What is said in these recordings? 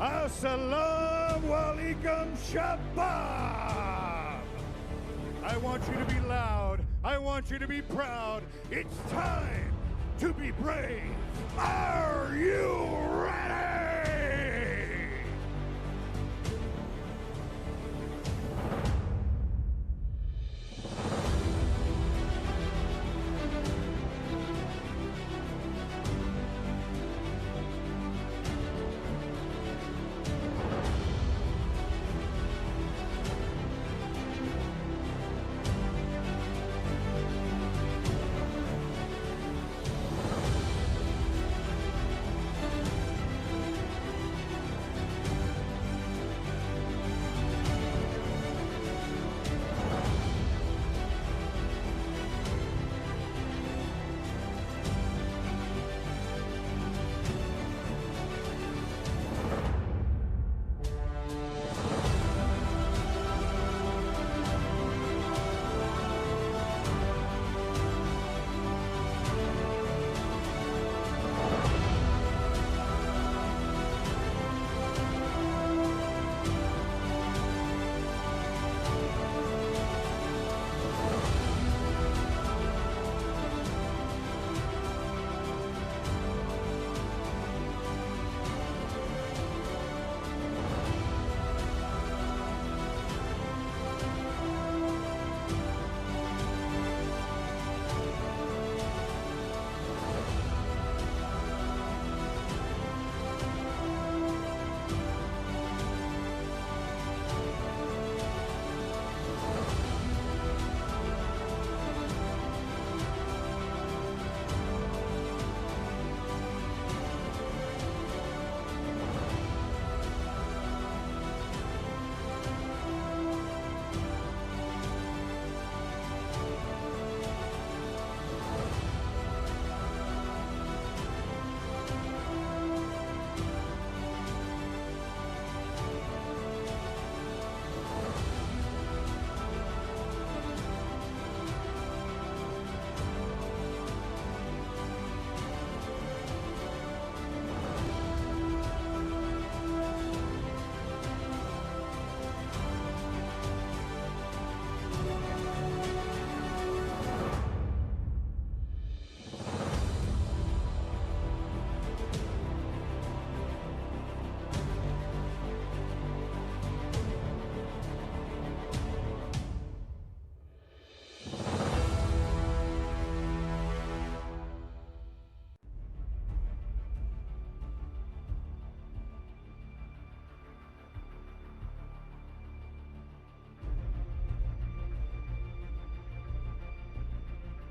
Assalamu alaikum shabab! I want you to be loud. I want you to be proud. It's time to be brave. Are you ready?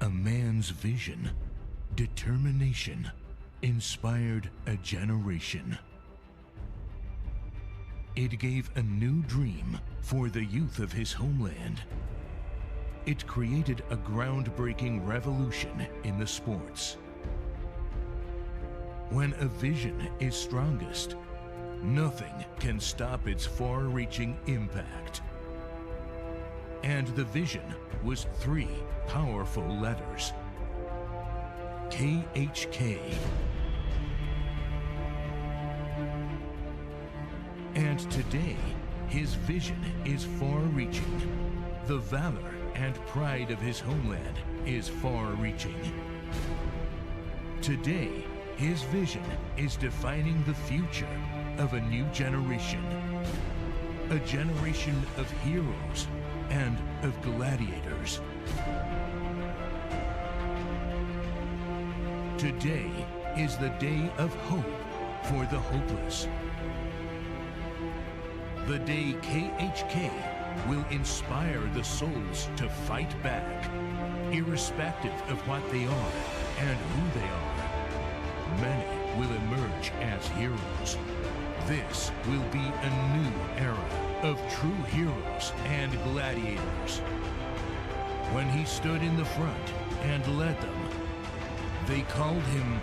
A man's vision, determination, inspired a generation. It gave a new dream for the youth of his homeland. It created a groundbreaking revolution in the sports. When a vision is strongest, nothing can stop its far-reaching impact. And the vision was 3 powerful letters: KHK. And today, his vision is far-reaching. The valor and pride of his homeland is far-reaching. Today, his vision is defining the future of a new generation. A generation of heroes and of gladiators. Today is the day of hope for the hopeless. The day KHK will inspire the souls to fight back, irrespective of what they are and who they are. Many will emerge as heroes. This will be a new era of true heroes and gladiators. When he stood in the front and led them, they called him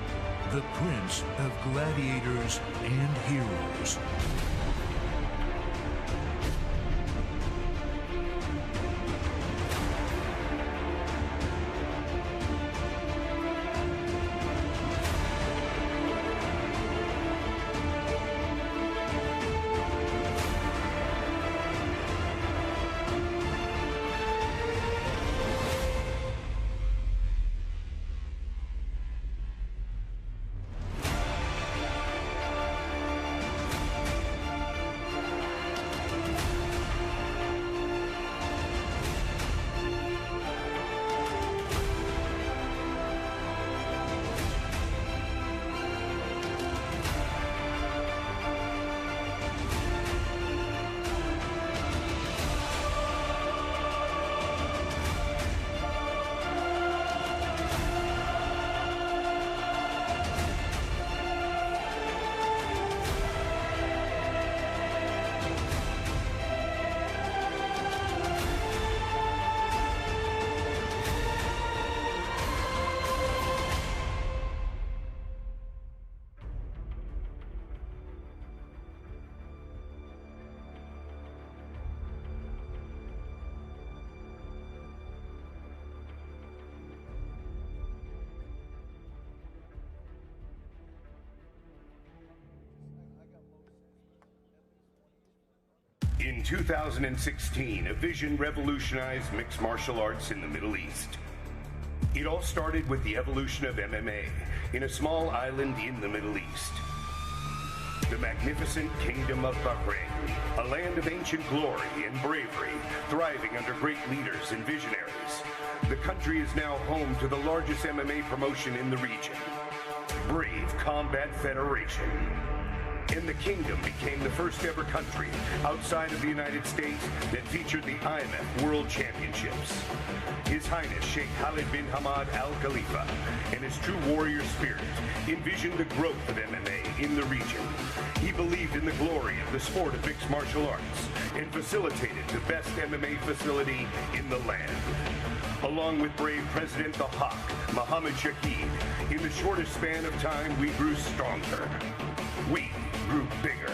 the Prince of Gladiators and Heroes. In 2016, a vision revolutionized mixed martial arts in the Middle East. It all started with the evolution of MMA in a small island in the Middle East. The magnificent Kingdom of Bahrain, a land of ancient glory and bravery, thriving under great leaders and visionaries. The country is now home to the largest MMA promotion in the region, Brave Combat Federation. And the kingdom became the first ever country outside of the United States that featured the IMF World Championships. His Highness Sheikh Khalid bin Hamad Al Khalifa and his true warrior spirit envisioned the growth of MMA in the region. He believed in the glory of the sport of mixed martial arts and facilitated the best MMA facility in the land. Along with brave President the Hawk, Mohammed Shahid, in the shortest span of time, we grew stronger. We grew bigger.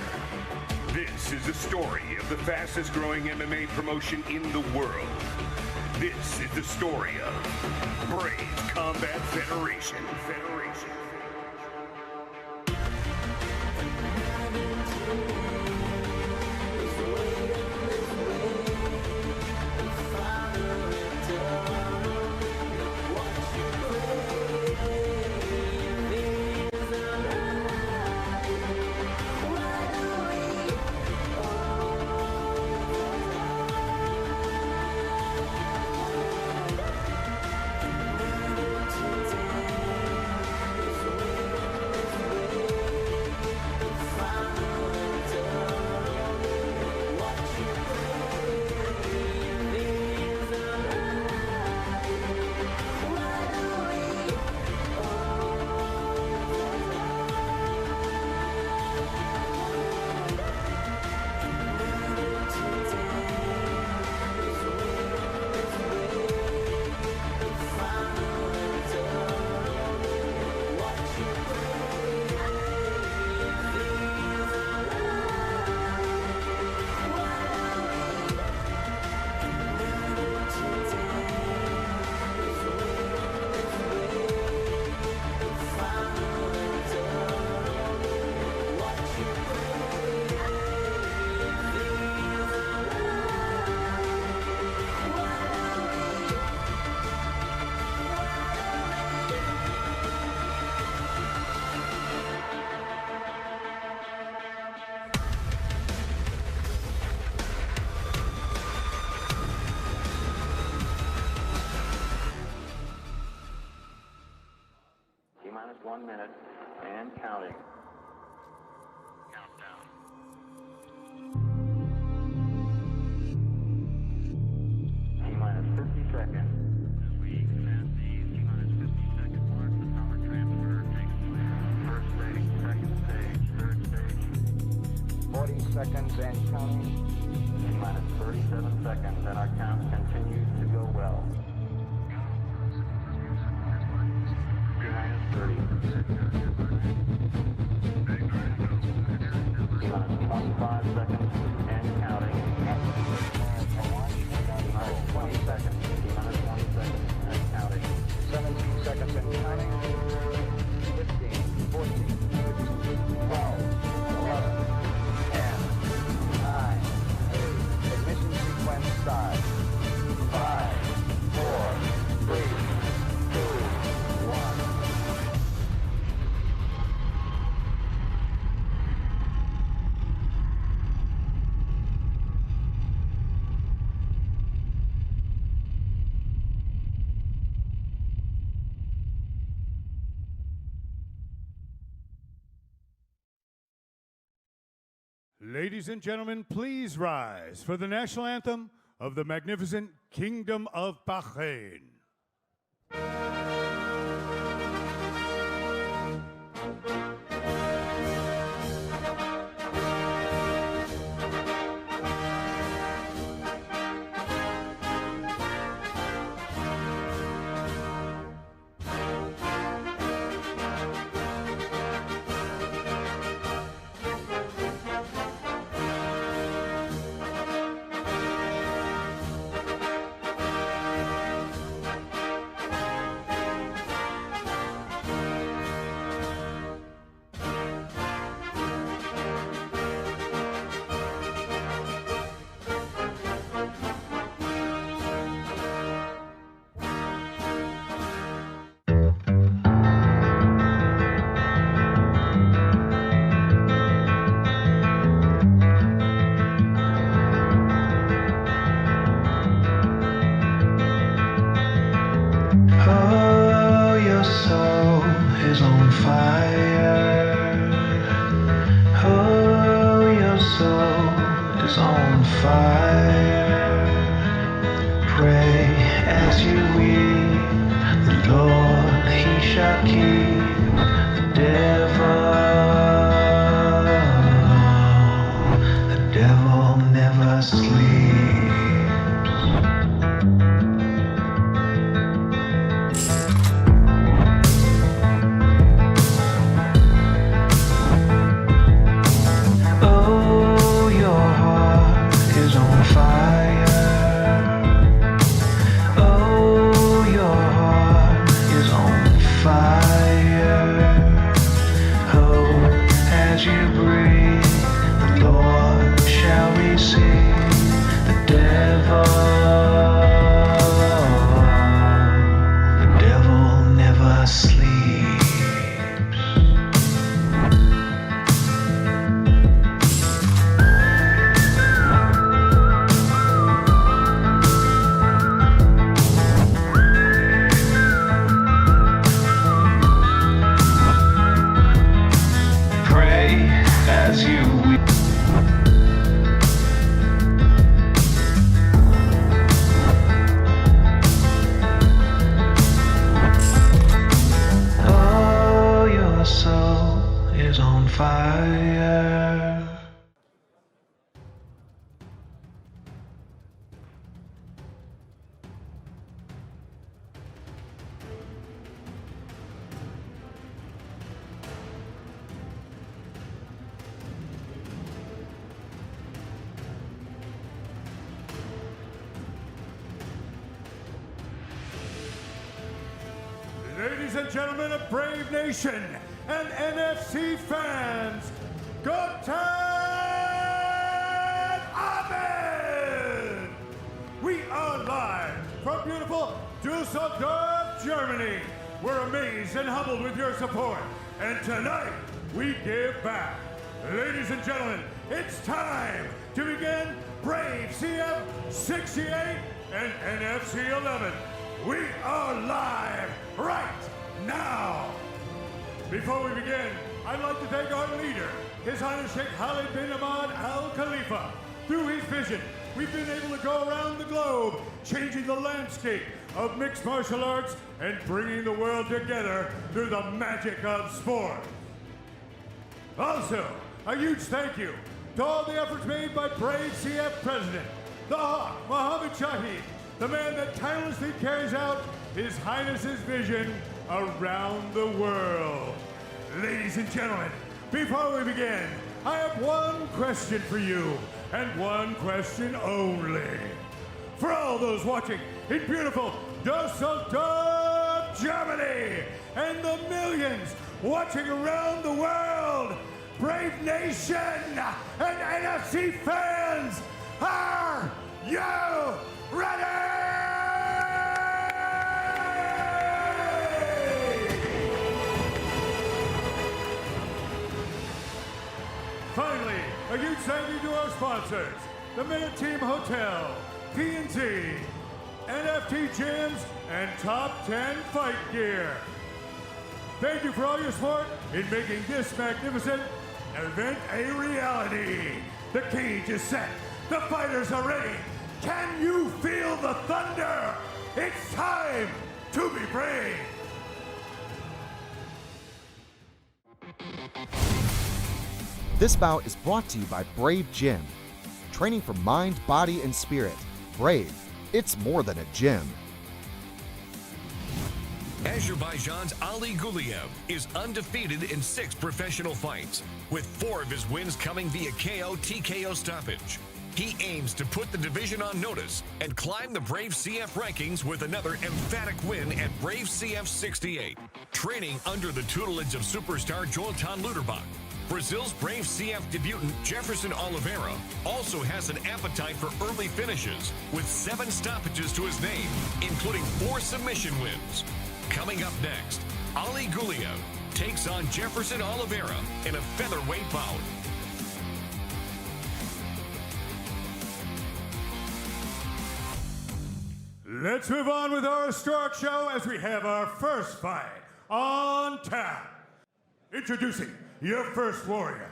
This is the story of the fastest growing MMA promotion in the world. This is the story of Brave Combat Federation. T-minus 1 minute and counting. Countdown. T-minus 50 seconds. As we pass the T-minus 50-second mark, the power transfer takes place. First stage, second stage, third stage. 40 seconds and counting. T-minus 37 seconds, and our count continues to go well. T-minus 30. T-minus 25 seconds and counting. T-minus 20 seconds. T-minus 20 seconds and counting. 17 seconds and counting. 15, 14, 12, 11, 10, 9, 8. Ignition sequence start. 5, 4, 3, 2, 1. Ladies and gentlemen, please rise for the national anthem of the magnificent Kingdom of Bahrain. fire. Pray as you weep, the Lord he shall keep the devil never sleeps. Oh, your heart is on fire. Oh, your heart is on fire. Oh, as you breathe, the Lord shall receive the devil. The devil never sleeps. Pray as you weep. Oh, your soul is on fire. Ladies and gentlemen of Brave Nation and NFC fans, Guten Abend! We are live from beautiful Dusseldorf, Germany. We're amazed and humbled with your support, and tonight we give back. Ladies and gentlemen, it's time to begin Brave CF 68 and NFC 11. We are live right now. Before we begin, I'd like to thank our leader, His Highness Sheikh Khalid bin Ahmad Al Khalifa. Through his vision, we've been able to go around the globe, changing the landscape of mixed martial arts and bringing the world together through the magic of sport. Also, a huge thank you to all the efforts made by Brave CF President, the Hawk, Mohammed Shahid, the man that tirelessly carries out His Highness's vision around the world. Ladies and gentlemen, before we begin, I have one question for you, and one question only. For all those watching in beautiful Dusseldorf, Germany, and the millions watching around the world, Brave Nation and NFC fans, are you ready? Finally, a huge thank you to our sponsors, the Minute Team Hotel, PNC, NFT Gyms, and Top 10 Fight Gear. Thank you for all your support in making this magnificent event a reality. The cage is set. The fighters are ready. Can you feel the thunder? It's time to be brave. This bout is brought to you by Brave Gym. Training for mind, body, and spirit. Brave, it's more than a gym. Azerbaijan's Ali Guliev is undefeated in 6 professional fights, with 4 of his wins coming via KO TKO stoppage. He aims to put the division on notice and climb the Brave CF rankings with another emphatic win at Brave CF 68. Training under the tutelage of superstar Joilton Lutterbach, Brazil's Brave CF debutant Jefferson Oliveira also has an appetite for early finishes, with 7 stoppages to his name, including 4 submission wins. Coming up next, Ali Guliev takes on Jefferson Oliveira in a featherweight bout. Let's move on with our historic show as we have our first fight on tap. Introducing your first warrior,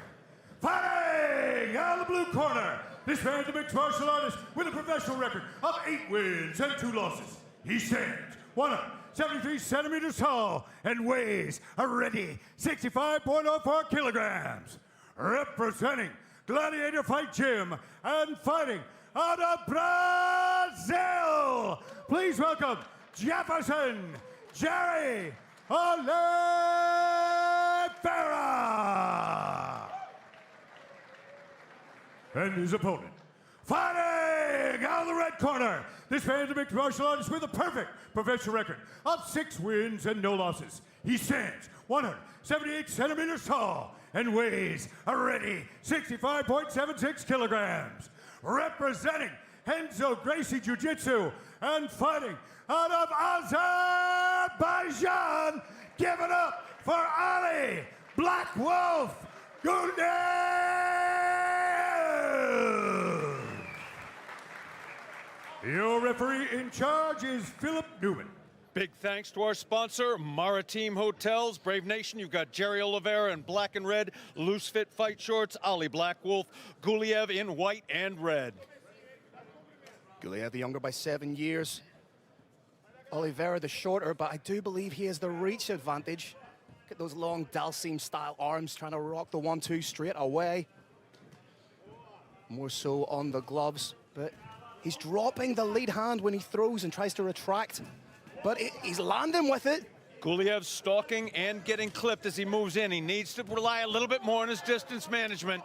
fighting out of the blue corner, this man's a mixed martial artist with a professional record of 8 wins and 2 losses. He stands 173 centimeters tall and weighs a ready 65.04 kilograms. Representing Gladiator Fight Gym and fighting out of Brazil, please welcome Jefferson Jerry Oliveira. And his opponent, fighting out of the red corner, this man's a mixed martial artist with a perfect professional record of 6 wins and no losses. He stands 178 centimeters tall and weighs a ready 65.76 kilograms. Representing Henzo Gracie Jiu-Jitsu and fighting out of Azerbaijan, give it up for Ali Black Wolf Guldev. Your referee in charge is Philip Newman. Big thanks to our sponsor, Maritime Hotels. Brave Nation, you've got Jerry Oliveira in black and red, loose fit fight shorts, Ali Black Wolf, Guldev in white and red. Guldev the younger by 7 years. Oliveira the shorter, but I do believe he has the reach advantage. Look at those long Dalsim style arms trying to rock the 1-2 straight away. More so on the gloves, but he's dropping the lead hand when he throws and tries to retract. But he's landing with it. Guldev stalking and getting clipped as he moves in. He needs to rely a little bit more on his distance management.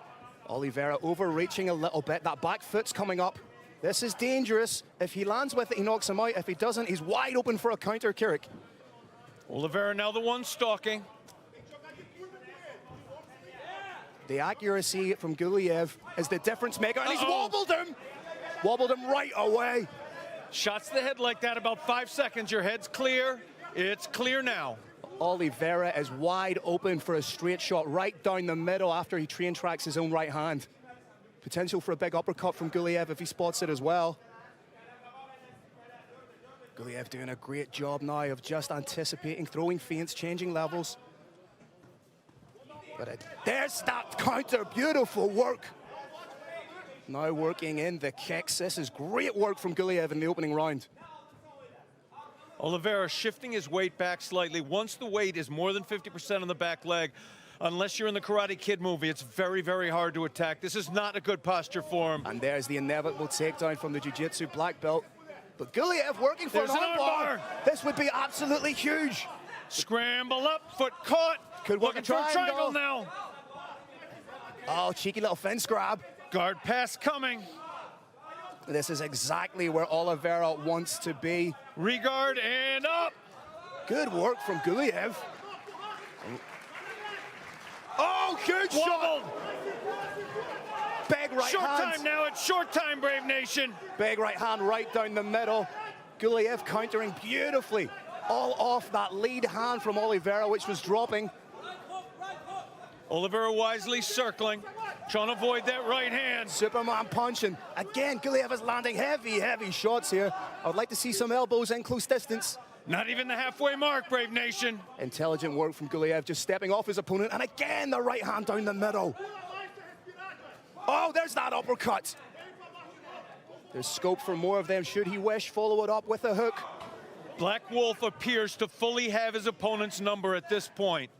Oliveira overreaching a little bit. That back foot's coming up. This is dangerous. If he lands with it, he knocks him out. If he doesn't, he's wide open for a counter kick. Oliveira now the one stalking. The accuracy from Guldev is the difference maker, and he's wobbled him. Wobbled him right away. Shots to the head like that, about 5 seconds. Your head's clear. It's clear now. Oliveira is wide open for a straight shot right down the middle after he train tracks his own right hand. Potential for a big uppercut from Guldev if he spots it as well. Guldev doing a great job now of just anticipating, throwing feints, changing levels. But there's that counter, beautiful work. Now working in the kicks. This is great work from Guldev in the opening round. Oliveira shifting his weight back slightly. Once the weight is more than 50% on the back leg, unless you're in the Karate Kid movie, it's very, very hard to attack. This is not a good posture for him. And there's the inevitable takedown from the Jiu-Jitsu black belt. But Guldev working for an armbar. This would be absolutely huge. Scramble up, foot caught. Could work looking for a triangle now. Oh, cheeky little fence grab. Guard pass coming. This is exactly where Oliveira wants to be. Regard and up. Good work from Guldev. Oh, huge shot. Big right hand. Short hand. time now, it's short time, Brave Nation. Big right hand right down the middle. Guldev countering beautifully. All off that lead hand from Oliveira, which was dropping. Oliveira wisely circling, trying to avoid that right hand. Superman punching. Again, Guldev is landing heavy, heavy shots here. I would like to see some elbows in close distance. Not even the halfway mark, Brave Nation. Intelligent work from Guldev, just stepping off his opponent. And again, the right hand down the middle. Oh, there's that uppercut. There's scope for more of them, should he wish. Follow it up with a hook. Black Wolf appears to fully have his opponent's number at this point.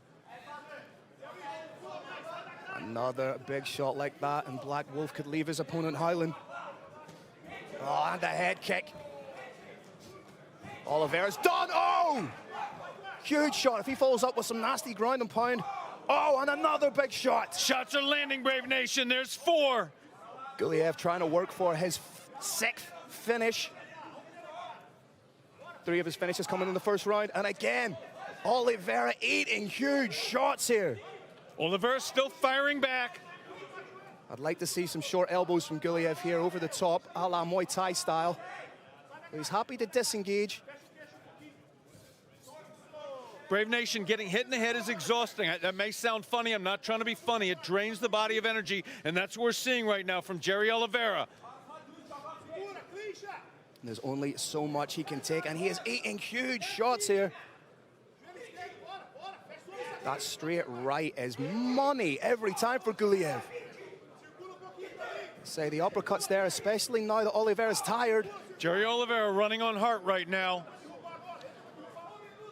Another big shot like that, and Black Wolf could leave his opponent howling. Oh, and the head kick. Oliveira's done. Oh! Huge shot. If he follows up with some nasty ground and pound. Oh, and another big shot. Shots are landing, Brave Nation. There's 4. Guldev trying to work for his 6th finish. 3 of his finishes coming in the first round. And again, Oliveira eating huge shots here. Oliveira still firing back. I'd like to see some short elbows from Guldev here over the top, a la Muay Thai style. He's happy to disengage. Brave Nation, getting hit in the head is exhausting. That may sound funny. I'm not trying to be funny. It drains the body of energy, and that's what we're seeing right now from Jerry Oliveira. There's only so much he can take, and he is eating huge shots here. That straight right is money every time for Guldev. Say the uppercuts there, especially now that Oliveira's tired. Jerry Oliveira running on Hart right now.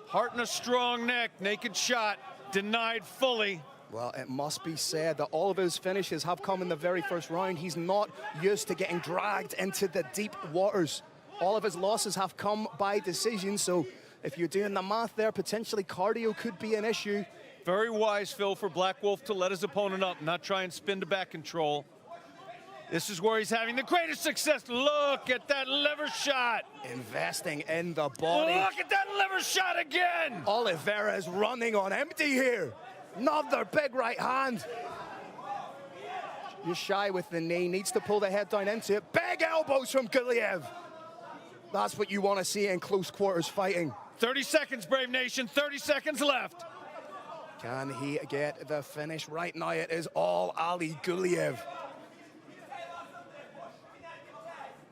Hart in a strong neck, naked shot, denied fully. Well, it must be said that all of his finishes have come in the very first round. He's not used to getting dragged into the deep waters. All of his losses have come by decision, so if you're doing the math there, potentially cardio could be an issue. Very wise, Phil, for Black Wolf to let his opponent up, not try and spin to back control. This is where he's having the greatest success. Look at that lever shot. Investing in the body. Look at that lever shot again. Oliveira is running on empty here. Another big right hand. You're shy with the knee, needs to pull the head down into it. Big elbows from Guliev. That's what you want to see in close quarters fighting. 30 seconds, Brave Nation, 30 seconds left. Can he get the finish? Right now it is all Ali Guliev.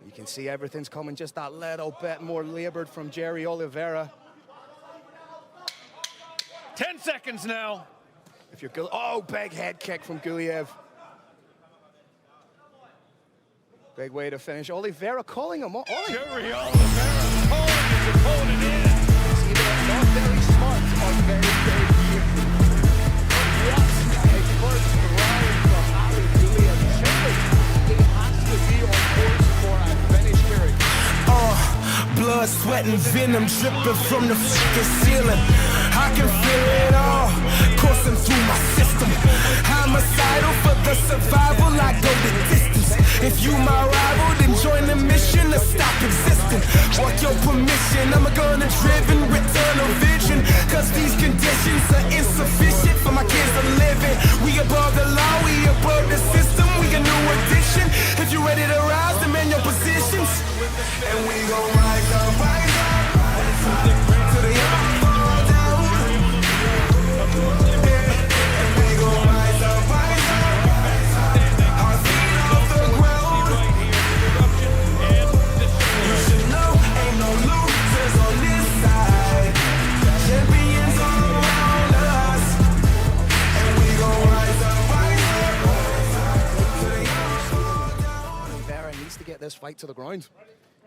You can see everything's coming just that little bit more labored from Jerry Oliveira. 10 seconds now. If you're oh, big head kick from Guliev. Big way to finish. Oliveira calling him up. Jerry Oliveira calling his opponent in. See, they're not very smart or very, very weird. What a first round from Ali Guliev. Surely he has to be on course for a finish here. Blood, sweat, and venom dripping from the fucking ceiling. I can feel it all coursing through my system. Homicidal for the survival, I go the distance. If you my rival, then join the mission to stop existing. Want your permission, I'm a gunner-driven, return vision. Cause these conditions are insufficient for my kids to live in. We above the law, we above the system, we a new addiction. If you ready to rise, demand your positions. And we gon' rise up, to the end. This fight to the ground.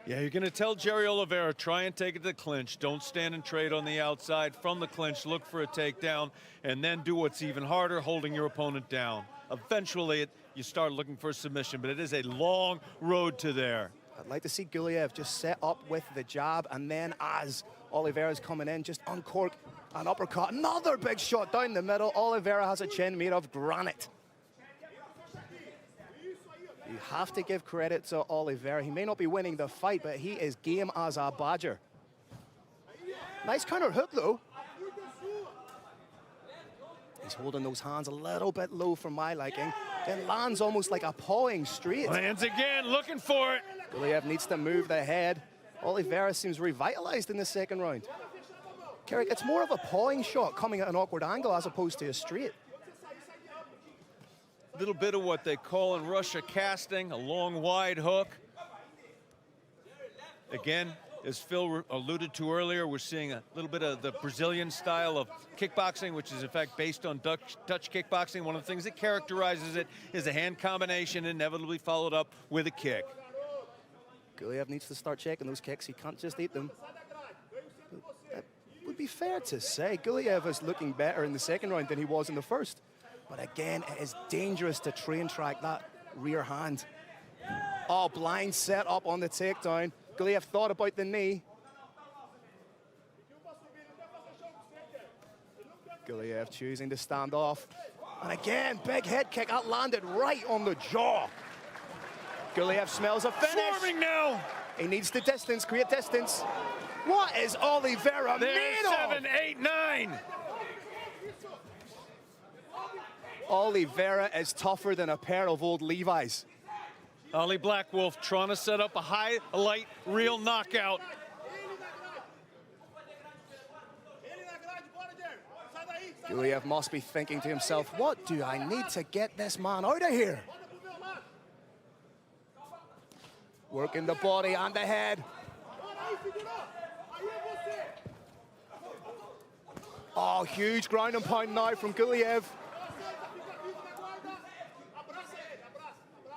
Yeah, you're going to tell Jerry Oliveira, try and take it to the clinch. Don't stand and trade on the outside. From the clinch, look for a takedown, and then do what's even harder, holding your opponent down. Eventually, you start looking for a submission, but it is a long road to there. I'd like to see Guliev just set up with the jab, and then as Oliveira's coming in, just uncork an uppercut. Another big shot down the middle. Oliveira has a chin made of granite. You have to give credit to Oliveira. He may not be winning the fight, but he is game as a badger. Nice counter hook, though. He's holding those hands a little bit low for my liking. Then lands almost like a pawing straight. Lands again, looking for it. Guliev needs to move the head. Oliveira seems revitalized in the second round. Carrick, it's more of a pawing shot coming at an awkward angle as opposed to a straight. Little bit of what they call in Russia casting, a long wide hook. Again, as Phil alluded to earlier, we're seeing a little bit of the Brazilian style of kickboxing, which is in fact based on Dutch kickboxing. One of the things that characterizes it is a hand combination inevitably followed up with a kick. Guliev needs to start checking those kicks. He can't just eat them. It would be fair to say Guliev is looking better in the second round than he was in the first. But again, it is dangerous to train track that rear hand. Oh, blind set up on the takedown. Guliev thought about the knee. Guliev choosing to stand off. And again, big head kick. That landed right on the jaw. Guliev smells a finish. Forming now. He needs the distance, create distance. What is Oliveira made of? 7, 8, 9. Oliveira is tougher than a pair of old Levi's. Ali Black Wolf trying to set up a highlight reel knockout. Guliev must be thinking to himself, what do I need to get this man out of here? Working the body and the head. Oh, huge ground and pound now from Guliev.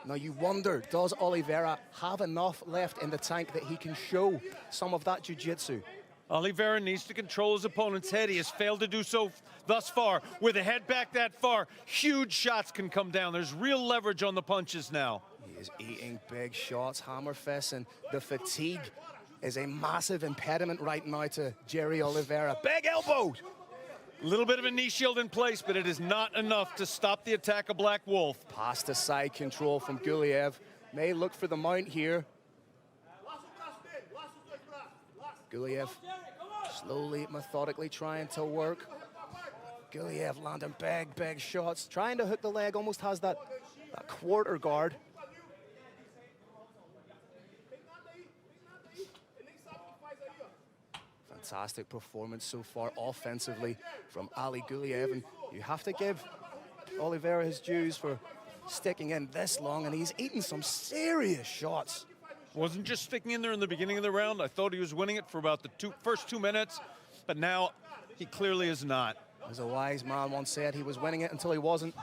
Now you wonder, does Oliveira have enough left in the tank that he can show some of that jiu-jitsu? Oliveira needs to control his opponent's head. He has failed to do so thus far. With a head back that far, huge shots can come down. There's real leverage on the punches now. He is eating big shots, hammer fists, and the fatigue is a massive impediment right now to Jerry Oliveira. Big elbows! A little bit of a knee shield in place, but it is not enough to stop the attack of Black Wolf. Past the side control from Guliev. May look for the mount here. Guliev slowly, methodically trying to work. Guliev landing big shots. Trying to hook the leg, almost has that quarter guard. Fantastic performance so far offensively from Ali Guliev, and you have to give Oliveira his dues for sticking in this long, and he's eaten some serious shots. Wasn't just sticking in there in the beginning of the round. I thought he was winning it for about the first 2 minutes, but now he clearly is not. As a wise man once said, he was winning it until he wasn't.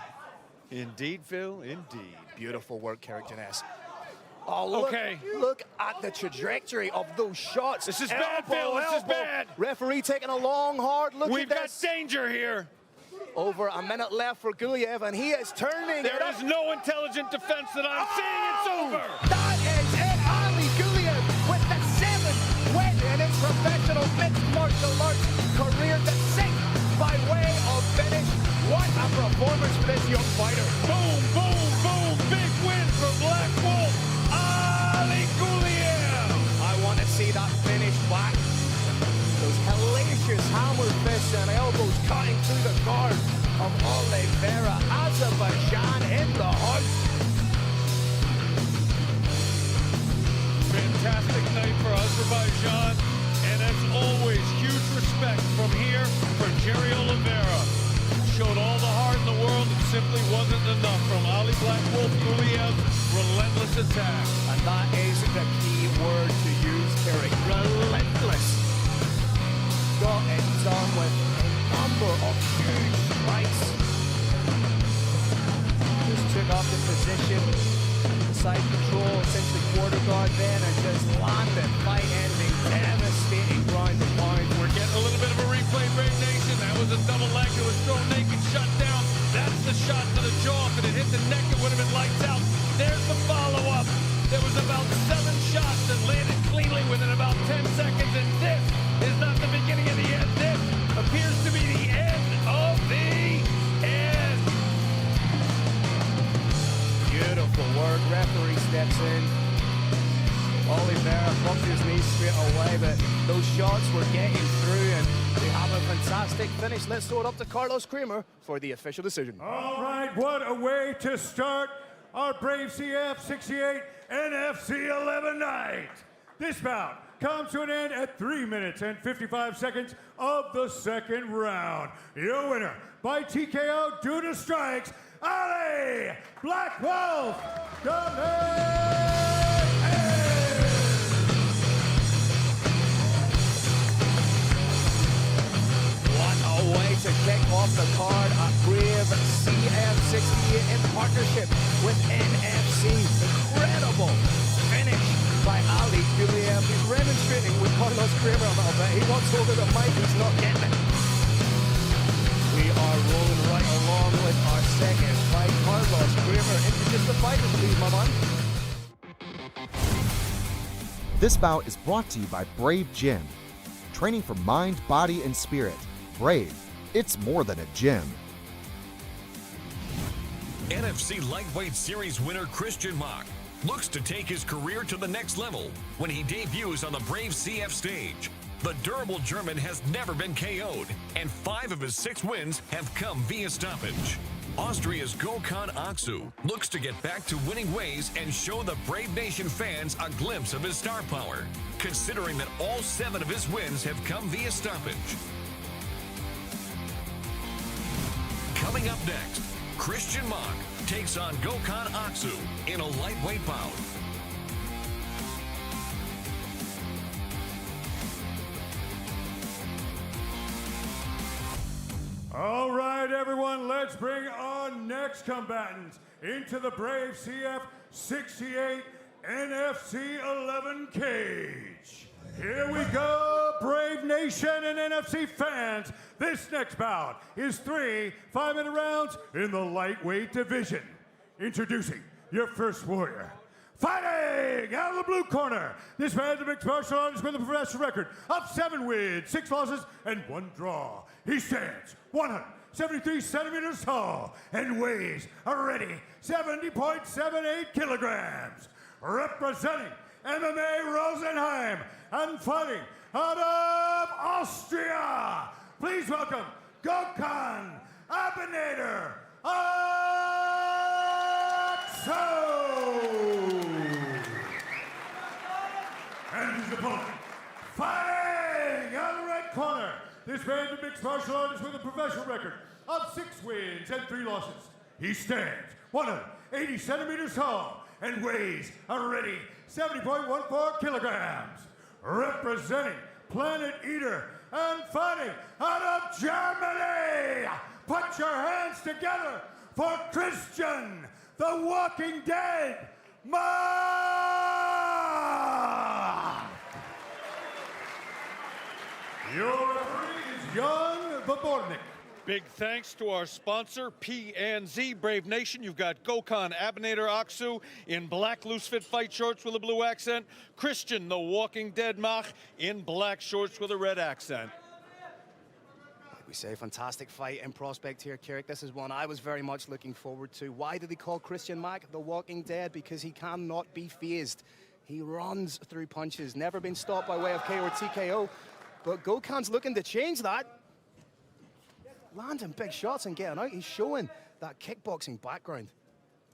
Indeed, Phil, indeed. Beautiful work, Carrick Janess. Oh, look, okay. Look at the trajectory of those shots. This is bad, Phil. This is bad. Referee taking a long, hard look We've at this. got danger here. Over a minute left for Guliev, and he is turning. There is no intelligent defense that I'm seeing. It's over. That is it. Ali Guliev with the 7th win in his professional mixed martial arts career. The 6th by way of finish. What a performance for this young fighter. Boom, boom, boom. Big win for Black Wolf. Ali Guliev. I want to see that finish back. Those hellacious hammer fists and elbows cutting through the guard of Oliveira. Azerbaijan in the house. Fantastic night for Azerbaijan. And as always, huge respect from here for Jerry Oliveira. Showed all the heart in the world. It simply wasn't enough from Ali Black Wolf Guliev's relentless attack. And that is the key word to use, Terry. Relentless. Got it done with a number of huge strikes. Just took off the position, the side control, essentially quarter guard then, and just landed fight-ending, devastating ground and pound. We're getting a little bit of a replay, Brave Nation. That was a double leg. It was thrown naked, shut down. That's the shot to the jaw. If it had hit the neck, it would have been lights out. There's the follow-up. There was about 7 shots that landed cleanly within about 10 seconds, and this is not the beginning of the end. This appears to be the end of the end. Beautiful work. Referee steps in. Oliveira bumped his knees straight away, but those shots were getting through, and they have a fantastic finish. Let's throw it up to Carlos Kramer for the official decision. All right, what a way to start our Brave CF 68 NFC 11 night. This bout comes to an end at 3 minutes and 55 seconds of the second round. Your winner by TKO due to strikes, Ali Black Wolf Guliev. What a way to kick off the card at Brave CF68 in partnership with NFC. Incredible finish by Ali Guliev. He's demonstrating with Carlos Kramer a little bit. He wants over the mic, he's not getting it. We are rolling right along with our second fight. Carlos Kramer, introduce the fighters, please, my man. This bout is brought to you by Brave Gym. Training for mind, body, and spirit. Brave, it's more than a gym. NFC Lightweight Series winner Christian Mock looks to take his career to the next level when he debuts on the Brave CF stage. The durable German has never been KO'd, and 5 of his 6 wins have come via stoppage. Austria's Gökhan Aksu looks to get back to winning ways and show the Brave Nation fans a glimpse of his star power, considering that all 7 of his wins have come via stoppage. Coming up next, Christian Mock takes on Gökhan Aksu in a lightweight bout. All right, everyone, let's bring our next combatants into the Brave CF 68 NFC 11 cage. Here we go, Brave Nation and NFC fans. This next bout is 3 5-minute rounds in the lightweight division. Introducing your first warrior. Fighting out of the blue corner, this man's a mixed martial artist with a professional record of 7 wins, 6 losses, and 1 draw. He stands 173 centimeters tall and weighs a ready 70.78 kilograms. Representing MMA Rosenheim and fighting out of Austria, please welcome Gökhan Abinader and his opponent, fighting out of the red corner. This man's a mixed martial artist with a professional record of 6 wins and 3 losses. He stands 180 centimeters tall and weighs a ready 70.14 kilograms. Representing Planet Eater and fighting out of Germany, put your hands together for Christian, the Walking Dead, Your referee is Jan Vabornik. Big thanks to our sponsor, PNZ Brave Nation. You've got Gökhan Abinader Aksu in black loose fit fight shorts with a blue accent. Christian, the Walking Dead Mach, in black shorts with a red accent. Like we say, fantastic fight in prospect here, Kirik. This is one I was very much looking forward to. Why did they call Christian Mach the Walking Dead? Because he cannot be fazed. He runs through punches, never been stopped by way of KO or TKO. But Gökhan's looking to change that. Landing big shots and getting out. He's showing that kickboxing background.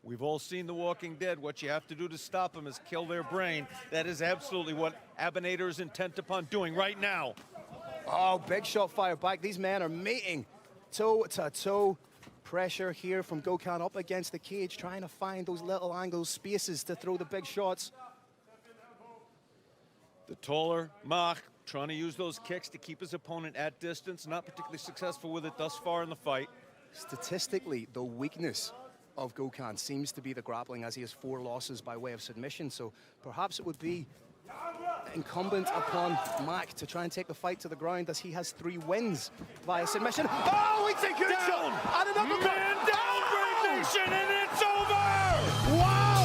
We've all seen The Walking Dead. What you have to do to stop them is kill their brain. That is absolutely what Abinader is intent upon doing right now. Oh, big shot fired back. These men are meeting toe-to-toe. Pressure here from Gökhan up against the cage, trying to find those little angles, spaces to throw the big shots. The taller Mach trying to use those kicks to keep his opponent at distance. Not particularly successful with it thus far in the fight. Statistically, the weakness of Gökhan seems to be the grappling, as he has 4 losses by way of submission. So perhaps it would be incumbent upon Mach to try and take the fight to the ground, as he has 3 wins via submission. Oh, it's a good shot! And another man down, Brave Nation, and it's over! Wow!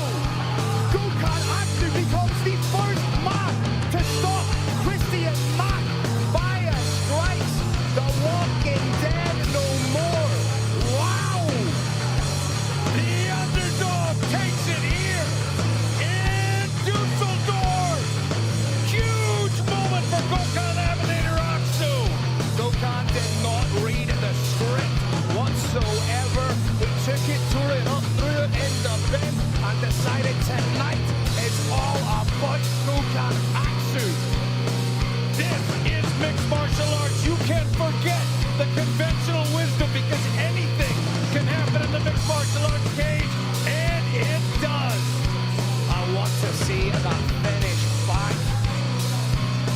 Gökhan actually becomes the first man to stop Christian Mach via strikes. The Walking Dead no more. Wow! The underdog takes it here in Dusseldorf. Huge moment for Gökhan Abinader Aksu. Gökhan did not read the script whatsoever. He took it, threw it up, threw it in the bin, and decided tonight is all about Gökhan Aksu. This is mixed martial arts. You can't forget the conventional wisdom, because anything can happen in the mixed martial arts cage, and it does. I want to see that finish back.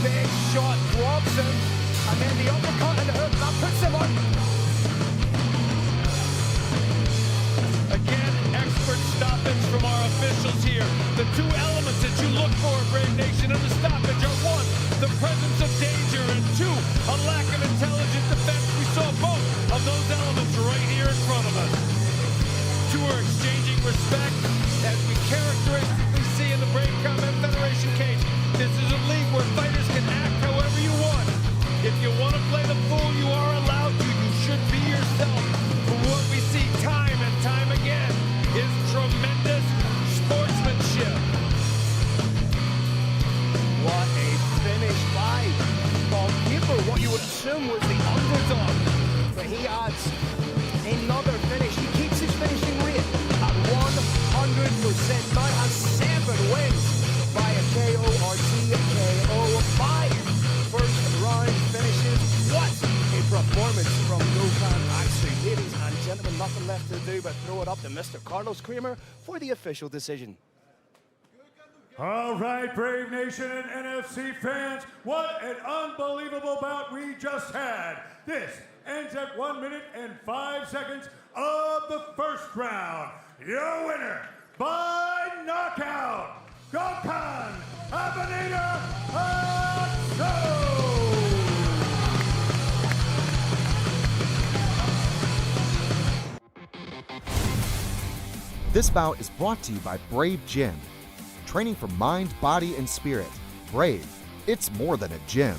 Big shot drops him, and then the uppercut and the hook, that puts him on. Again, expert stoppage from our officials here. The 2 elements that you look for, Brave Nation, in the stoppage are 1, the presence of danger, and 2, a lack of intelligent defense. We saw both of those elements right here in front of us. 2 are exchanging respect, as we characteristically see in the Brave Combat Federation cage. This is a league where fighters can act however you want. If you want to play the fool, you are allowed to. You should be yourself. But what we see time and time again is tremendous sportsmanship. What a finish by Bob Keeper, what you would assume was the underdog. But he adds another finish. He keeps his finishing rate at 100%. Now has 7 wins via KO or TKO. 5 first round finishes. What a performance from Gökhan Aksu. Ladies and gentlemen, nothing left to do but throw it up to Mr. Carlos Creamer for the official decision. All right, Brave Nation and NFC fans, what an unbelievable bout we just had. This ends at 1 minute and 5 seconds of the first round. Your winner by knockout, Gökhan Abanita Aksu! This bout is brought to you by Brave Gym. Training for mind, body, and spirit. Brave, it's more than a gym.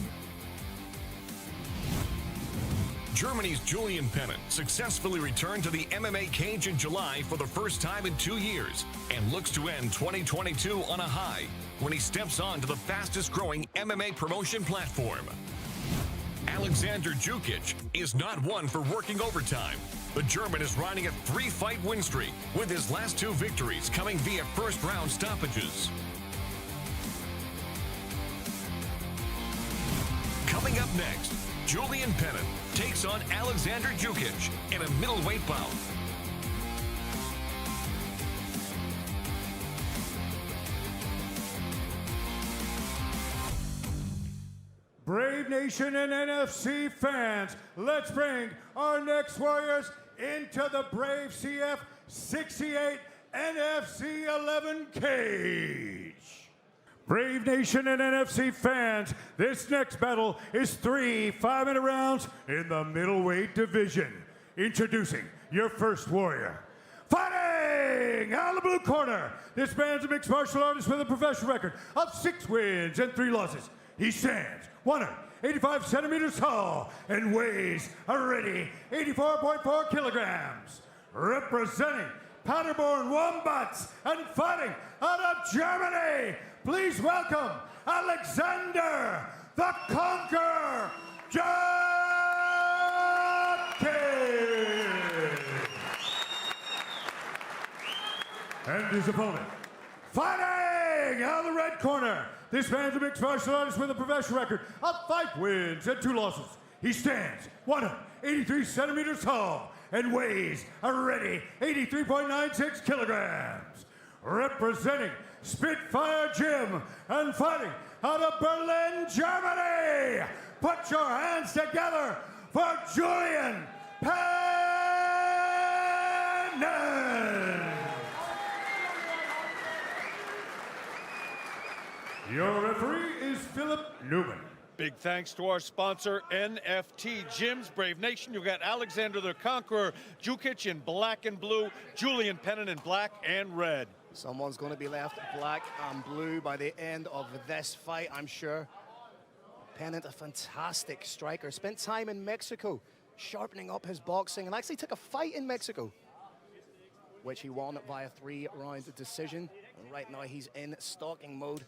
Germany's Julian Pennant successfully returned to the MMA cage in July for the first time in 2 years and looks to end 2022 on a high when he steps on to the fastest growing MMA promotion platform. Alexander Jukic is not one for working overtime. The German is riding a 3-fight win streak, with his last 2 victories coming via first-round stoppages. Coming up next, Julian Pennant takes on Alexander Jukic in a middleweight bout. Brave Nation and NFC fans, let's bring our next warriors into the Brave CF 68 NFC 11 cage. Brave Nation and NFC fans, this next battle is 3 5-minute rounds in the middleweight division. Introducing your first warrior. Fighting out of the blue corner, this man's a mixed martial artist with a professional record of 6 wins and 3 losses. He stands 185 centimeters tall and weighs a ready 84.4 kilograms. Representing Paderborn Wombats and fighting out of Germany, please welcome Alexander the Conqueror Jukic. And his opponent, fighting out of the red corner, this man's a mixed martial artist with a professional record of 5 wins and 2 losses. He stands 183 centimeters tall and weighs a ready 83.96 kilograms. Representing Spitfire Gym and fighting out of Berlin, Germany, put your hands together for Julian Pennant. Your referee is Philip Newman. Big thanks to our sponsor, NFC Gyms. Brave Nation, you got Alexander the Conqueror Jukic in black and blue, Julian Pennant in black and red. Someone's going to be left black and blue by the end of this fight, I'm sure. Pennant, a fantastic striker. Spent time in Mexico sharpening up his boxing and actually took a fight in Mexico, which he won via 3-round decision. And right now he's in stalking mode.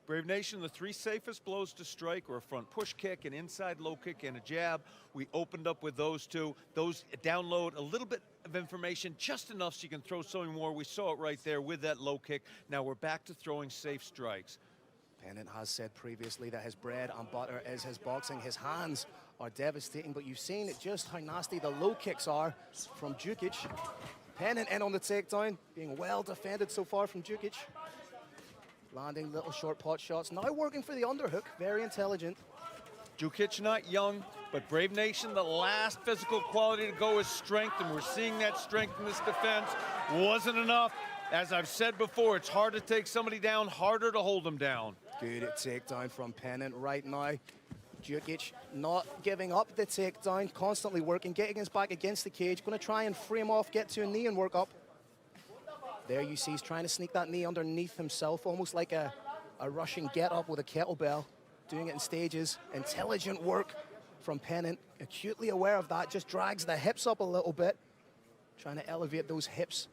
Brave Nation, the 3 safest blows to strike were a front push kick, an inside low kick, and a jab. We opened up with those 2. Those download a little bit of information, just enough so you can throw something more. We saw it right there with that low kick. Now we're back to throwing safe strikes. Pennant has said previously that his bread and butter is his boxing. His hands are devastating, but you've seen just how nasty the low kicks are from Jukic. Pennant in on the takedown, being well defended so far from Jukic. Landing little short pot shots, now working for the underhook, very intelligent. Jukic not young, but Brave Nation, the last physical quality to go is strength, and we're seeing that strength in this defense. Wasn't enough. As I've said before, it's hard to take somebody down, harder to hold them down. Good takedown from Pennant right now. Jukic not giving up the takedown, constantly working, getting his back against the cage, going to try and frame off, get to a knee and work up. There you see he's trying to sneak that knee underneath himself, almost like a Russian get-up with a kettlebell, doing it in stages. Intelligent work from Pennant, acutely aware of that, just drags the hips up a little bit, trying to elevate those hips.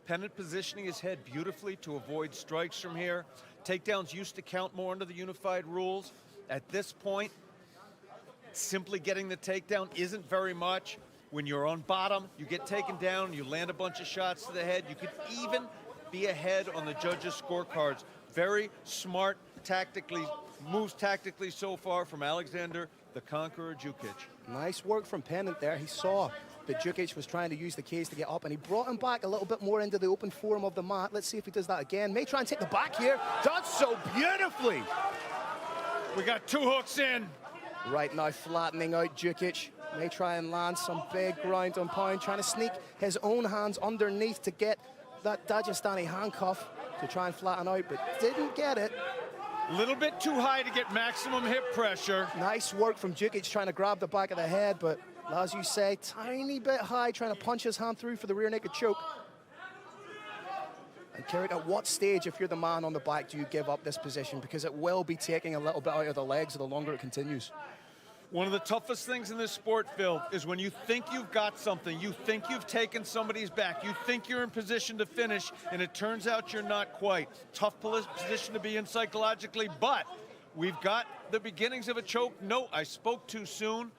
Pennant positioning his head beautifully to avoid strikes from here. Takedowns used to count more under the unified rules. At this point, simply getting the takedown isn't very much. When you're on bottom, you get taken down, you land a bunch of shots to the head. You could even be ahead on the judges' scorecards. Very smart tactically, moves tactically so far from Alexander the Conqueror Jukic. Nice work from Pennant there. He saw that Jukic was trying to use the cage to get up, and he brought him back a little bit more into the open forum of the mat. Let's see if he does that again. May try and take the back here. Does so beautifully. We got 2 hooks in. Right now, flattening out Jukic. May try and land some big ground and pound, trying to sneak his own hands underneath to get that Dagestani handcuff to try and flatten out, but didn't get it. A little bit too high to get maximum hip pressure. Nice work from Djukic trying to grab the back of the head, but as you say, tiny bit high, trying to punch his hand through for the rear naked choke. And Carrick, at what stage, if you're the man on the back, do you give up this position? Because it will be taking a little bit out of the legs the longer it continues. One of the toughest things in this sport, Phil, is when you think you've got something, you think you've taken somebody's back, you think you're in position to finish, and it turns out you're not quite. Tough position to be in psychologically, but we've got the beginnings of a choke. No, I spoke too soon.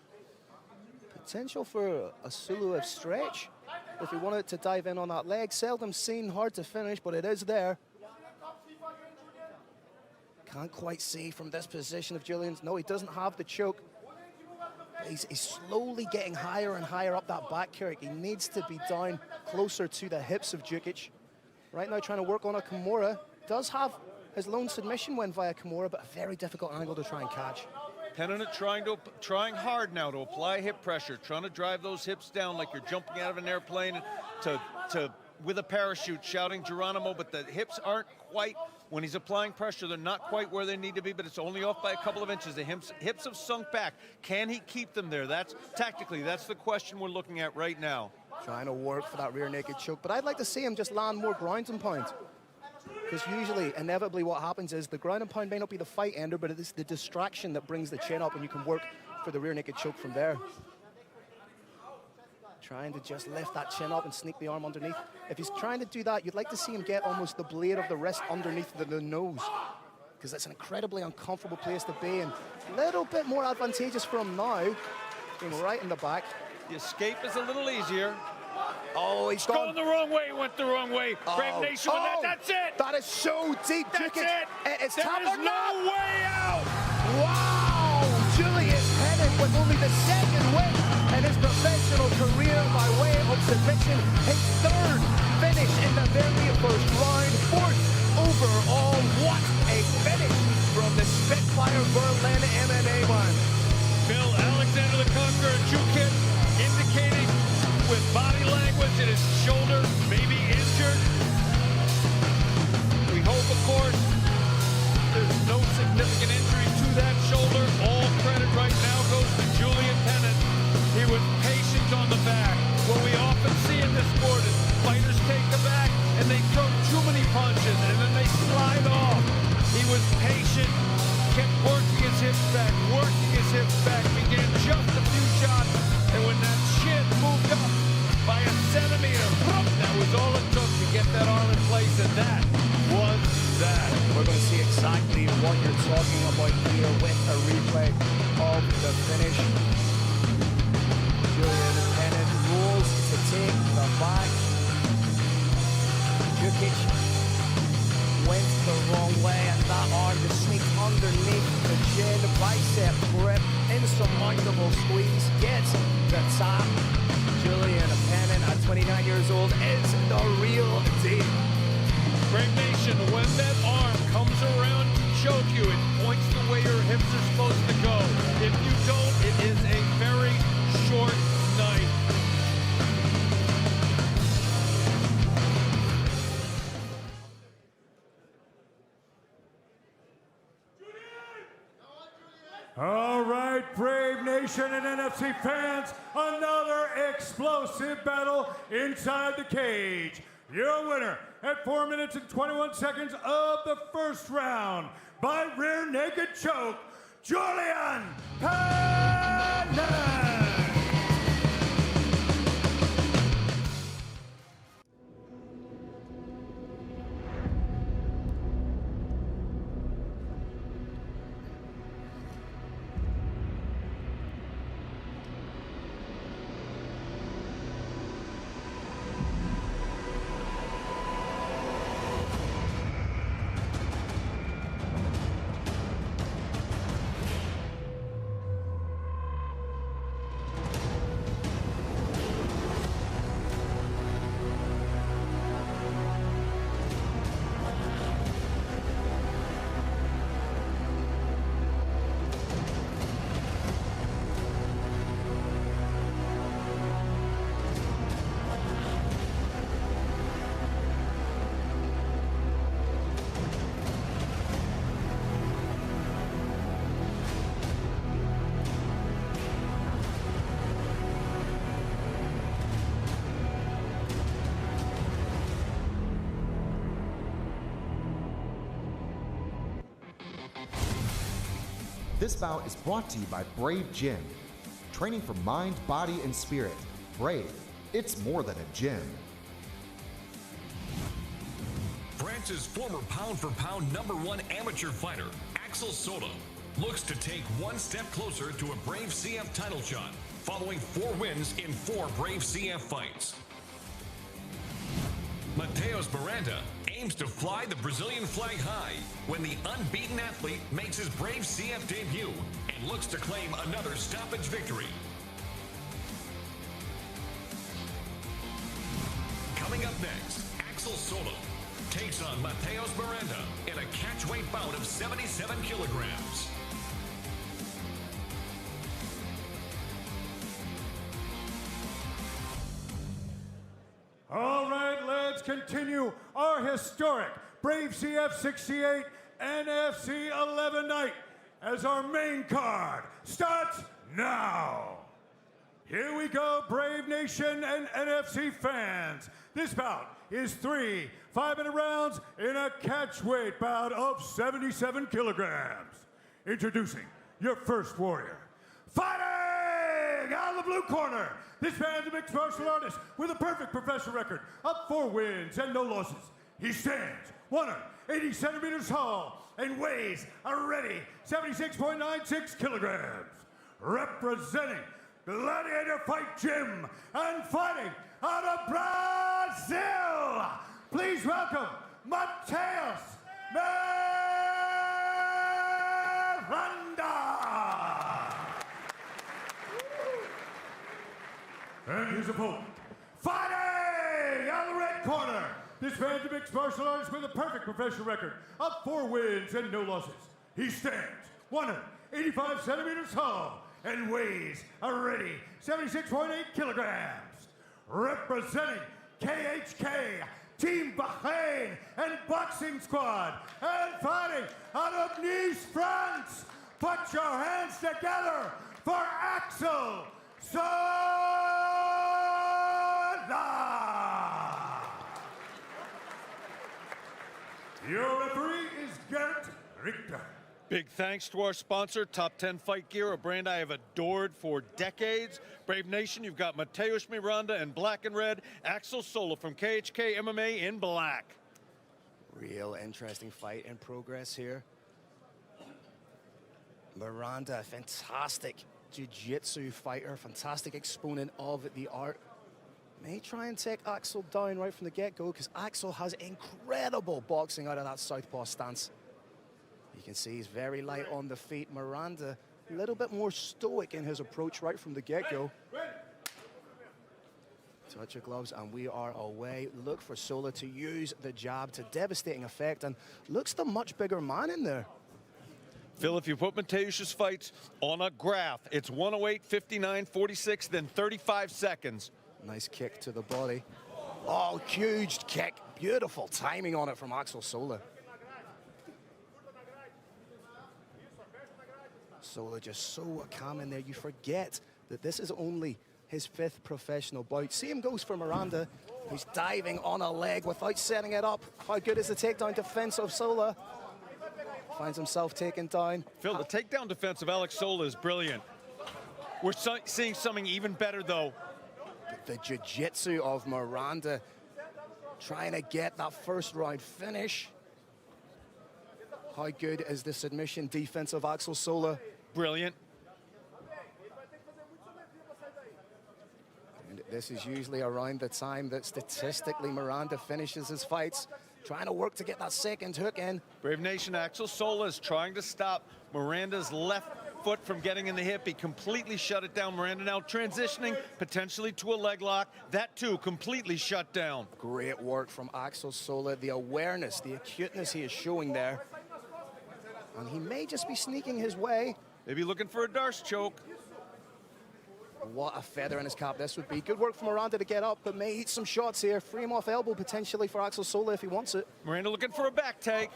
Potential for a Suluev stretch if he wanted to dive in on that leg. Seldom seen, hard to finish, but it is there. Can't quite see from this position of Julian's. No, he doesn't have the choke. He's slowly getting higher and higher up that back, Carrick. He needs to be down closer to the hips of Djukic. Right now trying to work on a Kimura. Does have his lone submission win via Kimura, but a very difficult angle to try and catch. Pennant trying hard now to apply hip pressure, trying to drive those hips down like you're jumping out of an airplane with a parachute, shouting Geronimo, but the hips aren't quite, when he's applying pressure, they're not quite where they need to be, but it's only off by a couple of inches. The hips have sunk back. Can he keep them there? That's tactically, that's the question we're looking at right now. Trying to work for that rear naked choke, but I'd like to see him just land more ground and pound. Because usually, inevitably, what happens is the ground and pound may not be the fight ender, but it is the distraction that brings the chin up, and you can work for the rear naked choke from there. Trying to just lift that chin up and sneak the arm underneath. If he's trying to do that, you'd like to see him get almost the blade of the wrist underneath the nose, because that's an incredibly uncomfortable place to be, and a little bit more advantageous for him now, being right in the back. The escape is a little easier. Oh, he's going the wrong way. Went the wrong way. Brave Nation with that. That's it. That is so deep. That's it. It's there is no way out. Wow. Julian Pennant with only the second win in his professional career by way of submission. His third finish in the very first round. Fourth overall. What a finish from the Spitfire Berlin MMA man. Phil, Alexander the Conqueror, Djukic indicating with body language that his shoulder may be injured. We hope, of course, there's no significant injury to that shoulder. All credit right now goes to Julian Pennant. He was patient on the back. What we often see in this sport is fighters take the back and they throw too many punches and then they slide off. He was patient, kept working his hips back, began just a few shots, and when that chin moved up by a centimeter, that was all it took to get that arm in place, and that was that. We're going to see exactly what you're talking about here with a replay of the finish. Julian Pennant rolls to take the back. Djukic went the wrong way, and that arm just sneaked underneath the chin, bicep grip, insurmountable squeeze, gets the top. Julian Pennant at 29 years old is the real deal. Brave Nation, when that arm comes around to choke you, it points the way your hips are supposed to go. If you don't, it is a very short night. All right, Brave Nation and NFC fans, another explosive battle inside the cage. Your winner at 4 minutes and 21 seconds of the first round by rear naked choke, Julian Pennant. This bout is brought to you by Brave Gym. Training for mind, body, and spirit. Brave, it's more than a gym. France's former pound-for-pound #1 amateur fighter, Axel Sola, looks to take one step closer to a Brave CF title shot, following 4 wins in 4 Brave CF fights. Mateus Miranda aims to fly the Brazilian flag high when the unbeaten athlete makes his Brave CF debut and looks to claim another stoppage victory. Coming up next, Axel Sola takes on Mateus Miranda in a catchweight bout of 77 kilograms. All right, let's continue our historic Brave CF 68 NFC 11 night as our main card starts now. Here we go, Brave Nation and NFC fans. This bout is 3 5-minute rounds in a catchweight bout of 77 kilograms. Introducing your first warrior. Fighting out of the blue corner, this man's a mixed martial artist with a perfect professional record of 4 wins and no losses. He stands 180 centimeters tall and weighs a ready 76.96 kilograms. Representing Gladiator Fight Gym and fighting out of Brazil, please welcome Mateus Miranda. And his opponent, fighting out of the red corner. This man's a mixed martial artist with a perfect professional record of 4 wins and no losses. He stands 185 centimeters tall and weighs a ready 76.8 kilograms. Representing KHK, Team Bahrain and Boxing Squad, and fighting out of Nice, France. Put your hands together for Axel Sola. Your referee is Gerrit Richter. Big thanks to our sponsor, Top 10 Fight Gear, a brand I have adored for decades. Brave Nation, you've got Mateus Miranda in black and red, Axel Sola from KHK MMA in black. Real interesting fight in progress here. Miranda, fantastic jiu-jitsu fighter, fantastic exponent of the art. May try and take Axel down right from the get-go because Axel has incredible boxing out of that southpaw stance. You can see he's very light on the feet. Miranda, a little bit more stoic in his approach right from the get-go. Touch your gloves and we are away. Look for Sola to use the jab to devastating effect and looks the much bigger man in there. Phil, if you put Mateus's fights on a graph, it's 108, 59, 46, then 35 seconds. Nice kick to the body. Oh, huge kick. Beautiful timing on it from Axel Sola. Sola just so calm in there. You forget that this is only his 5th professional bout. Same goes for Miranda, who's diving on a leg without setting it up. How good is the takedown defense of Sola? Finds himself taken down. Phil, the takedown defense of Alex Sola is brilliant. We're seeing something even better, though. The jiu-jitsu of Miranda, trying to get that first round finish. How good is the submission defense of Axel Sola? Brilliant. And this is usually around the time that statistically Miranda finishes his fights, trying to work to get that second hook in. Brave Nation, Axel Sola is trying to stop Miranda's left foot from getting in the hip. He completely shut it down. Miranda now transitioning potentially to a leg lock. That too completely shut down. Great work from Axel Sola. The awareness, the acuteness he is showing there. And he may just be sneaking his way. Maybe looking for a Darce choke. What a feather in his cap this would be. Good work from Miranda to get up, but may eat some shots here. Free him off elbow potentially for Axel Sola if he wants it. Miranda looking for a back take.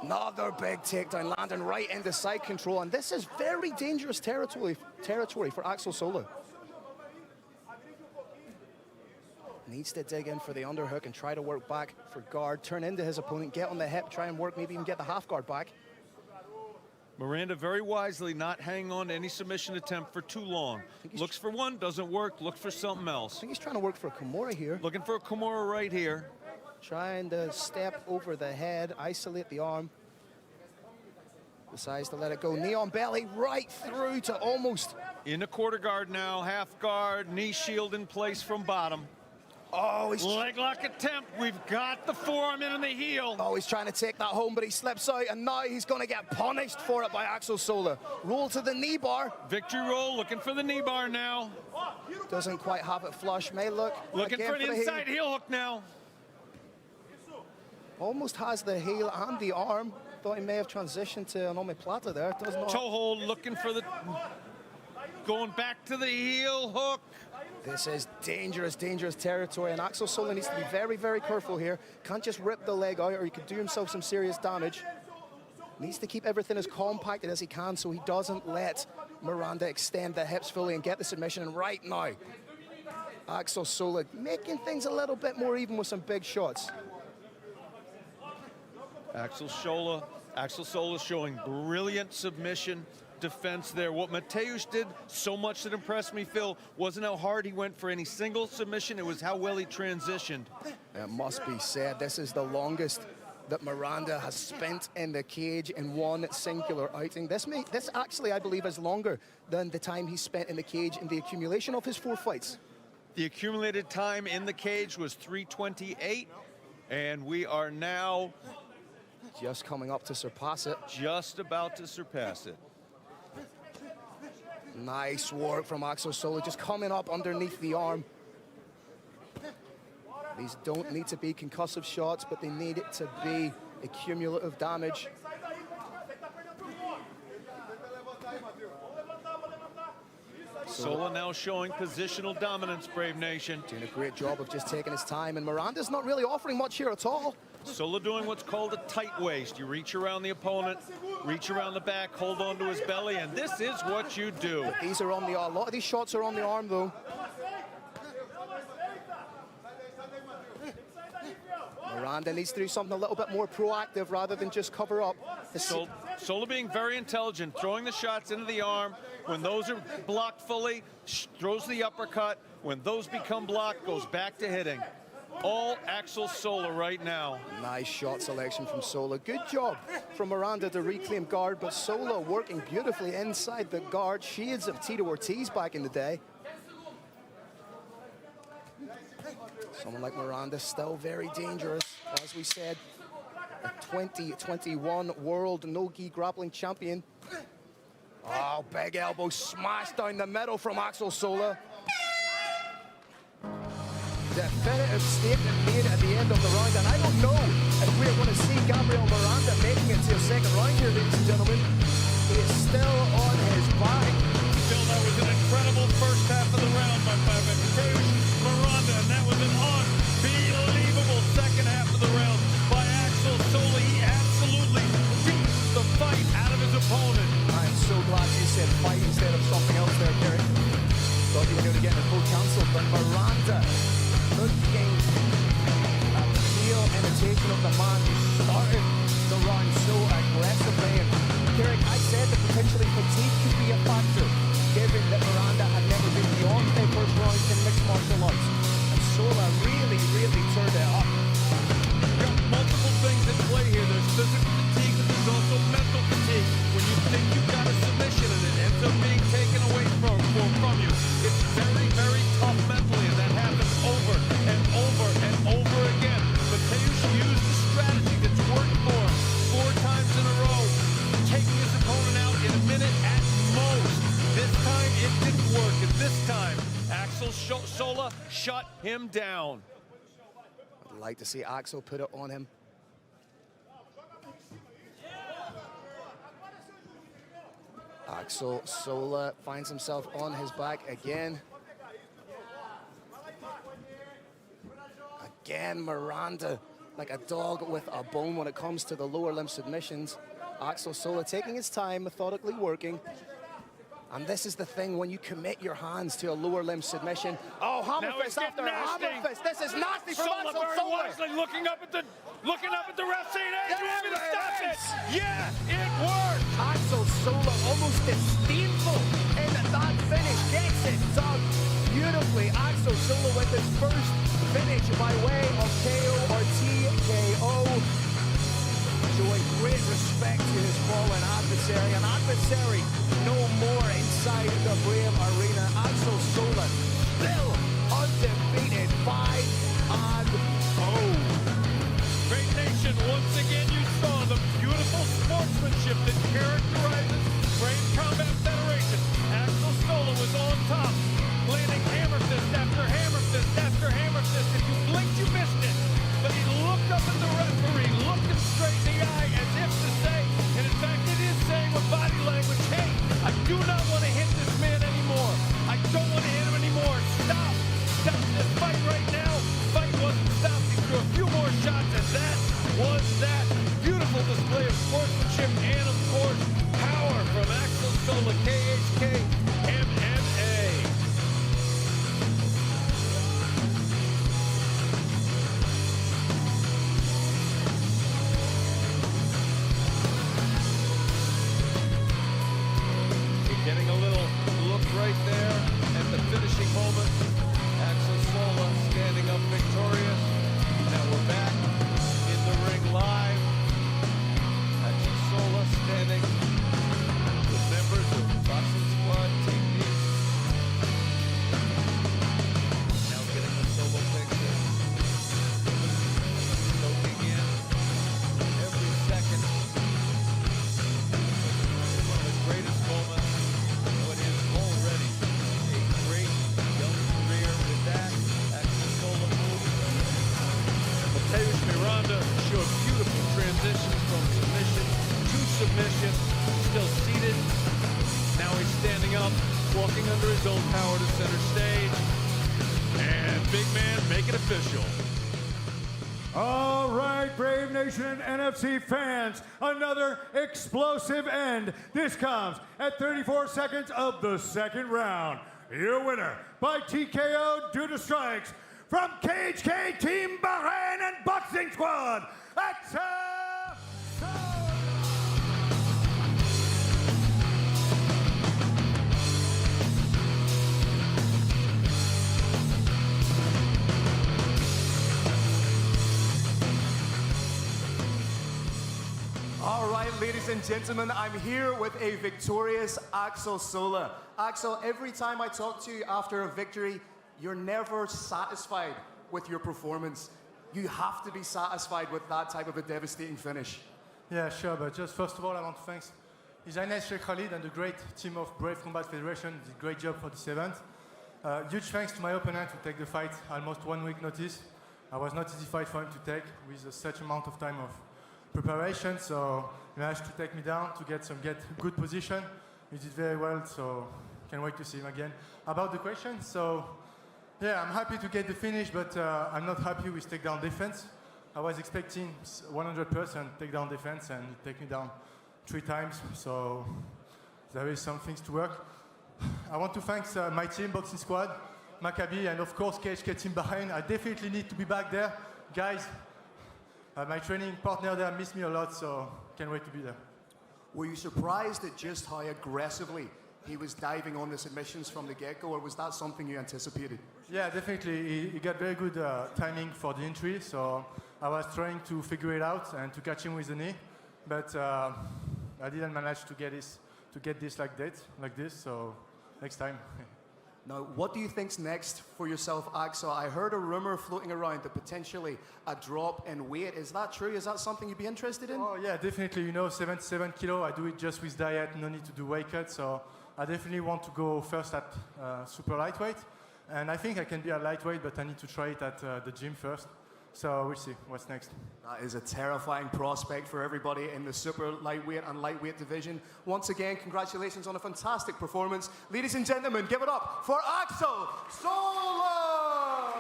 Another big takedown, landing right into side control, and this is very dangerous territory for Axel Sola. Needs to dig in for the underhook and try to work back for guard, turn into his opponent, get on the hip, try and work, maybe even get the half guard back. Miranda very wisely not hanging on to any submission attempt for too long. Looks for one, doesn't work, looks for something else. I think he's trying to work for a Kimura here. Looking for a Kimura right here. Trying to step over the head, isolate the arm. Decides to let it go. Knee on belly, right through to almost. In the quarter guard now, half guard, knee shield in place from bottom. Oh, he's leg lock attempt. We've got the forearm in on the heel. Oh, he's trying to take that home, but he slips out, and now he's going to get punished for it by Axel Sola. Roll to the knee bar. Victory roll, looking for the knee bar now. Doesn't quite have it flush. May look. Looking for an inside heel hook now. Almost has the heel and the arm. Thought he may have transitioned to an omoplata there. Does not. Toe hold, looking for the... Going back to the heel hook. This is dangerous, dangerous territory, and Axel Sola needs to be very, very careful here. Can't just rip the leg out, or he could do himself some serious damage. Needs to keep everything as compacted as he can so he doesn't let Miranda extend the hips fully and get the submission. And right now, Axel Sola making things a little bit more even with some big shots. Axel Sola showing brilliant submission defense there. What Mateusz did so much that impressed me, Phil, wasn't how hard he went for any single submission, it was how well he transitioned. It must be said, this is the longest that Miranda has spent in the cage in one singular outing. This actually, I believe, is longer than the time he spent in the cage in the accumulation of his 4 fights. The accumulated time in the cage was 3:28, and we are now just coming up to surpass it. Just about to surpass it. Nice work from Axel Sola, just coming up underneath the arm. These don't need to be concussive shots, but they need it to be a cumulative damage. Sola now showing positional dominance, Brave Nation. Doing a great job of just taking his time, and Miranda's not really offering much here at all. Sola doing what's called a tight waist. You reach around the opponent, reach around the back, hold on to his belly, and this is what you do. But these are on the arm. A lot of these shots are on the arm, though. Miranda needs to do something a little bit more proactive rather than just cover up. Sola being very intelligent, throwing the shots into the arm. When those are blocked fully, throws the uppercut. When those become blocked, goes back to hitting. All Axel Sola right now. Nice shot selection from Sola. Good job from Miranda to reclaim guard, but Sola working beautifully inside the guard. Shades of Tito Ortiz back in the day. Someone like Miranda still very dangerous. As we said, a 2021 world no-gi grappling champion. Oh, big elbow smashed down the middle from Axel Sola. Definitive statement made at the end of the round, and I don't know if we're going to see Gabriel Miranda making it to a second round here, ladies and gentlemen. He is still on his back. Still, that was an incredible first half of the round by Mateusz Miranda, and that was an unbelievable second half of the round by Axel Sola. He absolutely beat the fight out of his opponent. I'm so glad you said fight instead of something else there, Kerry. Thought you were going to get the full counsel, but Miranda looking a real imitation of the man who started the round so aggressively. And Kerry, I said that potentially fatigue could be a factor, given that Miranda had never been beyond their first round in mixed martial arts. And Sola really, really turned it up. You've got multiple things at play here. There's physical fatigue, but there's also mental fatigue. When you think you've got a submission and it ends up being taken away from you, it's very, very tough mentally, and that happens over and over and over again. Mateusz used the strategy that's worked for him 4 times in a row, taking his opponent out in a minute at most. This time it didn't work, and this time Axel Sola shut him down. I'd like to see Axel put it on him. Axel Sola finds himself on his back again. Again, Miranda like a dog with a bone when it comes to the lower limb submissions. Axel Sola taking his time, methodically working. And this is the thing, when you commit your hands to a lower limb submission. Oh, hammer fist after hammer fist. This is nasty from Axel Sola. Wisely looking up at the ref saying, hey, do you want me to stop it? Yeah, it worked. Axel Sola, almost disdainful in that finish, gets it done beautifully. Axel Sola with his first finish by way of KO or TKO, showing great respect to his fallen adversary. An adversary no more inside the Brave Arena. Axel Sola still undefeated, 5-0. Great Nation, once again you saw the beautiful sportsmanship that characterizes Brave Combat Federation. Axel Sola was on top, landing hammer fist after hammer fist after hammer fist. If you blinked, you missed it. But he looked up at the referee, looked him straight in the eye as if to say, and in fact it is saying with body language, hey, I do not want to hit this man anymore. I don't want to hit him anymore. Stop. Stop this fight right now. Fight wasn't stopped. He threw a few more shots, and that was that. Beautiful display of sportsmanship and, of course, power from Axel Sola, KHK MMA. You're getting a little look right there at the finishing moment. Axel Sola standing up victorious. Now we're back in the ring live. Axel Sola standing with members of Boxing Squad Team B. Now getting the solo picture. Soaking in every second. One of the greatest moments of what is already a great young career. With that, Axel Sola moves. Mateusz Miranda showed beautiful transitions from submission to submission. Still seated. Now he's standing up, walking under his own power to center stage. And big man, make it official. All right, Brave Nation NFC fans, another explosive end. This comes at 34 seconds of the second round. Your winner by TKO due to strikes from KHK Team Bahrain and Boxing Squad, Axel Sola. All right, ladies and gentlemen, I'm here with a victorious Axel Sola. Axel, every time I talk to you after a victory, you're never satisfied with your performance. You have to be satisfied with that type of a devastating finish. Yeah, sure, but just first of all, I want to thank His Highness Sheikh Khalid and the great team of Brave Combat Federation. Did a great job for this event. Huge thanks to my opponent who take the fight almost 1 week notice. I was not easy fight for him to take with such amount of time of preparation, so he managed to take me down to get good position. He did very well, so can't wait to see him again. About the question, so yeah, I'm happy to get the finish, but I'm not happy with takedown defense. I was expecting 100% takedown defense, and he take me down 3 times, so there is some things to work. I want to thank my team, Boxing Squad, Maccabi, and of course KHK Team Bahrain. I definitely need to be back there. Guys, my training partner there missed me a lot, so can't wait to be there. Were you surprised at just how aggressively he was diving on the submissions from the get-go, or was that something you anticipated? Yeah, definitely. He got very good timing for the entry, so I was trying to figure it out and to catch him with the knee, but I didn't manage to get this like this, so next time. Now, what do you think's next for yourself, Axel? I heard a rumor floating around that potentially a drop in weight. Is that true? Is that something you'd be interested in? Oh yeah, definitely. You know, 77 kilo. I do it just with diet, no need to do weight cut. So I definitely want to go first at super lightweight, and I think I can be a lightweight, but I need to try it at the gym first. So we'll see what's next. That is a terrifying prospect for everybody in the super lightweight and lightweight division. Once again, congratulations on a fantastic performance. Ladies and gentlemen, give it up for Axel Sola!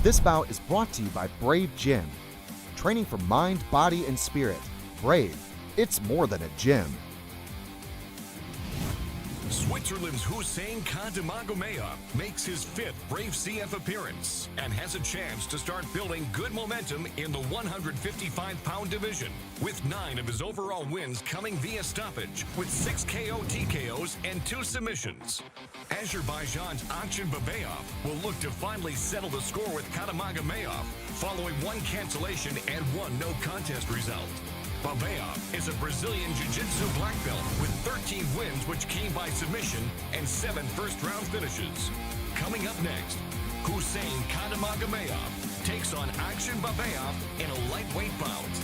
This bout is brought to you by Brave Gym. Training for mind, body, and spirit. Brave, it's more than a gym. Switzerland's Hussein Kotruţă makes his 5th Brave CF appearance and has a chance to start building good momentum in the 155-pound division, with 9 of his overall wins coming via stoppage, with 6 KO TKOs and 2 submissions. Azerbaijan's Akshan Babayev will look to finally settle the score with Kotruţă following 1 cancellation and 1 no contest result. Babayev is a Brazilian Jiu-Jitsu black belt with 13 wins which came by submission and 7 first-round finishes. Coming up next, Hussein Kotruţă takes on Akshan Babayev in a lightweight bout.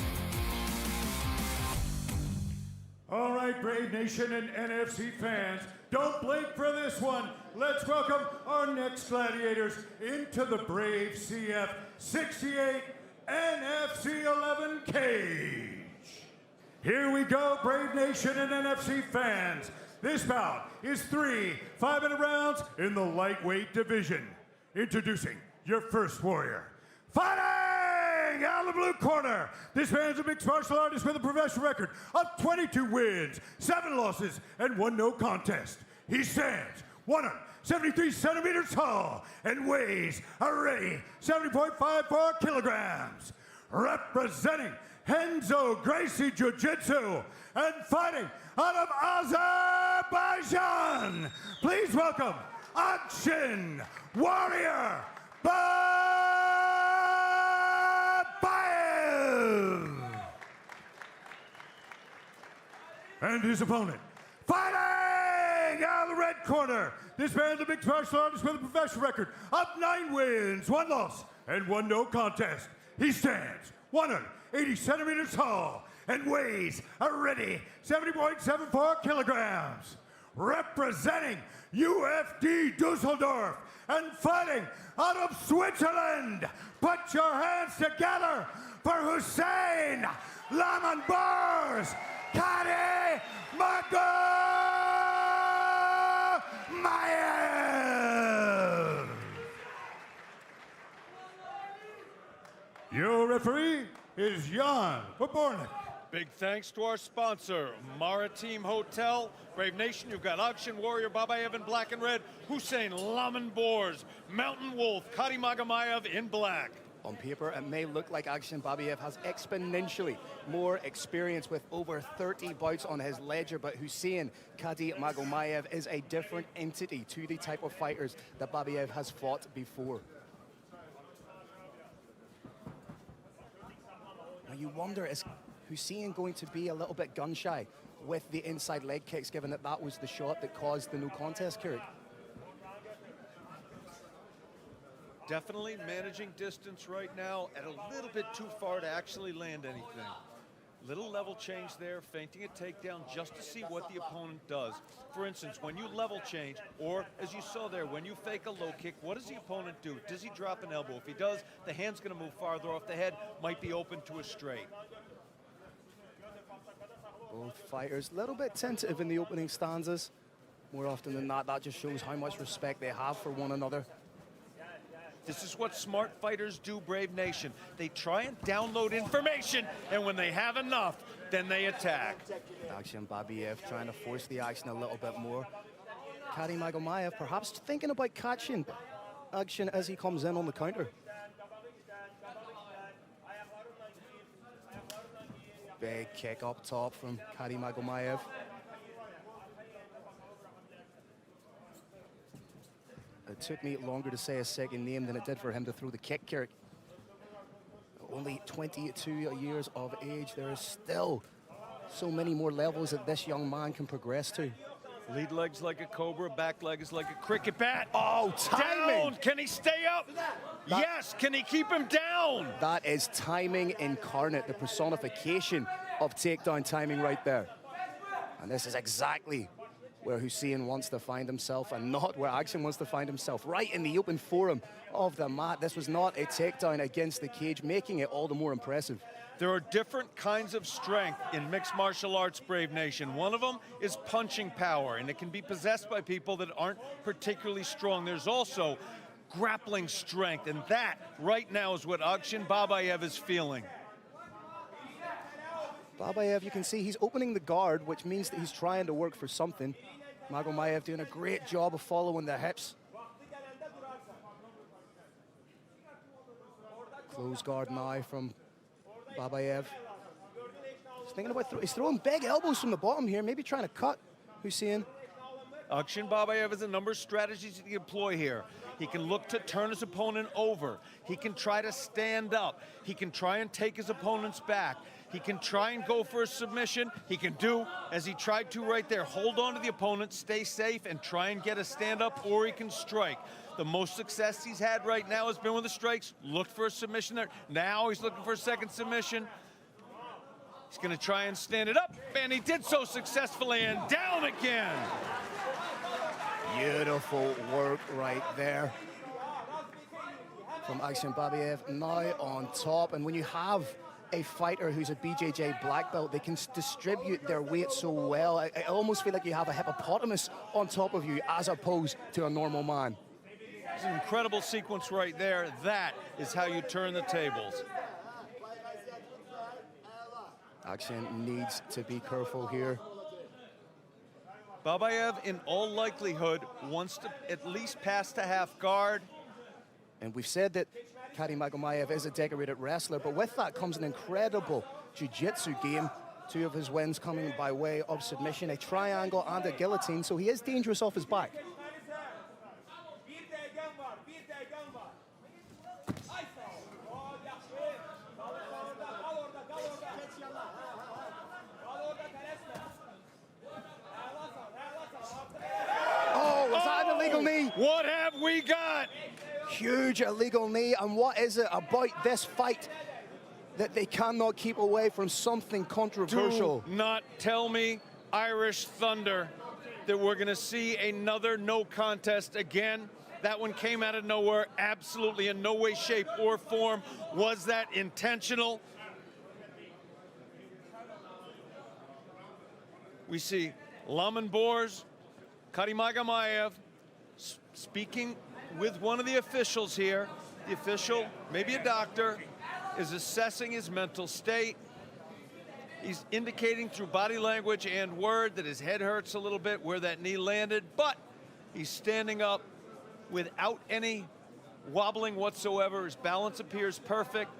All right, Brave Nation and NFC fans, don't blink for this one. Let's welcome our next gladiators into the Brave CF 68 NFC 11 cage. Here we go, Brave Nation and NFC fans. This bout is 3 5-minute rounds in the lightweight division. Introducing your first warrior. Fighting out of the blue corner, this man's a mixed martial artist with a professional record of 22 wins, 7 losses, and 1 no contest. He stands 173 centimeters tall and weighs already 70.54 kilograms. Representing Henzo Gracie Jiu-Jitsu and fighting out of Azerbaijan, please welcome Akshan Warrior Babayev. And his opponent, fighting out of the red corner, this man's a mixed martial artist with a professional record of 9 wins, 1 loss, and 1 no contest. He stands 180 centimeters tall and weighs already 70.74 kilograms. Representing UFD Dusseldorf and fighting out of Switzerland, put your hands together for Hussein Lamanbars Kadi Magomayev. Your referee is Jan Pobornik. Big thanks to our sponsor, Maritime Hotel. Brave Nation, you've got Akshan Warrior Babayev in black and red, Hussein Lamanbars, Mountain Wolf, Kadi Magomayev in black. On paper, it may look like Akshan Babayev has exponentially more experience with over 30 bouts on his ledger, but Hussein Kadi Magomayev is a different entity to the type of fighters that Babayev has fought before. Now you wonder, is Hussein going to be a little bit gun-shy with the inside leg kicks, given that that was the shot that caused the no contest, Kirk? Definitely managing distance right now at a little bit too far to actually land anything. Little level change there, feinting a takedown just to see what the opponent does. For instance, when you level change, or as you saw there, when you fake a low kick, what does the opponent do? Does he drop an elbow? If he does, the hand's gonna move farther off the head, might be open to a straight. Both fighters a little bit tentative in the opening stanzas. More often than not, that just shows how much respect they have for one another. This is what smart fighters do, Brave Nation. They try and download information, and when they have enough, then they attack. Akshan Babayev trying to force the action a little bit more. Kadi Magomayev perhaps thinking about catching Akshan as he comes in on the counter. Big kick up top from Kadi Magomayev. It took me longer to say a second name than it did for him to throw the kick, Kirk. Only 22 years of age. There is still so many more levels that this young man can progress to. Lead leg's like a cobra, back leg is like a cricket bat. Oh, timing! Down. Can he stay up? Yes, can he keep him down? That is timing incarnate, the personification of takedown timing right there. And this is exactly where Hussein wants to find himself and not where Akshan wants to find himself. Right in the open forum of the mat. This was not a takedown against the cage, making it all the more impressive. There are different kinds of strength in mixed martial arts, Brave Nation. One of them is punching power, and it can be possessed by people that aren't particularly strong. There's also grappling strength, and that right now is what Akshan Babayev is feeling. Babayev, you can see he's opening the guard, which means that he's trying to work for something. Magomayev doing a great job of following the hips. Close guard now from Babayev. He's thinking about he's throwing big elbows from the bottom here, maybe trying to cut Hussein. Beautiful work right there from Akshen Babayev, now on top. And when you have a fighter who's a BJJ black belt, they can distribute their weight so well. I almost feel like you have a hippopotamus on top of you as opposed to a normal man. It's an incredible sequence right there. That is how you turn the tables. Akshen needs to be careful here. Babayev, in all likelihood, wants to at least pass to half guard. And we've said that Kari Magomayev is a decorated wrestler, but with that comes an incredible jiu-jitsu game. 2 of his wins coming by way of submission, a triangle and a guillotine, so he is dangerous off his back. Oh, was that an illegal knee? What have we got? Huge illegal knee, and what is it about this fight that they cannot keep away from something controversial? Do not tell me, Irish Thunder, that we're gonna see another no contest again. That one came out of nowhere, absolutely in no way, shape, or form. Was that intentional? We see Laman Bors, Kari Magomayev speaking with one of the officials here. The official, maybe a doctor, is assessing his mental state. He's indicating through body language and word that his head hurts a little bit where that knee landed, but he's standing up without any wobbling whatsoever. His balance appears perfect.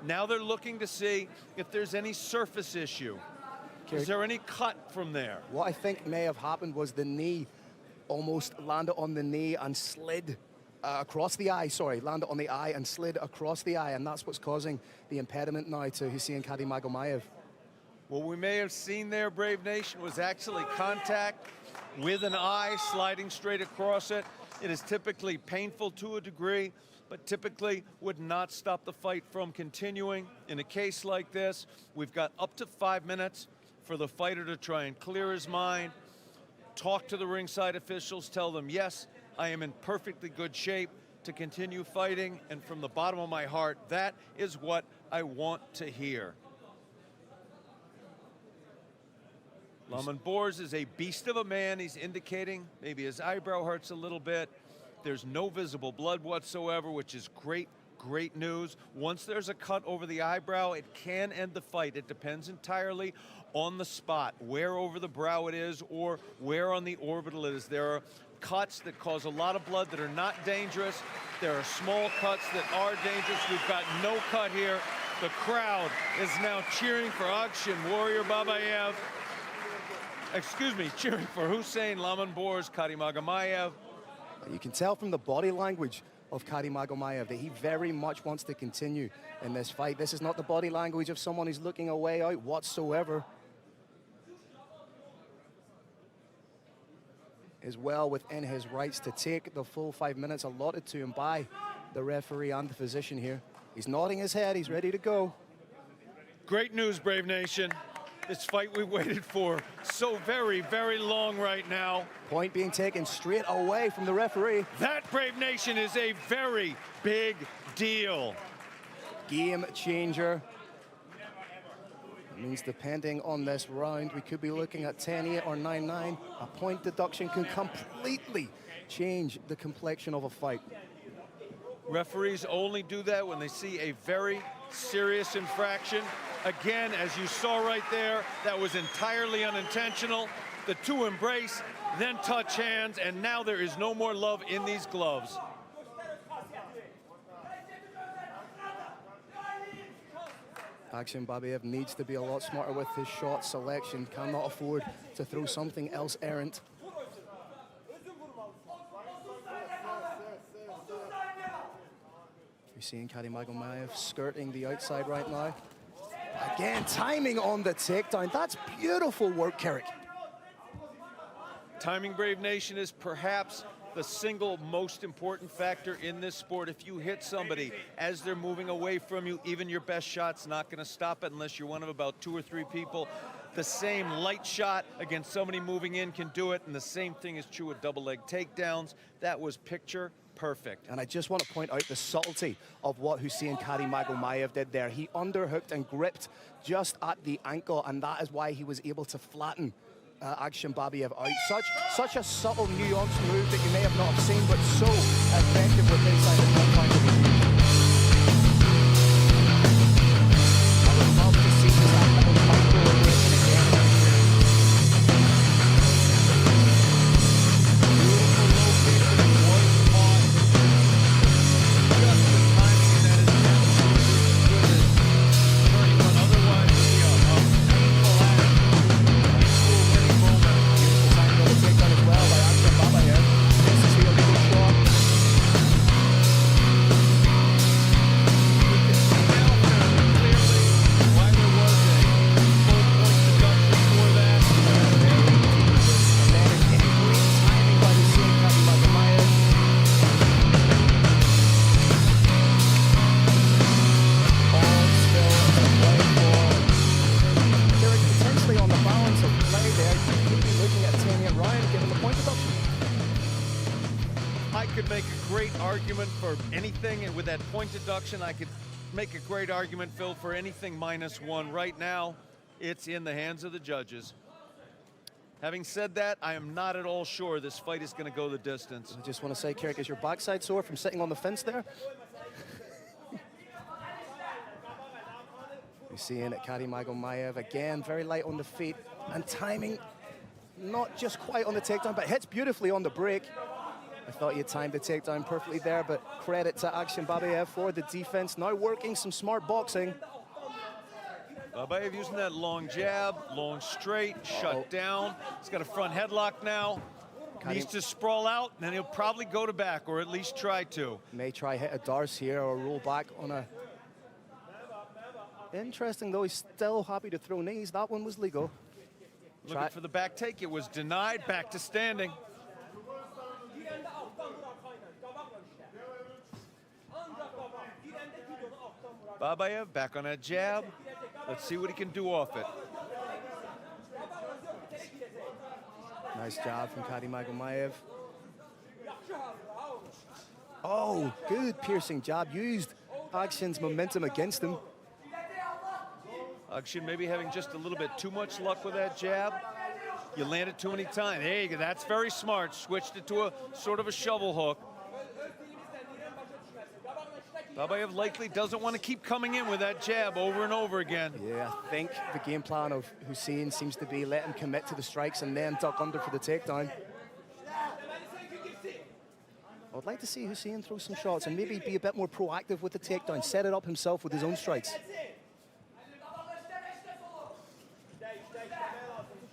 Now they're looking to see if there's any surface issue. Is there any cut from there? What I think may have happened was the knee almost landed on the knee and slid across the eye, landed on the eye and slid across the eye, and that's what's causing the impediment now to Hussein Kari Magomayev. What we may have seen there, Brave Nation, was actually contact with an eye sliding straight across it. It is typically painful to a degree, but typically would not stop the fight from continuing. In a case like this, we've got up to 5 minutes for the fighter to try and clear his mind, talk to the ringside officials, tell them, yes, I am in perfectly good shape to continue fighting, and from the bottom of my heart, that is what I want to hear. Laman Bors is a beast of a man. He's indicating maybe his eyebrow hurts a little bit. There's no visible blood whatsoever, which is great, great news. Once there's a cut over the eyebrow, it can end the fight. It depends entirely on the spot, where over the brow it is or where on the orbital it is. There are cuts that cause a lot of blood that are not dangerous. There are small cuts that are dangerous. We've got no cut here. The crowd is now cheering for Akshen Warrior Babayev. Excuse me, cheering for Hussein Laman Bors, Kari Magomayev. You can tell from the body language of Kari Magomayev that he very much wants to continue in this fight. This is not the body language of someone who's looking a way out whatsoever. Is well within his rights to take the full 5 minutes allotted to him by the referee and the physician here. He's nodding his head, he's ready to go. Great news, Brave Nation. This fight we waited for so very, very long right now. Point being taken straight away from the referee. That, Brave Nation, is a very big deal. Game changer. It means depending on this round, we could be looking at 10-8 or 9-9. A point deduction can completely change the complexion of a fight. Referees only do that when they see a very serious infraction. Again, as you saw right there, that was entirely unintentional. The two embrace, then touch hands, and now there is no more love in these gloves. Akshan Babiev needs to be a lot smarter with his shot selection, cannot afford to throw something else errant. You're seeing Karimagomedov skirting the outside right now. Again, timing on the takedown. That's beautiful work, Carrick. Timing, Brave Nation, is perhaps the single most important factor in this sport. If you hit somebody as they're moving away from you, even your best shot's not going to stop it unless you're one of about 2 or 3 people. The same light shot against somebody moving in can do it, and the same thing is true with double leg takedowns. That was picture perfect. And I just want to point out the subtlety of what Hussein Karimagomedov did there. He underhooked and gripped just at the ankle, and that is why he was able to flatten Akshan Babiev out. Such a subtle, nuanced move that you may have not seen, but so effective with inside the confines of the cage. I would love to see this happen on micro-aggression again. Beautiful low kick, but it was caught. Just the timing in that is absolutely exquisite. Turning what otherwise would be a painful act. Takedown as well by Akshan Babiev. This is the illegal shot. We can see now fairly clearly why there was a full point deduction for that. And then again, great timing by Hussein Karimagomedov. All still play for. They're potentially on the balance of play there. Looking at 10-8 Ryan, given the point deduction. I could make a great argument for anything, and with that point deduction, I could make a great argument, Phil, for anything -1. Right now, it's in the hands of the judges. Having said that, I am not at all sure this fight is going to go the distance. I just want to say, Carrick, is your backside sore from sitting on the fence there? You're seeing it, Karimagomedov again, very light on the feet, and timing not just quite on the takedown, but hits beautifully on the break. I thought he had timed the takedown perfectly there, but credit to Akshan Babiev for the defense. Now working some smart boxing. Babiev using that long jab, long straight, shut down. He's got a front headlock now. Needs to sprawl out, and then he'll probably go to back, or at least try to. May try hit a Darce here or roll back on a... Interesting though, he's still happy to throw knees. That one was legal. Looking for the back take, it was denied, back to standing. Babiev back on that jab. Let's see what he can do off it. Nice job from Karimagomedov. Oh, good piercing jab. Used Akshan's momentum against him. Akshan maybe having just a little bit too much luck with that jab. You land it too many times. Hey, that's very smart. Switched it to a sort of a shovel hook. Babiev likely doesn't want to keep coming in with that jab over and over again. Yeah, I think the game plan of Hussein seems to be let him commit to the strikes and then duck under for the takedown. I'd like to see Hussein throw some shots and maybe be a bit more proactive with the takedown, set it up himself with his own strikes.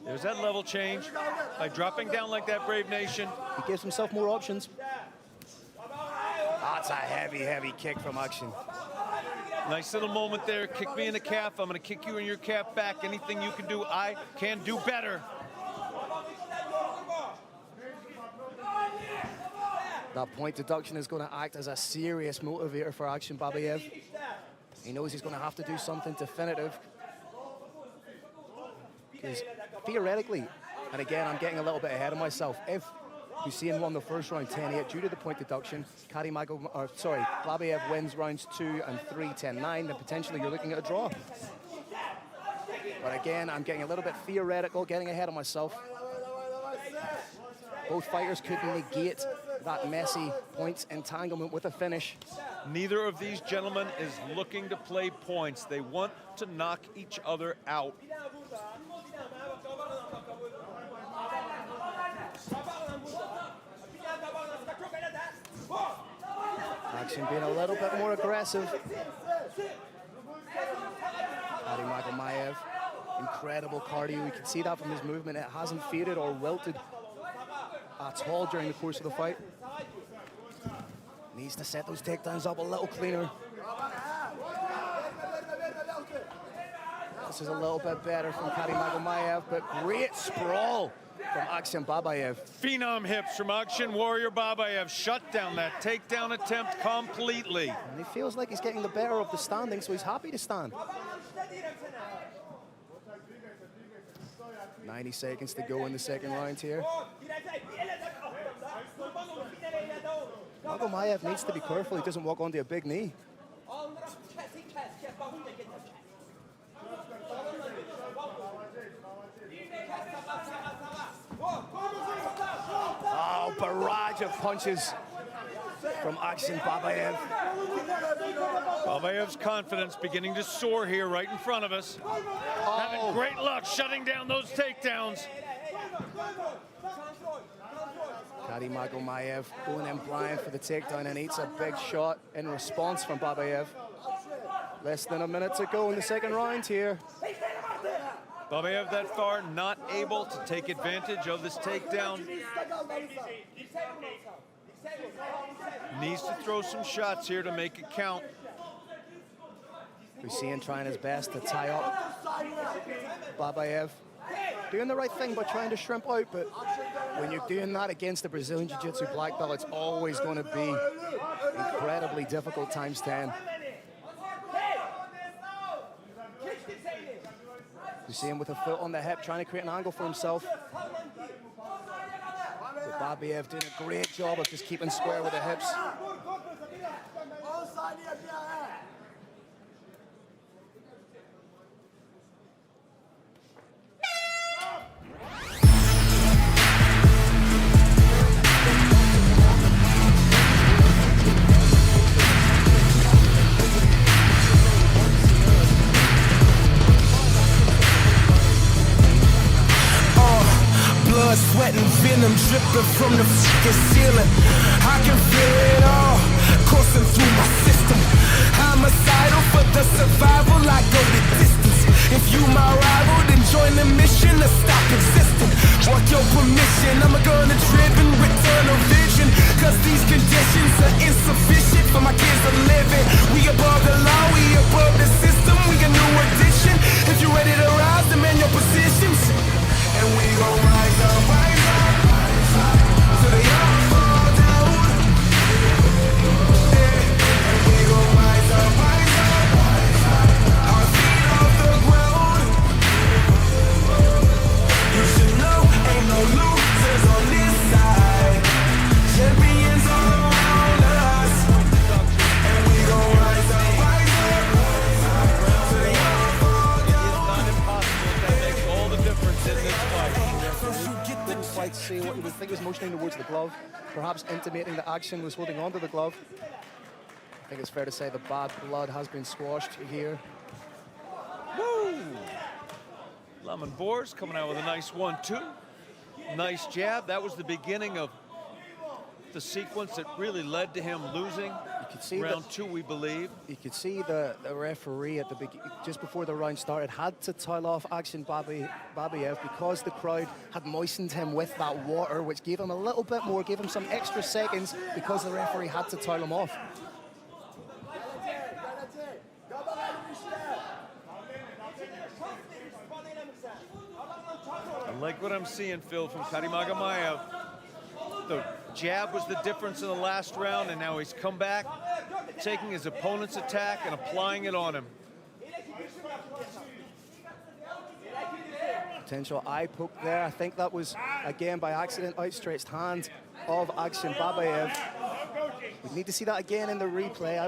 There's that level change. By dropping down like that, Brave Nation. He gives himself more options. That's a heavy, heavy kick from Akshan. Nice little moment there. Kick me in the calf. I'm going to kick you in your calf back. Anything you can do, I can do better. That point deduction is going to act as a serious motivator for Akshan Babiev. He knows he's going to have to do something definitive. Because theoretically, and again, I'm getting a little bit ahead of myself, if Hussein won the first round 10-8 due to the point deduction, Babiev wins rounds 2 and 3 10-9, then potentially you're looking at a draw. But again, I'm getting a little bit theoretical, getting ahead of myself. Both fighters could negate that messy points entanglement with a finish. Neither of these gentlemen is looking to play points. They want to knock each other out. Action being a little bit more aggressive. Vadim Kutsy, incredible cardio. You can see that from his movement. It hasn't faded or wilted at all during the course of the fight. Needs to set those takedowns up a little cleaner. This is a little bit better from Vadim Kutsy, but great sprawl from Akshan Babayev. Phenom hips from Akshan Warrior Babayev. Shut down that takedown attempt completely. And he feels like he's getting the better of the standing, so he's happy to stand. 90 seconds to go in the second round here. Kutsy needs to be careful he doesn't walk onto a big knee. Oh, barrage of punches from Akshan Babayev. Babayev's confidence beginning to soar here right in front of us. Having great luck shutting down those takedowns. Vadim Kutsy going in blind for the takedown and eats a big shot in response from Babayev. Less than a minute to go in the second round here. Babayev that far not able to take advantage of this takedown. Needs to throw some shots here to make it count. We see him trying his best to tie up Babayev. Doing the right thing by trying to shrimp out, but when you're doing that against the Brazilian Jiu-Jitsu black belt, it's always going to be incredibly difficult times 10. You see him with a foot on the hip, trying to create an angle for himself. But Babayev doing a great job of just keeping square with the hips. Blood, sweat, and venom dripping from the fucking ceiling. I can feel it all coursing through my system. Homicidal for the survival, I go the distance. If you my rival, then join the mission to stop existing. Want your permission, I'm a gunner-driven return of vision. Cause these conditions are insufficient for my kids to live in. We above the law, we above the system, we a new addition. If you're ready to rise, demand your positions. And we gon' rise up, till they all fall down. Yeah. And we gon' rise up, our feet off the ground. You should know, ain't no losers on this side. Champions all around us. And we gon' rise up, till they all fall down. It's not impossible. That makes all the difference in this fight. Didn't quite see what he was thinking. He was motioning towards the glove, perhaps intimating that Akshan was holding onto the glove. I think it's fair to say the bad blood has been squashed here. Woo! Lemon Boars coming out with a nice 1-2. Nice jab. That was the beginning of the sequence that really led to him losing. You could see round 2, we believe. You could see the referee at the just before the round started had to towel off Akshan Babayev because the crowd had moistened him with that water, which gave him a little bit more, gave him some extra seconds because the referee had to towel him off. I like what I'm seeing, Phil, from Vadim Kutsy. The jab was the difference in the last round, and now he's come back, taking his opponent's attack and applying it on him. Potential eye poke there. I think that was, again, by accident, outstretched hand of Akshan Babayev. We need to see that again in the replay.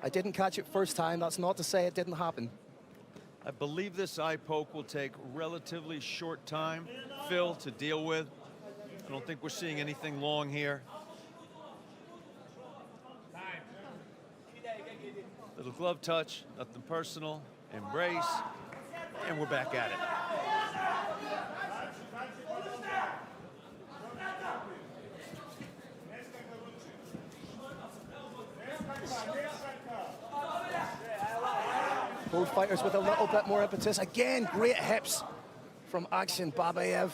I didn't catch it first time. That's not to say it didn't happen. I believe this eye poke will take relatively short time, Phil, to deal with. I don't think we're seeing anything long here. Little glove touch, nothing personal, embrace, and we're back at it. Both fighters with a little bit more impetus. Again, great hips from Akshin Babayev.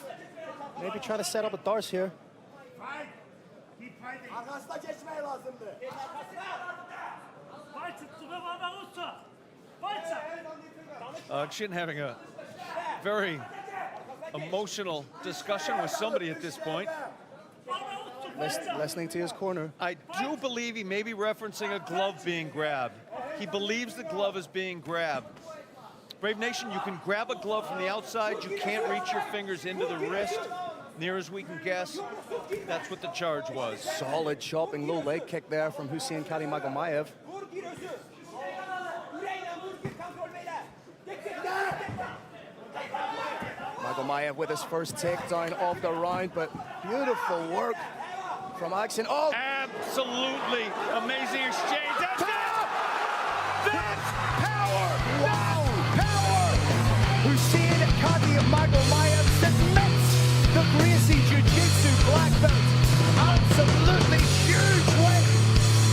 Maybe try to set up a Dars here. Akshin having a very emotional discussion with somebody at this point. Listening to his corner. I do believe he may be referencing a glove being grabbed. He believes the glove is being grabbed. Brave Nation, you can grab a glove from the outside. You can't reach your fingers into the wrist. Near as we can guess, that's what the charge was. Solid chopping low leg kick there from Hussein Karimagomedov. Magomedov with his first takedown of the round, but beautiful work from Akshin. Oh! Absolutely amazing exchange. That's it! That's power! Wow! Power! Hussein Karimagomedov submits the Gracie Jiu-Jitsu black belt. Absolutely huge win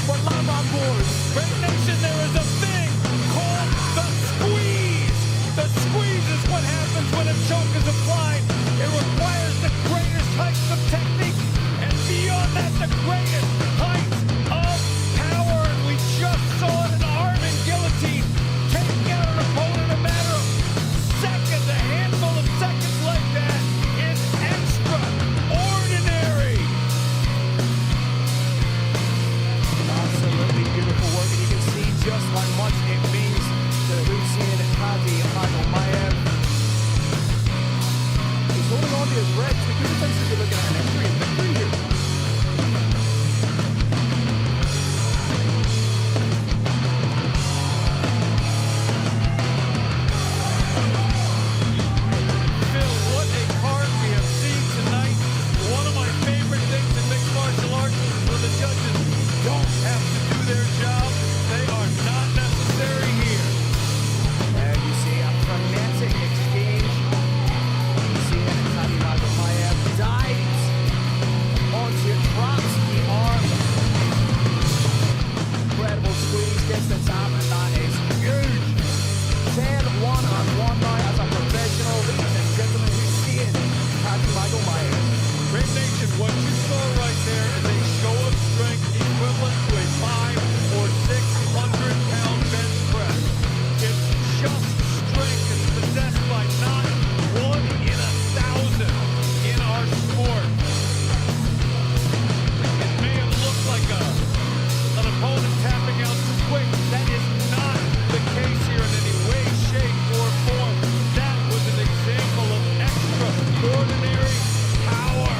for Laman Wars. Brave Nation, there is a thing called the squeeze. The squeeze is what happens when a choke is applied. It requires the greatest heights of technique, and beyond that, the greatest heights of power. And we just saw an arm in guillotine taking out an opponent in a matter of seconds. A handful of seconds like that is extraordinary. Absolutely beautiful work, and you can see just how much it means to Hussein Karimagomedov. He's holding on to his breath. We could potentially be looking at an entry and victory here. Phil, what a card we have seen tonight. One of my favorite things in mixed martial arts when the judges don't have to do their job. They are not necessary here. And you see a frenetic exchange. You see Karimagomedov dives onto drops the arm. Incredible squeeze, gets the top, and that is huge. 10 one-on-one now as a professional. Ladies and gentlemen, Hussein Karimagomedov. Brave Nation, what you saw right there is a show of strength equivalent to a 500 or 600 pound bench press. It's just strength. It's possessed by not 1 in 1,000 in our sport. It may have looked like an opponent tapping out too quick. That is not the case here in any way, shape, or form. That was an example of extraordinary power.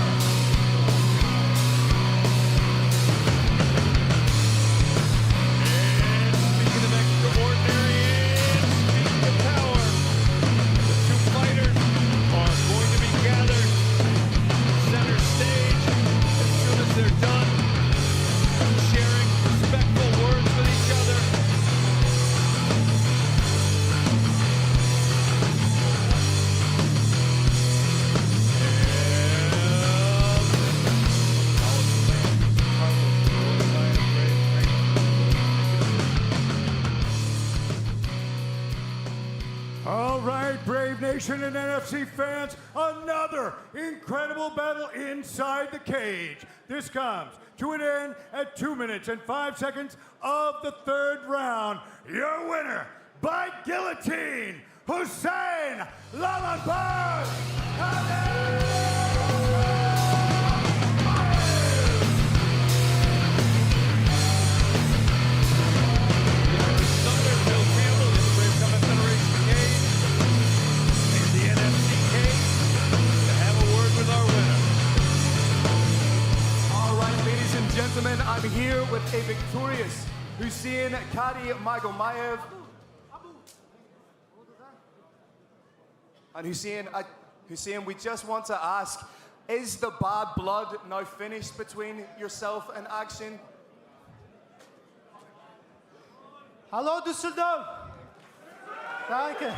And speaking of extraordinary and speaking of power, the two fighters are going to be gathered center stage as soon as they're done, sharing respectful words with each other. All right, Brave Nation and NFC fans, another incredible battle inside the cage. This comes to an end at 2 minutes and 5 seconds of the third round. Your winner by guillotine, Hussein Lutterbach. Gentlemen, I'm here with a victorious Hussein Karimagomedov. And Hussein, we just want to ask, is the bad blood now finished between yourself and Akshin? Hallo Dusseldorf! Danke.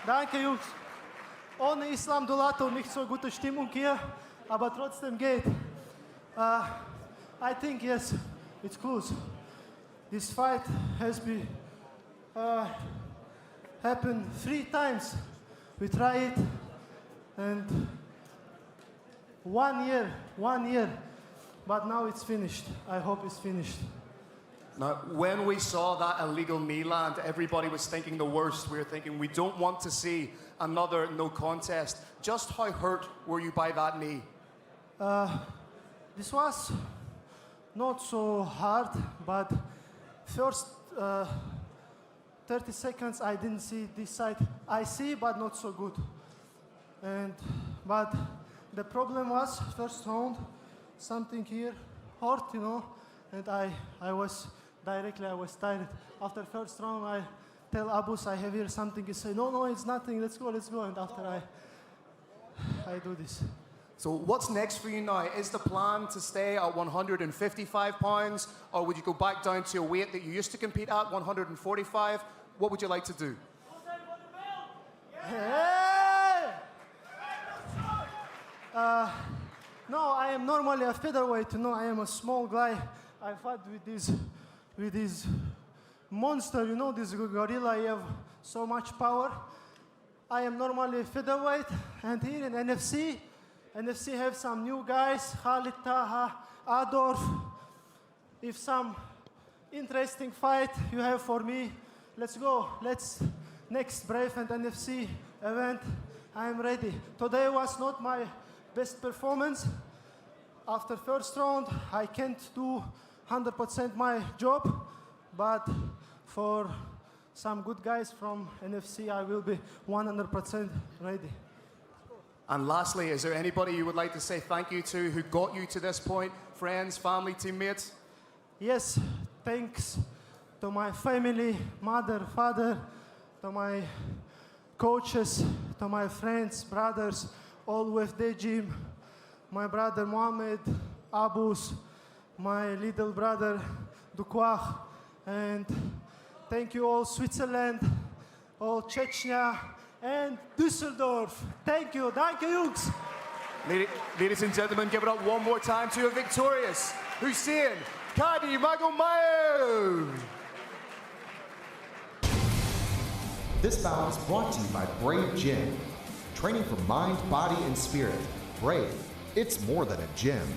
Danke, Jungs. Ohne Islam Dolato nicht so gute Stimmung hier, aber trotzdem geht. I think, yes, it's close. This fight has been happened 3 times. We try it, and 1 year, but now it's finished. I hope it's finished. Now, when we saw that illegal knee land, everybody was thinking the worst. We were thinking we don't want to see another no contest. Just how hurt were you by that knee? This was not so hard, but first 30 seconds I didn't see this side. I see, but not so good. But the problem was first round, something here hurt, you know, and I was tired. After first round, I tell Abus I have here something. He say, no, it's nothing. Let's go. And after I do this. So what's next for you now? Is the plan to stay at 155 pounds, or would you go back down to a weight that you used to compete at, 145? What would you like to do? Hey! No, I am normally a featherweight. You know, I am a small guy. I fought with this monster. You know, this gorilla. I have so much power. I am normally featherweight, and here in NFC have some new guys, Khalid Taha, Adorf. If some interesting fight you have for me, let's go. Next Brave and NFC event, I am ready. Today was not my best performance. After first round, I can't do 100% my job, but for some good guys from NFC, I will be 100% ready. And lastly, is there anybody you would like to say thank you to who got you to this point? Friends, family, teammates? Yes, thanks to my family, mother, father, to my coaches, to my friends, brothers, all with the gym, my brother Mohamed, Abus, my little brother Dukwah, and thank you all Switzerland, all Chechnya, and Dusseldorf. Thank you, Jungs. Ladies and gentlemen, give it up one more time to a victorious Hussein Kadi Magomayev. This bout is brought to you by Brave Gym. Training for mind, body, and spirit. Brave, it's more than a gym.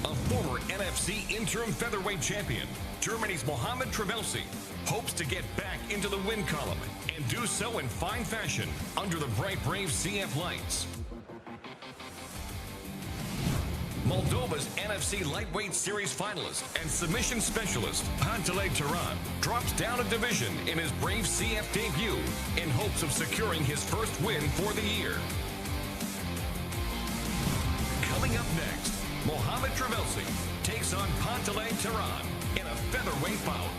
A former NFC Interim Featherweight Champion, Germany's Mohamed Trevelsy, hopes to get back into the win column and do so in fine fashion under the bright Brave CF lights. Moldova's NFC Lightweight Series finalist and submission specialist, Untitled Chapter, drops down a division in his Brave CF debut in hopes of securing his first win for the year. Coming up next, Mohamed Trevelsy takes on Untitled Chapter in a featherweight bout.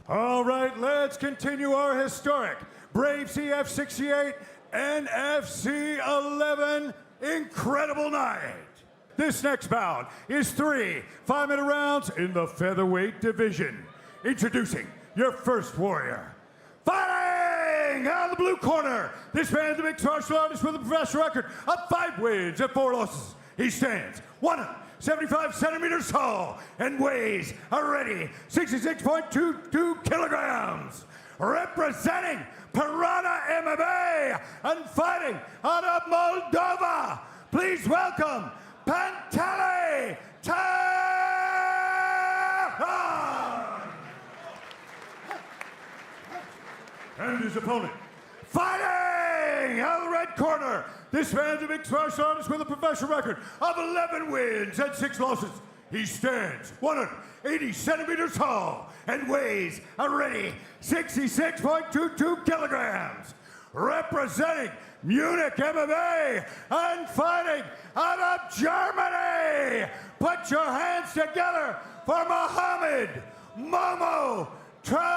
All right, let's continue our historic Brave CF 68 NFC 11 incredible night. This next bout is 3 5-minute rounds in the featherweight division. Introducing your first warrior. Fighting out of the blue corner, this man is a mixed martial artist with a professional record of 5 wins and 4 losses. He stands 175 centimeters tall and weighs already 66.22 kilograms. Representing Piranha MMA and fighting out of Moldova, please welcome Pantele Taran! And his opponent, fighting out of the red corner, this man's a mixed martial artist with a professional record of 11 wins and 6 losses. He stands 180 centimeters tall and weighs already 66.22 kilograms. Representing Munich MMA and fighting out of Germany, put your hands together for Mohamed Momo Trevelsy.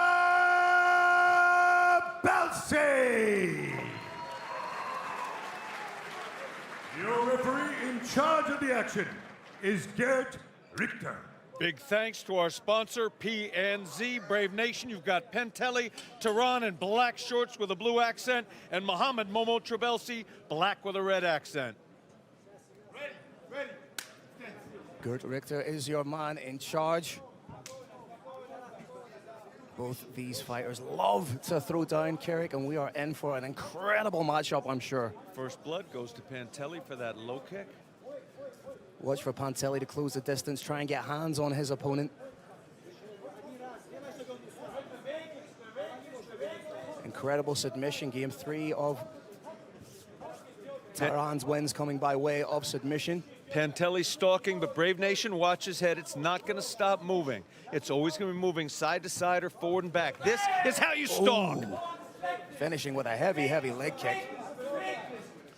Your referee in charge of the action is Gert Richter. Big thanks to our sponsor, PNZ. Brave Nation, you've got Pentelli, Tehran in black shorts with a blue accent, and Mohamed Momo Trabelsi, black with a red accent. Gert Richter is your man in charge. Both these fighters love to throw down, Carrick, and we are in for an incredible matchup, I'm sure. First blood goes to Pentelli for that low kick. Watch for Pentelli to close the distance, try and get hands on his opponent. Incredible submission. Game 3 of Tehran's wins coming by way of submission. Pentelli stalking, but Brave Nation, watch his head. It's not going to stop moving. It's always going to be moving side to side or forward and back. This is how you stalk. Ooh. Finishing with a heavy, heavy leg kick.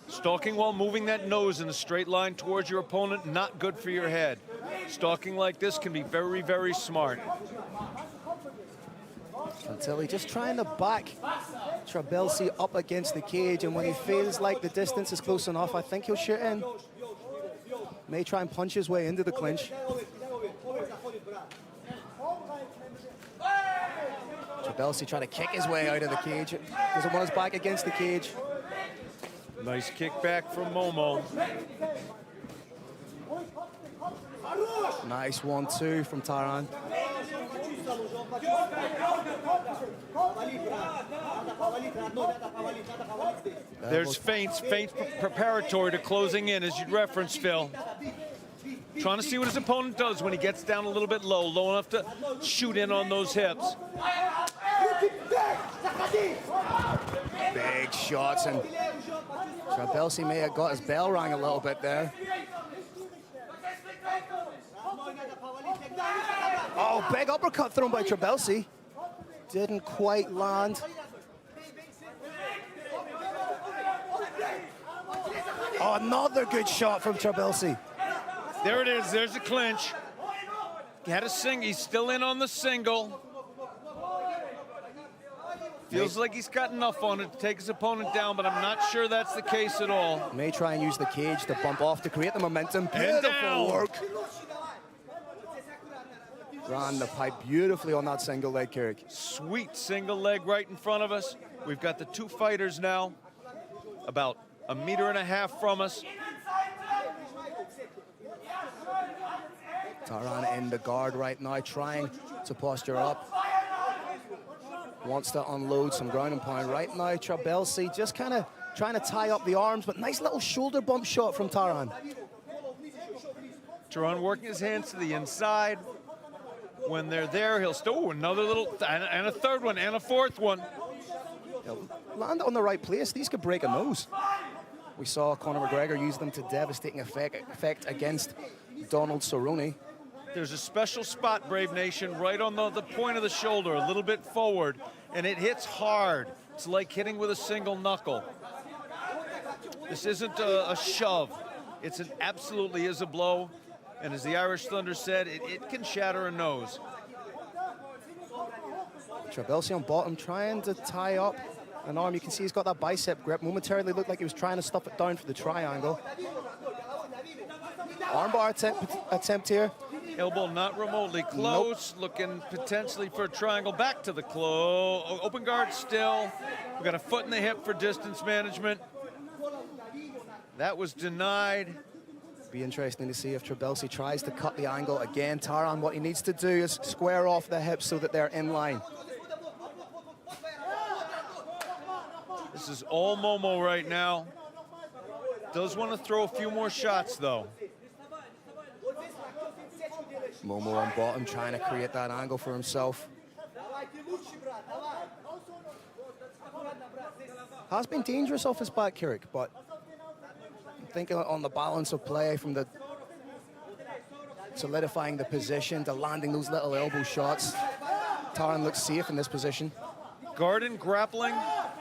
Stalking while moving that nose in a straight line towards your opponent, not good for your head. Stalking like this can be very, very smart. Pentelli just trying to back Trabelsi up against the cage, and when he feels like the distance is close enough, I think he'll shoot in. May try and punch his way into the clinch. Trabelsi trying to kick his way out of the cage. Doesn't want his back against the cage. Nice kickback from Momo. Nice 1-2 from Tehran. There's feints preparatory to closing in, as you'd reference, Phil. Trying to see what his opponent does when he gets down a little bit low enough to shoot in on those hips. Big shots, and Trabelsi may have got his bell rang a little bit there. Oh, big uppercut thrown by Trabelsi. Didn't quite land. Oh, another good shot from Trabelsi. There it is, there's a clinch. He had a he's still in on the single. Feels like he's got enough on it to take his opponent down, but I'm not sure that's the case at all. May try and use the cage to bump off to create the momentum. Beautiful work. Ran the pipe beautifully on that single leg, Carrick. Sweet single leg right in front of us. We've got the two fighters now, about 1.5 meters from us. Tehran in the guard right now, trying to posture up. Wants to unload some ground and pound right now. Trabelsi just kind of trying to tie up the arms, but nice little shoulder bump shot from Tehran. Tehran working his hands to the inside. When they're there, he'll still another little, and a third one, and a fourth one. Land on the right place, these could break a nose. We saw Conor McGregor use them to devastating effect against Donald Cerrone. There's a special spot, Brave Nation, right on the point of the shoulder, a little bit forward, and it hits hard. It's like hitting with a single knuckle. This isn't a shove. It absolutely is a blow. And as the Irish Thunder said, it can shatter a nose. Trabelsi on bottom trying to tie up an arm. You can see he's got that bicep grip. Momentarily looked like he was trying to stuff it down for the triangle. Armbar attempt here. Elbow not remotely close. Nope. Looking potentially for a triangle back to the close. Open guard still. We've got a foot in the hip for distance management. That was denied. Be interesting to see if Trabelsi tries to cut the angle again. Tehran, what he needs to do is square off the hips so that they're in line. This is all Momo right now. Does want to throw a few more shots, though. Momo on bottom trying to create that angle for himself. Has been dangerous off his back, Carrick, but I think on the balance of play from the solidifying the position to landing those little elbow shots, Tehran looks safe in this position. Garden grappling,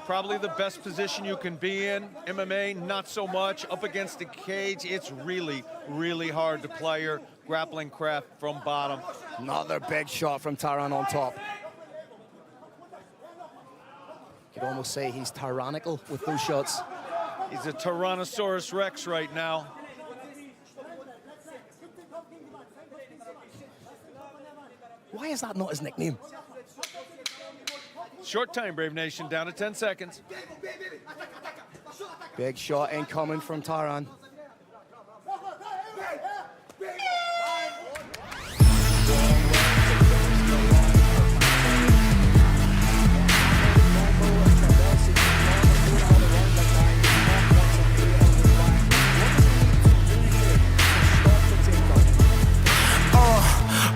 probably the best position you can be in. MMA, not so much. Up against the cage, it's really, really hard to play your grappling craft from bottom. Another big shot from Tehran on top. You could almost say he's tyrannical with those shots. He's a Tyrannosaurus Rex right now. Why is that not his nickname? Short time, Brave Nation, down to 10 seconds. Big shot incoming from Taran.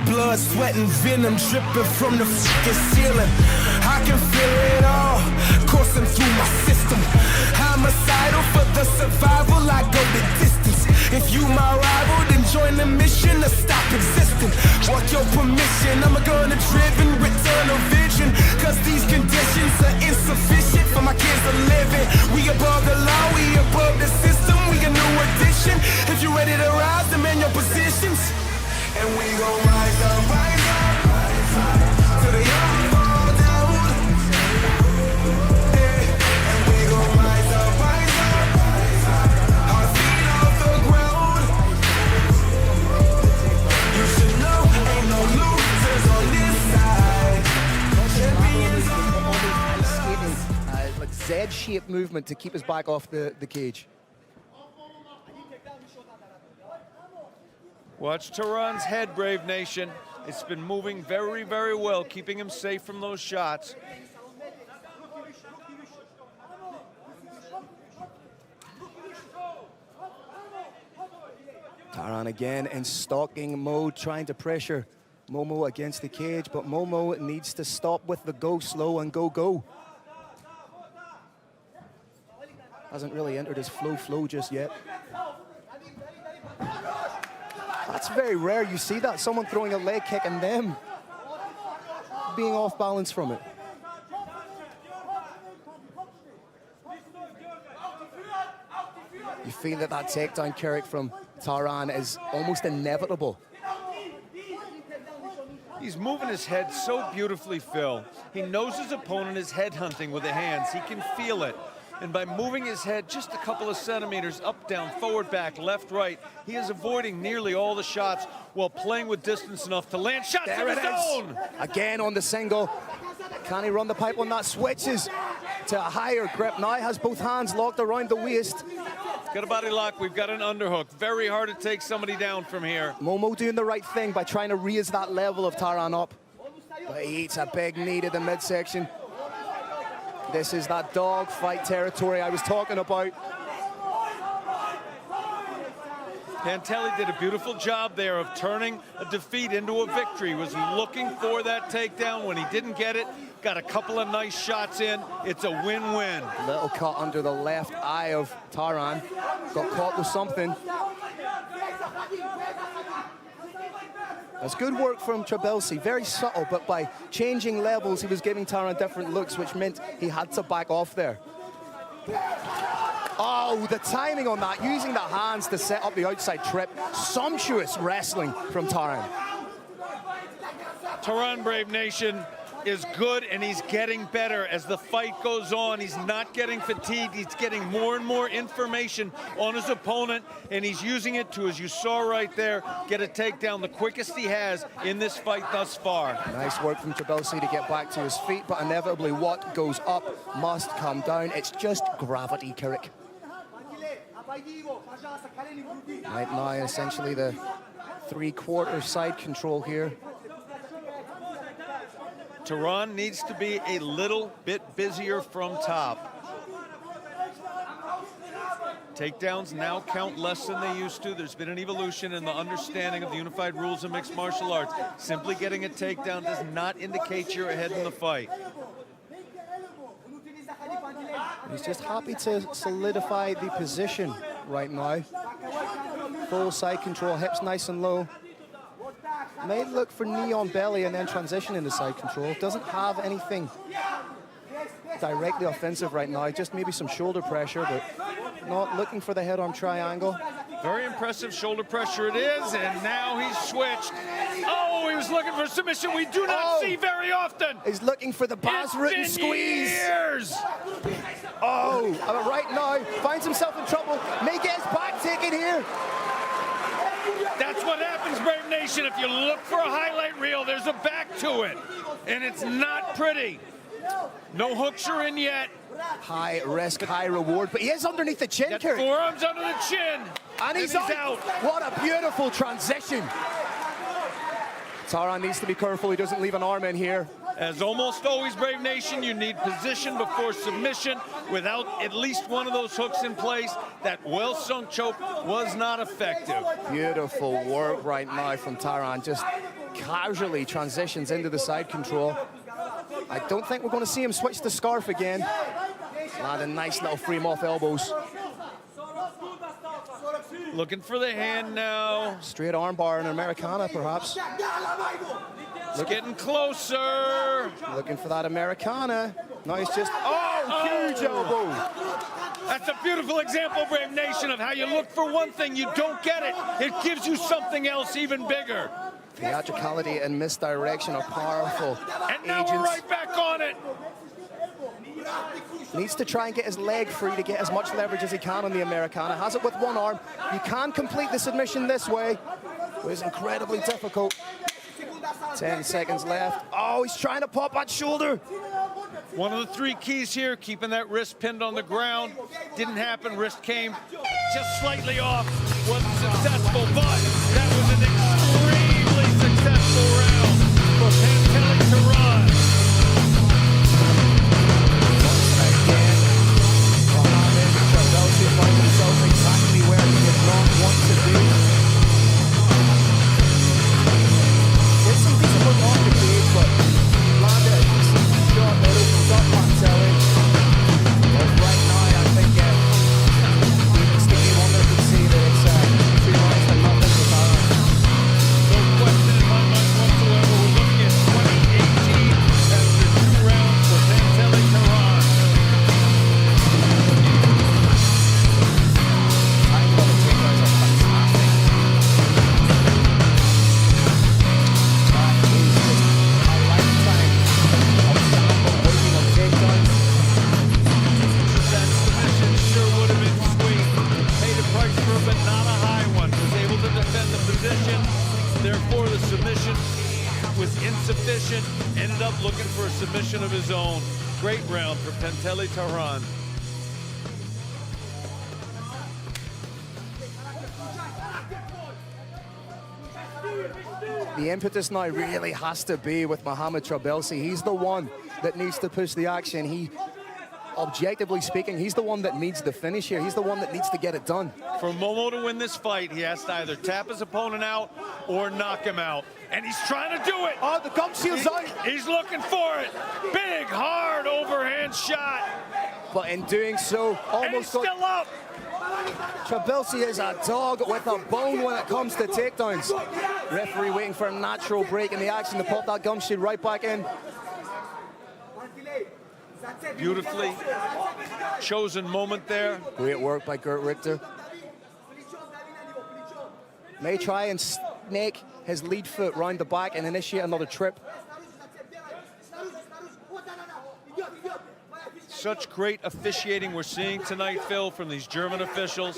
Blood, sweat, and venom dripping from the fucking ceiling. I can feel it all coursing through my system. Homicidal for the survival, I go the distance. If you my rival, then join the mission to stop existing. Walk your permission, I'm a gunner driven with tunnel vision. Cause these conditions are insufficient for my kids to live in. We above the law, we above the system, we a new addition. If you ready to rise, demand your positions. And we gon' rise up, till the young fall down. And we gon' rise up, our feet off the ground. You should know, ain't no losers on this side. Champions Like Z-shaped movement to keep his back off the cage. Watch Taran's head, Brave Nation. It's been moving very, very well, keeping him safe from those shots. Taran again in stalking mode, trying to pressure Momo against the cage, but Momo needs to stop with the go slow and go. Hasn't really entered his flow just yet. That's very rare. You see that, someone throwing a leg kick and them being off balance from it. You feel that takedown, Carrick, from Taran is almost inevitable. He's moving his head so beautifully, Phil. He knows his opponent is headhunting with the hands. He can feel it. And by moving his head just a couple of centimeters up, down, forward, back, left, right, he is avoiding nearly all the shots while playing with distance enough to land shots in his zone. Again on the single. Can he run the pipe on that? Switches to a higher grip. Now has both hands locked around the waist. Got a body lock. We've got an underhook. Very hard to take somebody down from here. Momo doing the right thing by trying to raise that level of Taran up. But he eats a big knee to the midsection. This is that dog fight territory I was talking about. Pantelli did a beautiful job there of turning a defeat into a victory. Was looking for that takedown. When he didn't get it, got a couple of nice shots in. It's a win-win. Little cut under the left eye of Taran. Got caught with something. That's good work from Trabelsi, very subtle, but by changing levels, he was giving Taran different looks, which meant he had to back off there. Oh, the timing on that, using the hands to set up the outside trip. Sumptuous wrestling from Taran. Taran, Brave Nation, is good, and he's getting better as the fight goes on. He's not getting fatigued. He's getting more and more information on his opponent, and he's using it to, as you saw right there, get a takedown, the quickest he has in this fight thus far. Nice work from Trabelsi to get back to his feet, but inevitably what goes up must come down. It's just gravity, Carrick. Right now, essentially the three-quarter side control here. Taran needs to be a little bit busier from top. Takedowns now count less than they used to. There's been an evolution in the understanding of the unified rules of mixed martial arts. Simply getting a takedown does not indicate you're ahead in the fight. He's just happy to solidify the position right now. Full side control, hips nice and low. May look for knee on belly and then transition into side control. Doesn't have anything directly offensive right now, just maybe some shoulder pressure, but not looking for the head-arm triangle. Very impressive shoulder pressure it is, and now he's switched. Oh, he was looking for submission we do not see very often. He's looking for the Baz Rutten squeeze. Years. Oh, right now, finds himself in trouble. May get his back taken here. That's what happens, Brave Nation. If you look for a highlight reel, there's a back to it. And it's not pretty. No hooks are in yet. High risk, high reward, but he is underneath the chin, Got Kurt. forearms under the chin. And he's out. What a beautiful transition. Taran needs to be careful he doesn't leave an arm in here. As almost always, Brave Nation, you need position before submission. Without at least one of those hooks in place, that well-sunk choke was not effective. Beautiful work right now from Taran. Just casually transitions into the side control. I don't think we're going to see him switch the scarf again. Landing nice little frame off elbows. Looking for the hand now. Straight arm bar and Americana, perhaps. It's getting closer. Looking for that Americana. Now he's just, huge elbow. That's a beautiful example, Brave Nation, of how you look for one thing, you don't get it. It gives you something else even bigger. Theatricality and misdirection are powerful And now agents. we're right back on it. Needs to try and get his leg free to get as much leverage as he can on the Americana. Has it with one arm. You can complete the submission this way, but it's incredibly difficult. 10 seconds left. Oh, he's trying to pop that shoulder. One of the three keys here, keeping that wrist pinned on the ground. Didn't happen, wrist came just slightly off. Wasn't successful, but that was an extremely successful round for Panteli Taran. Mohamed found himself exactly where he did not want to be. Did some decent work off the cage, but landed a decent shot that opens up Panteli. But right now, I think even Stevie Wonder could see that it's 2 rounds to nothing for Taran. No question in my mind whatsoever. We're looking at 2018 after 2 rounds for Panteli Taran. Therefore, the submission was insufficient. Ended up looking for a submission of his own. Great round for Panteli Taran. The impetus now really has to be with Mohamed Trabelsi. He's the one that needs to push the action. Objectively speaking, he's the one that needs the finish here. He's the one that needs to get it done. For Momo to win this fight, he has to either tap his opponent out or knock him out. And he's trying to do it. Oh, the gum shield's out. He's looking for it. Big, hard overhand shot. But in doing so, And he's still up. Trabelsi is a dog with a bone when it comes to takedowns. Referee waiting for a natural break in the action to pop that gum shield right back in. Beautifully chosen moment there. Great work by Gert Richter. May try and snake his lead foot round the back and initiate another trip. Such great officiating we're seeing tonight, Phil, from these German officials.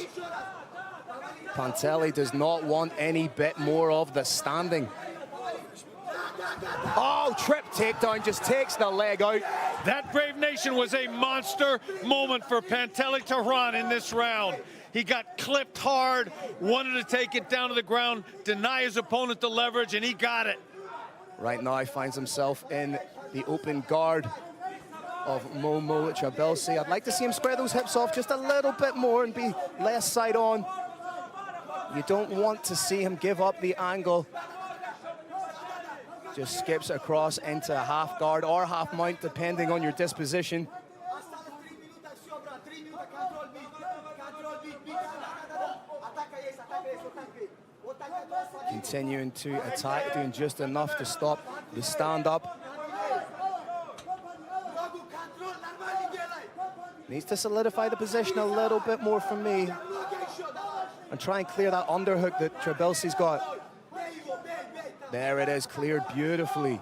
Panteli does not want any bit more of the standing. Oh, trip takedown, just takes the leg out. That Brave Nation was a monster moment for Panteli Taran in this round. He got clipped hard, wanted to take it down to the ground, deny his opponent the leverage, and he got it. Right now he finds himself in the open guard of Momo Trabelsi. I'd like to see him square those hips off just a little bit more and be less side on. You don't want to see him give up the angle. Just skips across into half guard or half mount, depending on your disposition. Continuing to attack, doing just enough to stop the stand-up. Needs to solidify the position a little bit more for me. And try and clear that underhook that Trabelsi's got. There it is, cleared beautifully.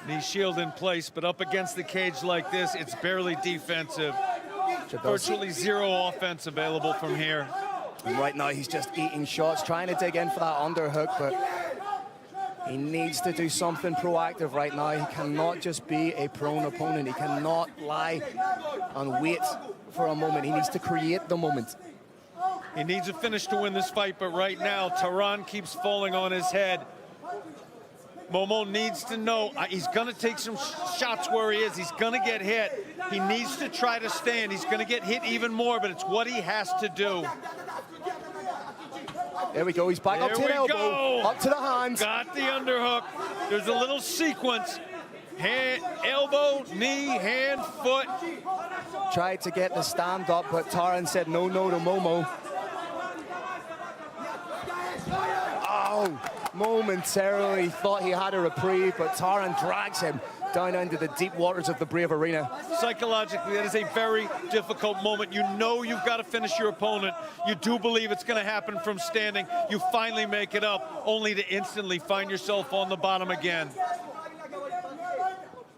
Knee shield in place, but up against the cage like this, it's barely defensive. Virtually zero offense available from here. And right now he's just eating shots, trying to dig in for that underhook, but he needs to do something proactive right now. He cannot just be a prone opponent. He cannot lie and wait for a moment. He needs to create the moment. He needs a finish to win this fight, but right now, Taran keeps falling on his head. Momo needs to know he's going to take some shots where he is. He's going to get hit. He needs to try to stand. He's going to get hit even more, but it's what he has to do. There we go. He's back up to the elbow, up to the hands. Got the underhook. There's a little sequence. Hand, elbow, knee, hand, foot. Tried to get the stand up, but Taran said no to Momo. Oh, momentarily thought he had a reprieve, but Taran drags him down into the deep waters of the Brave Arena. Psychologically, that is a very difficult moment. You know you've got to finish your opponent. You do believe it's going to happen from standing. You finally make it up, only to instantly find yourself on the bottom again.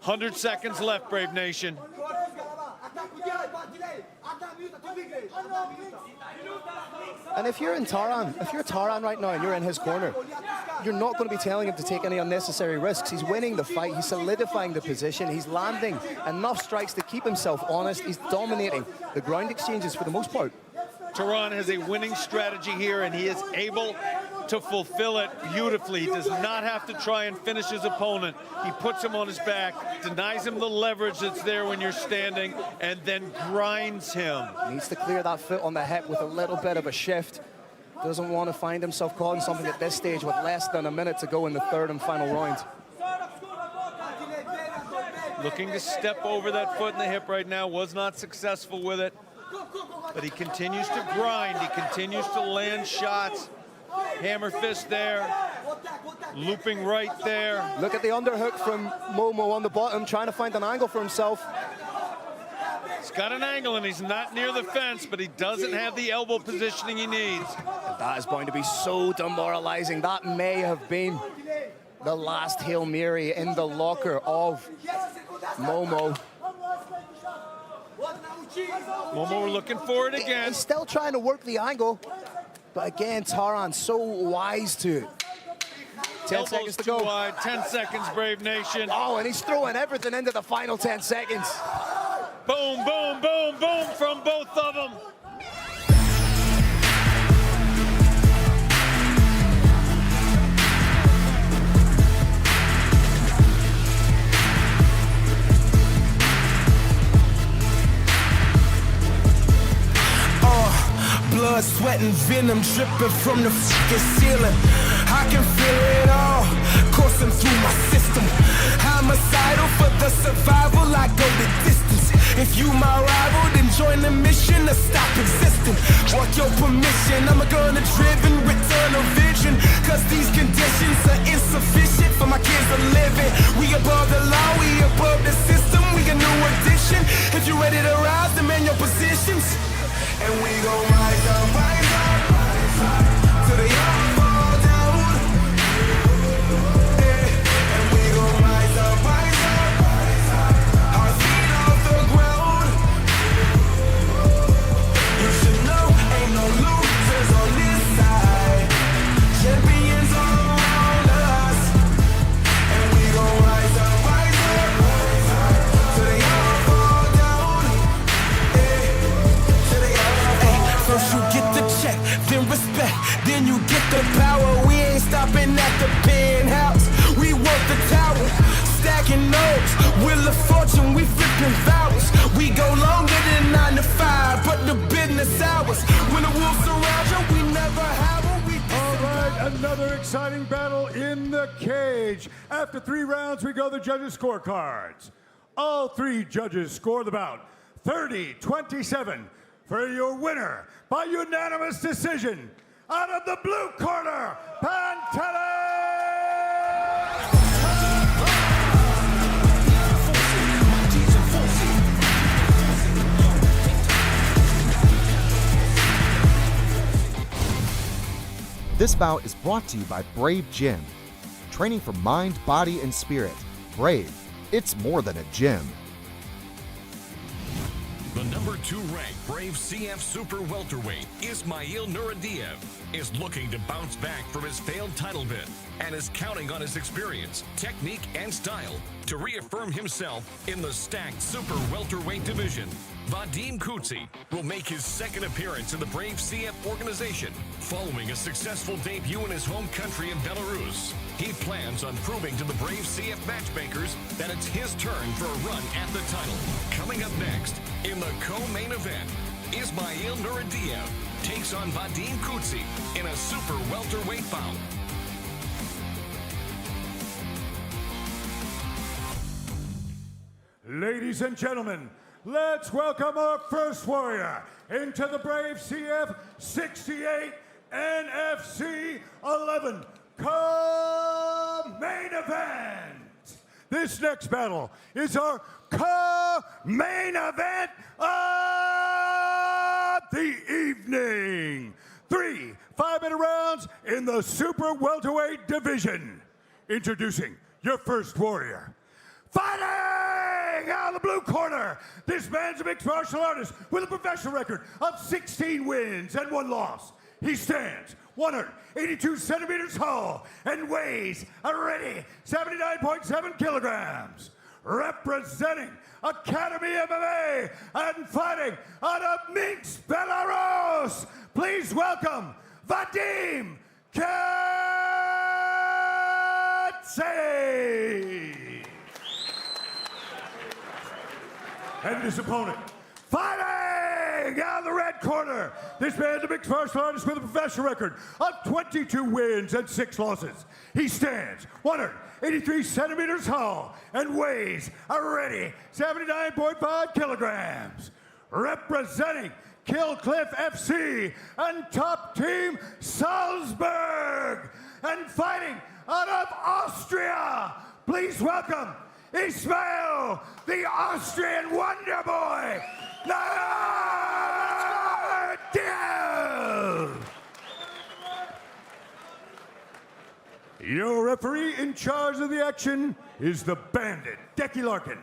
100 seconds left, Brave Nation. And if you're Taran right now and you're in his corner, you're not going to be telling him to take any unnecessary risks. He's winning the fight. He's solidifying the position. He's landing enough strikes to keep himself honest. He's dominating the ground exchanges for the most part. Taran has a winning strategy here, and he is able to fulfill it beautifully. He does not have to try and finish his opponent. He puts him on his back, denies him the leverage that's there when you're standing, and then grinds him. Needs to clear that foot on the hip with a little bit of a shift. Doesn't want to find himself caught in something at this stage with less than a minute to go in the third and final round. Looking to step over that foot in the hip right now, was not successful with it. But he continues to grind, he continues to land shots. Hammer fist there, looping right there. Look at the underhook from Momo on the bottom, trying to find an angle for himself. He's got an angle and he's not near the fence, but he doesn't have the elbow positioning he needs. That is going to be so demoralizing. That may have been the last Hail Mary in the locker of Momo. Momo, we're looking for it again. He's still trying to work the angle, but again, Taran so wise to it. 10 seconds to go. Wide, 10 seconds, Brave Nation. Oh, and he's throwing everything into the final 10 seconds. Boom, boom, boom, boom from both of them. Blood, sweat, and venom dripping from the fucking ceiling. I can feel it all coursing through my system. Homicidal for the survival, I go the distance. If you my rival, then join the mission to stop existing. Want your permission, I'm a gunner-driven return of vision. Cause these conditions are insufficient for my kids to live in. We above the law, we above the system, we a new addiction. If you ready to rise, demand your positions. And we gon' rise up, till they all fall down. Yeah. And we gon' rise up, our feet off the ground. You should know, ain't no losers on this side. Champions all around us. And we gon' rise up, till they all fall down. First you get the check, then respect, then you get the power. We ain't stopping at the penthouse, we work the tower. Stacking notes, wheel of fortune, we flipping vows. We go longer than 9 to 5, but the business hours. When the wolves surround you, we never have them. All right, another exciting battle in the cage. After 3 rounds, we go to the judges' scorecards. All 3 judges score the bout 30-27. For your winner by unanimous decision, out of the blue corner, Pantera! This bout is brought to you by Brave Gym. Training for mind, body, and spirit. Brave, it's more than a gym. The number 2-ranked Brave CF Super Welterweight Ismail Naurdiev is looking to bounce back from his failed title bid and is counting on his experience, technique, and style to reaffirm himself in the stacked Super Welterweight division. Vadim Kutsy will make his second appearance in the Brave CF organization following a successful debut in his home country of Belarus. He plans on proving to the Brave CF matchmakers that it's his turn for a run at the title. Coming up next, in the co-main event, Ismail Naurdiev takes on Vadim Kutsy in a Super Welterweight bout. Ladies and gentlemen, let's welcome our first warrior into the Brave CF 68 NFC 11 co-main event. This next battle is our co-main event of the evening. 3 5-minute rounds in the Super Welterweight division. Introducing your first warrior. Fighting out of the blue corner, this man's a mixed martial artist with a professional record of 16 wins and 1 loss. He stands 182 centimeters tall and weighs a ready 79.7 kilograms. Representing Academy MMA and fighting out of Minsk, Belarus, please welcome Vadim Kutsy. And his opponent, fighting out of the red corner. This man's a mixed martial artist with a professional record of 22 wins and 6 losses. He stands 183 centimeters tall and weighs a ready 79.5 kilograms. Representing Killcliff FC and Top Team Salzburg. And fighting out of Austria, please welcome Ismail, the Austrian Wonder Boy, Naurdiev. Your referee in charge of the action is the Bandit, Decky Larkin.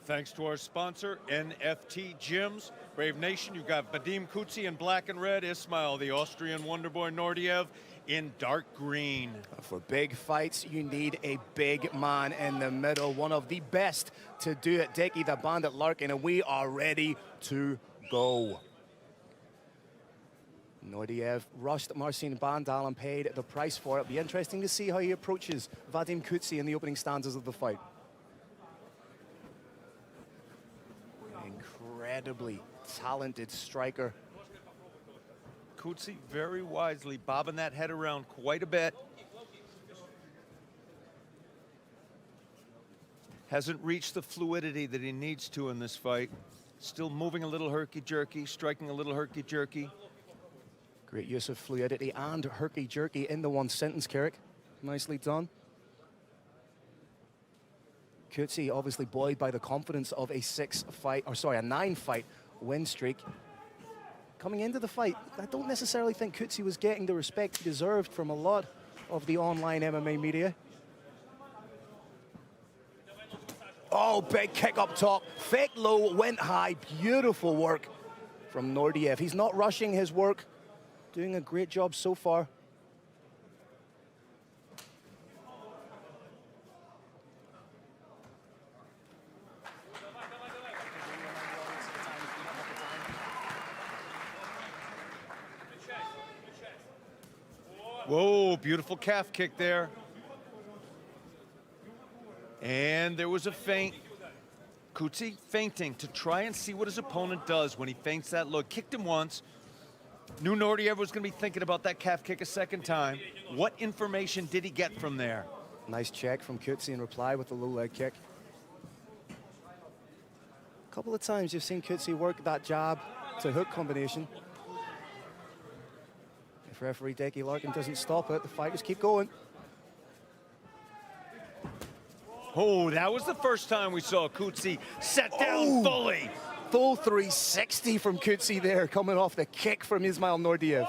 Thanks to our sponsor, NFC Gyms. Brave Nation, you've got Vadim Kutsy in black and red, Ismail, the Austrian Wonder Boy Naurdiev, in dark green. For big fights, you need a big man in the middle, one of the best to do it. Decky the Bandit Larkin, and we are ready to go. Naurdiev rushed Marcin Bandal and paid the price for it. It'll be interesting to see how he approaches Vadim Kutsy in the opening stanzas of the fight. Incredibly talented striker. Kutsy very wisely bobbing that head around quite a bit. Hasn't reached the fluidity that he needs to in this fight. Still moving a little herky-jerky, striking a little herky-jerky. Great use of fluidity and herky-jerky in the one sentence, Carrick. Nicely done. Kutsy obviously buoyed by the confidence of a 9-fight win streak. Coming into the fight, I don't necessarily think Kutsy was getting the respect he deserved from a lot of the online MMA media. Oh, big kick up top. Fake low, went high. Beautiful work from Naurdiev. He's not rushing his work. Doing a great job so far. Whoa, beautiful calf kick there. And there was a feint. Kutsy feinting to try and see what his opponent does when he feints that look. Kicked him once. Knew Naurdiev was going to be thinking about that calf kick a second time. What information did he get from there? Nice check from Kutsy in reply with the low leg kick. A couple of times you've seen Kutsy work that jab to hook combination. If referee Decky Larkin doesn't stop it, the fighters keep going. Oh, that was the first time we saw Kutsy set down fully. Full 360 from Kutsy there, coming off the kick from Ismail Naurdiev.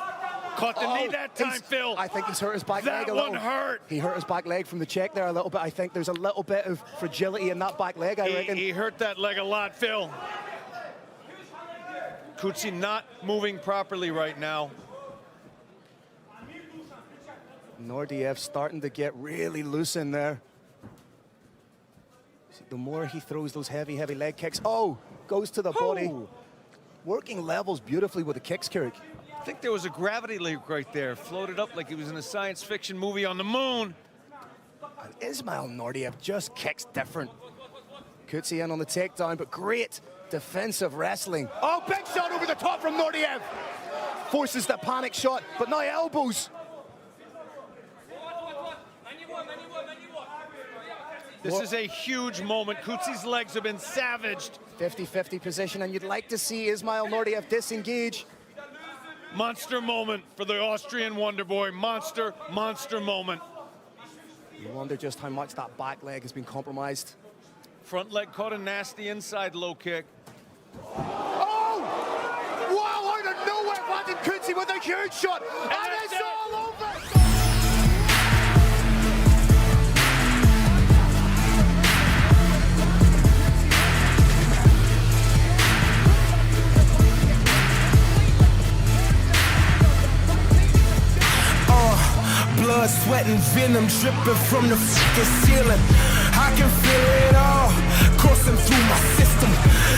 Caught the knee that time, Phil. I think he's hurt his back leg a little. That one hurt. He hurt his back leg from the check there a little bit. I think there's a little bit of fragility in that back leg, I reckon. He hurt that leg a lot, Phil. Kutsy not moving properly right now. Naurdiev starting to get really loose in there. See, the more he throws those heavy leg kicks, goes to the body. Working levels beautifully with the kicks, Kirk. I think there was a gravity leak right there. Floated up like he was in a science fiction movie on the moon. And Ismail Naurdiev just kicks different. Kutsy in on the takedown, but great defensive wrestling. Oh, big shot over the top from Naurdiev. Forces the panic shot, but now elbows. This is a huge moment. Kutsy's legs have been savaged. 50-50 position, and you'd like to see Ismail Naurdiev disengage. Monster moment for the Austrian Wonder Boy. Monster moment. You wonder just how much that back leg has been compromised. Front leg caught a nasty inside low kick. Oh! Wow, out of nowhere, Vadim Kutsy with a huge shot. And it's all over! Blood, sweat, and venom dripping from the fucking ceiling. I can feel it all coursing through my system.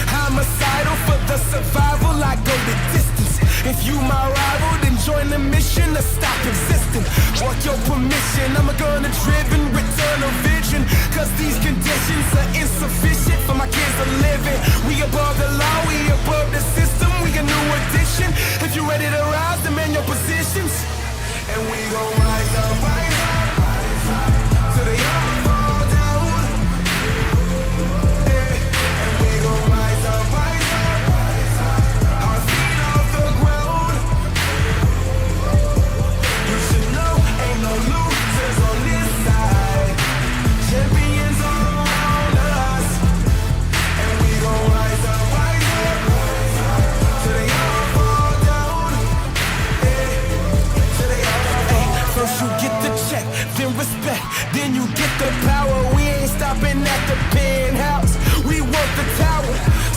Homicidal for the survival, I go the distance. If you my rival, then join the mission to stop existing. Walk your permission, I'm a gunner-driven return of vision. Cause these conditions are insufficient for my kids to live in. We above the law, we above the system, we a new addition. If you ready to rise, demand your positions. And we gon' rise up, till they all fall down. And we gon' rise up, our feet off the ground. You should know, ain't no losers on this side. Champions all around us. And we gon' rise up, till they all fall down. First you get the check, then respect, then you get the power. We ain't stopping at the penthouse, we want the tower.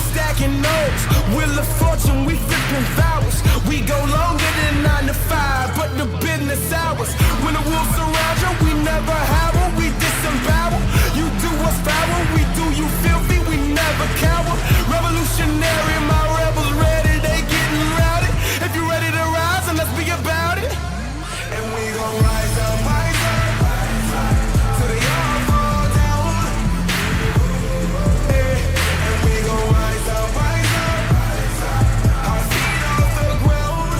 Stacking notes, wheel of fortune, we flipping vows. We go longer than 9 to 5, but the business hours. When the wolves surround you, we never howl, we disembowel. You do us foul, we do you filthy, we never cower. Revolutionary, my rebels ready, they getting routed. If you ready to rise, then let's be about it. And we gon' rise up, till they all fall down. And we gon' rise up, our feet off the ground.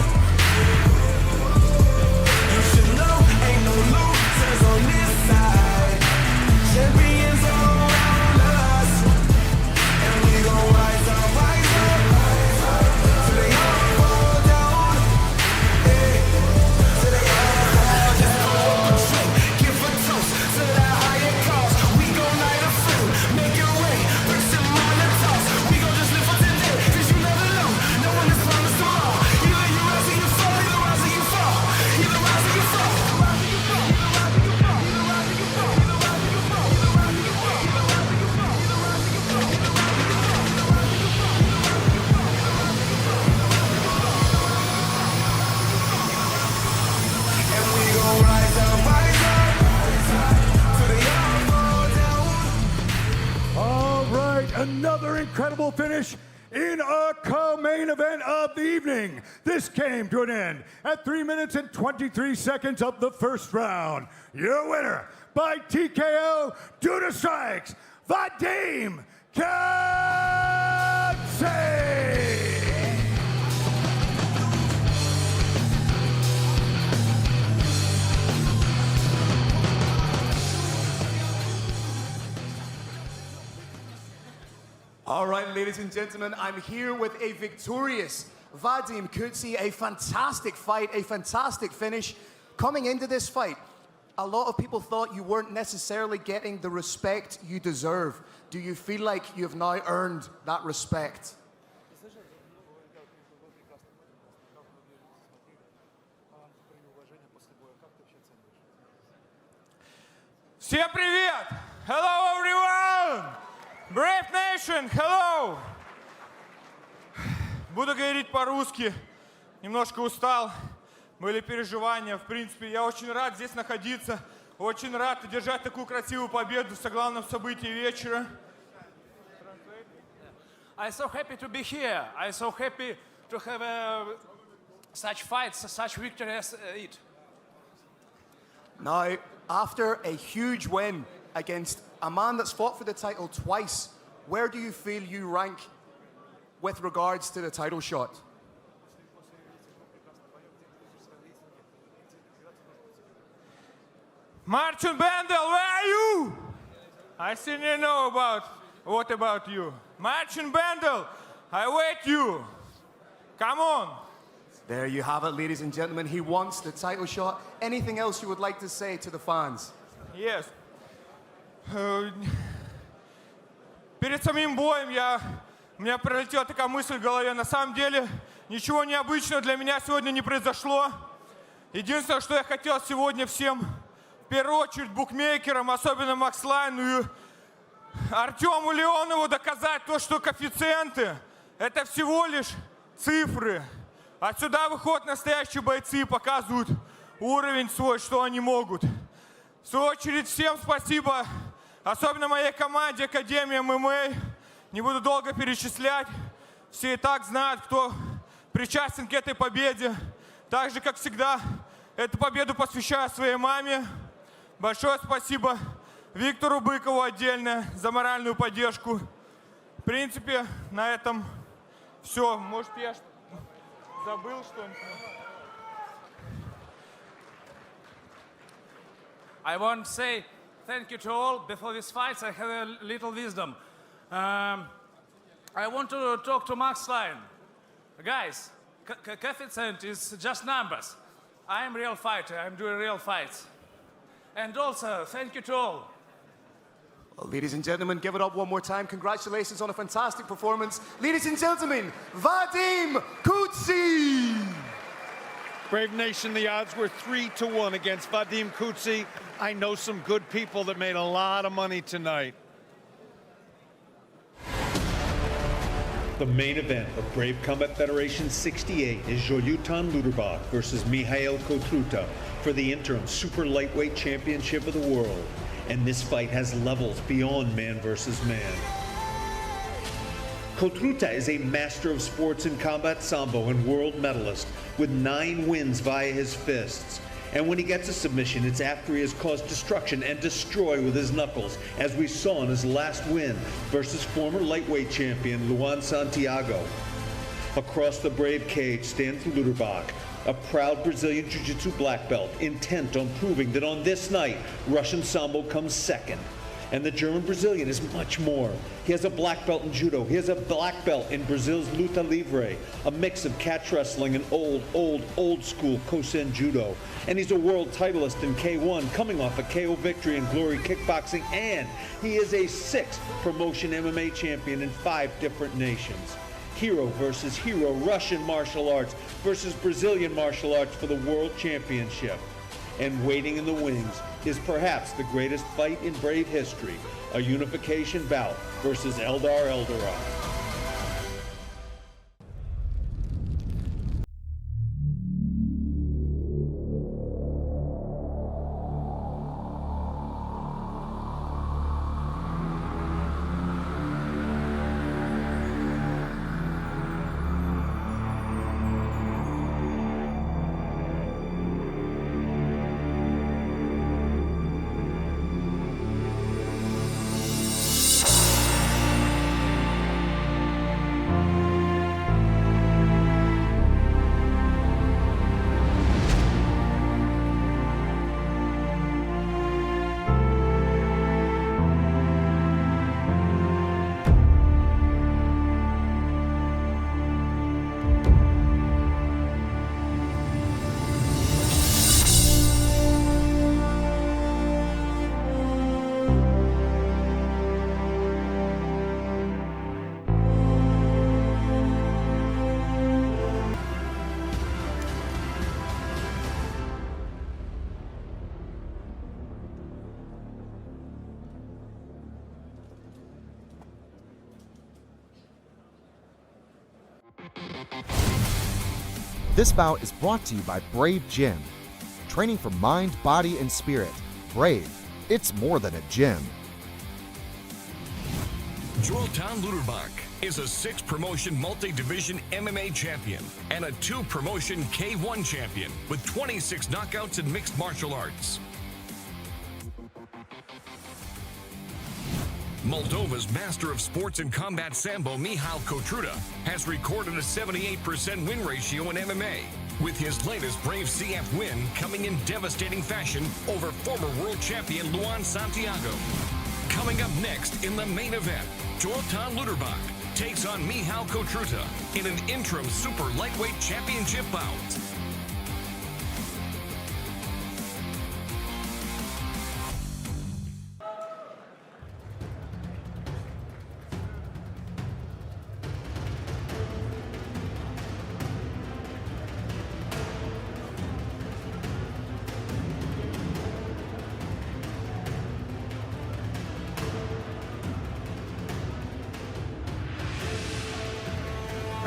You should know, ain't no losers on this side. Champions all around us. And we gon' rise up, till they all fall down. Till they all give a toast to that higher cause. We gon' light a flame, make it rain, bricks and molotovs. We gon' just live for today, cause you never know. No one is promised tomorrow. Either you rise or you fall, either rise or you fall. Either rise or you fall. And we gon' rise up, till they all fall down. All right, another incredible finish in our co-main event of the evening. This came to an end at 3 minutes and 23 seconds of the first round. Your winner by TKO due to strikes, Vadim Kutsy. All right, ladies and gentlemen, I'm here with a victorious Vadim Kutsy. A fantastic fight, a fantastic finish. Coming into this fight, a lot of people thought you weren't necessarily getting the respect you deserve. Do you feel like you've now earned that respect? Всем привет! Hello everyone! Brave Nation, hello! Буду говорить по-русски. Немножко устал. Были переживания. В принципе, я очень рад здесь находиться. Очень рад одержать такую красивую победу в главном событии вечера. I'm so happy to be here. I'm so happy to have such fights, such victory as it. Now, after a huge win against a man that's fought for the title twice, where do you feel you rank with regards to the title shot? Martin Bendel, where are you? I still didn't know what about you. Martin Bendel, I wait you. Come on. There you have it, ladies and gentlemen. He wants the title shot. Anything else you would like to say to the fans? Yes. Перед самим боем у меня пролетела такая мысль в голове. На самом деле, ничего необычного для меня сегодня не произошло. Единственное, что я хотел сегодня всем, в первую очередь, букмекерам, особенно Макслайну и Артему Леонову, доказать то, что коэффициенты – это всего лишь цифры. Отсюда выходят настоящие бойцы и показывают уровень свой, что они могут. В свою очередь, всем спасибо, особенно моей команде Академии ММА. Не буду долго перечислять. Все и так знают, кто причастен к этой победе. Так же, как всегда, эту победу посвящаю своей маме. Большое спасибо Виктору Быкову отдельно за моральную поддержку. В принципе, на этом все. Может, я забыл что-нибудь? I want to say thank you to all. Before these fights, I have a little wisdom. I want to talk to Max Line. Guys, coefficient is just numbers. I'm a real fighter. I'm doing real fights. And also, thank you to all. Well, ladies and gentlemen, give it up one more time. Congratulations on a fantastic performance. Ladies and gentlemen, Vadim Kutsy! Brave Nation, the odds were 3-1 against Vadim Kutsy. I know some good people that made a lot of money tonight. The main event of Brave Combat Federation 68 is Joilton Lutterbach versus Mihail Kotruţă for the interim super lightweight championship of the world. And this fight has levels beyond man versus man. Kotruţă is a master of sports in combat sambo and world medalist with 9 wins via his fists. And when he gets a submission, it's after he has caused destruction and destroy with his knuckles, as we saw in his last win versus former lightweight champion Luan Santiago. Across the brave cage stands Lutterbach, a proud Brazilian Jiu-Jitsu black belt, intent on proving that on this night, Russian Sambo comes second. And the German Brazilian is much more. He has a black belt in judo. He has a black belt in Brazil's luta livre, a mix of catch wrestling and old school Kosen judo. And he's a world titleist in K1, coming off a KO victory in Glory Kickboxing, and he is a 6th promotion MMA champion in 5 different nations. Hero versus hero, Russian martial arts versus Brazilian martial arts for the world championship. And waiting in the wings is perhaps the greatest fight in Brave history, a unification bout versus Eldar Eldarov. This bout is brought to you by Brave Gym. Training for mind, body, and spirit. Brave, it's more than a gym. Joilton Lutterbach is a 6-promotion multi-division MMA champion and a 2-promotion K1 champion with 26 knockouts in mixed martial arts. Moldova's Master of Sports and Combat Sambo Mihail Kotruţă has recorded a 78% win ratio in MMA, with his latest Brave CF win coming in devastating fashion over former world champion Luan Santiago. Coming up next in the main event, Joilton Lutterbach takes on Mihail Kotruţă in an interim super lightweight championship bout.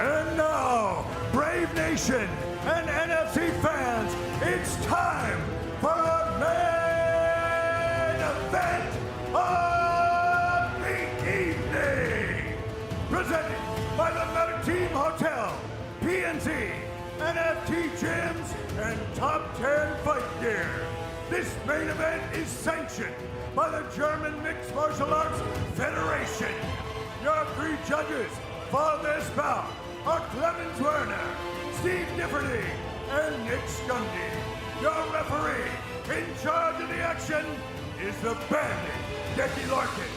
And now, Brave Nation and NFC fans, it's time for our main event of the evening. Presented by the Medic Team Hotel, PNC, NFT Gyms, and Top 10 Fight Gear. This main event is sanctioned by the German Mixed Martial Arts Federation. Your 3 judges for this bout are Clemens Werner, Steve Differty, and Nick Scundy. Your referee in charge of the action is the Bandit, Decky Larkin.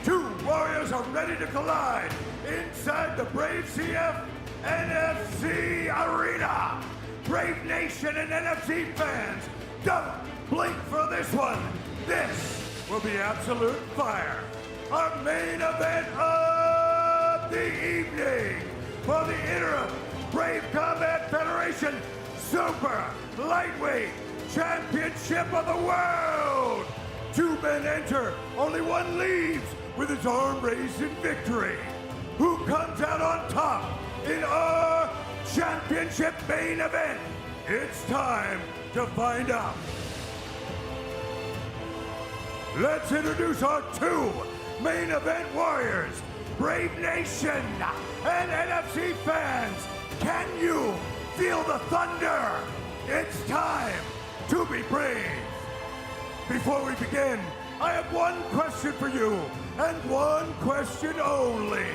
2 warriors are ready to collide inside the Brave CF NFC Arena. Brave Nation and NFC fans, don't blink for this one. This will be absolute fire. Our main event of the evening for the Interim Brave Combat Federation Super Lightweight Championship of the World. 2 men enter, only 1 leaves with his arm raised in victory. Who comes out on top in our championship main event? It's time to find out. Let's introduce our 2 main event warriors. Brave Nation and NFC fans, can you feel the thunder? It's time to be brave. Before we begin, I have 1 question for you, and 1 question only.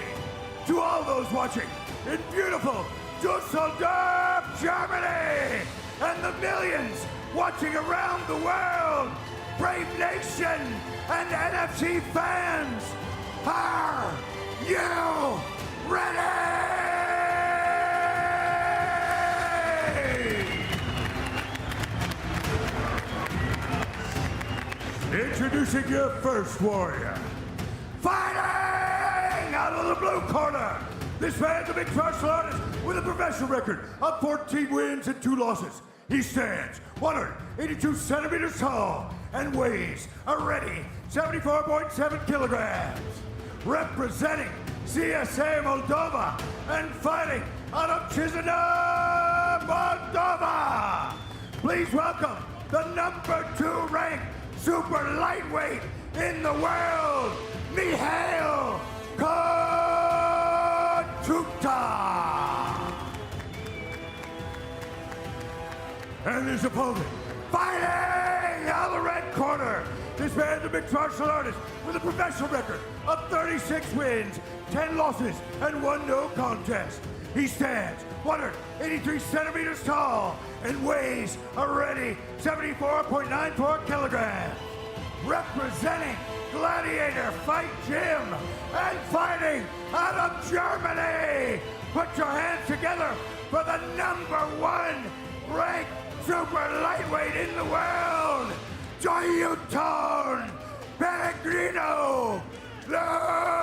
To all those watching in beautiful Dusseldorf, Germany, and the millions watching around the world, Brave Nation and NFC fans, are you ready? Introducing your first warrior. Fighting out of the blue corner. This man's a mixed martial artist with a professional record of 14 wins and 2 losses. He stands 182 centimeters tall and weighs a ready 74.7 kilograms. Representing CSA Moldova and fighting out of Chisinau, Moldova. Please welcome the number 2 ranked super lightweight in the world, Mihail Kotruţă. And his opponent, fighting out of the red corner. This man's a mixed martial artist with a professional record of 36 wins, 10 losses, and 1 no contest. He stands 183 centimeters tall and weighs a ready 74.94 kilograms. Representing Gladiator Fight Gym and fighting out of Germany. Put your hands together for the number 1 ranked super lightweight in the world, Joilton Lutterbach.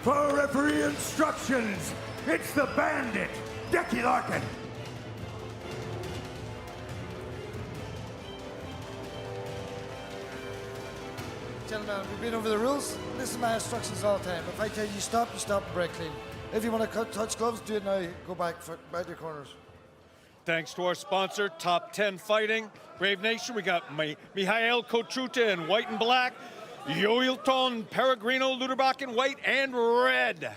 For referee instructions, it's the Bandit, Decky Larkin. Gentlemen, we've been over the rules. This is my instructions all the time. If I tell you stop and break clean. If you want to touch gloves, do it now. Go back your corners. Thanks to our sponsor, Top 10 Fighting. Brave Nation, we got Mihail Kotruţă in white and black, Joilton Lutterbach in white and red.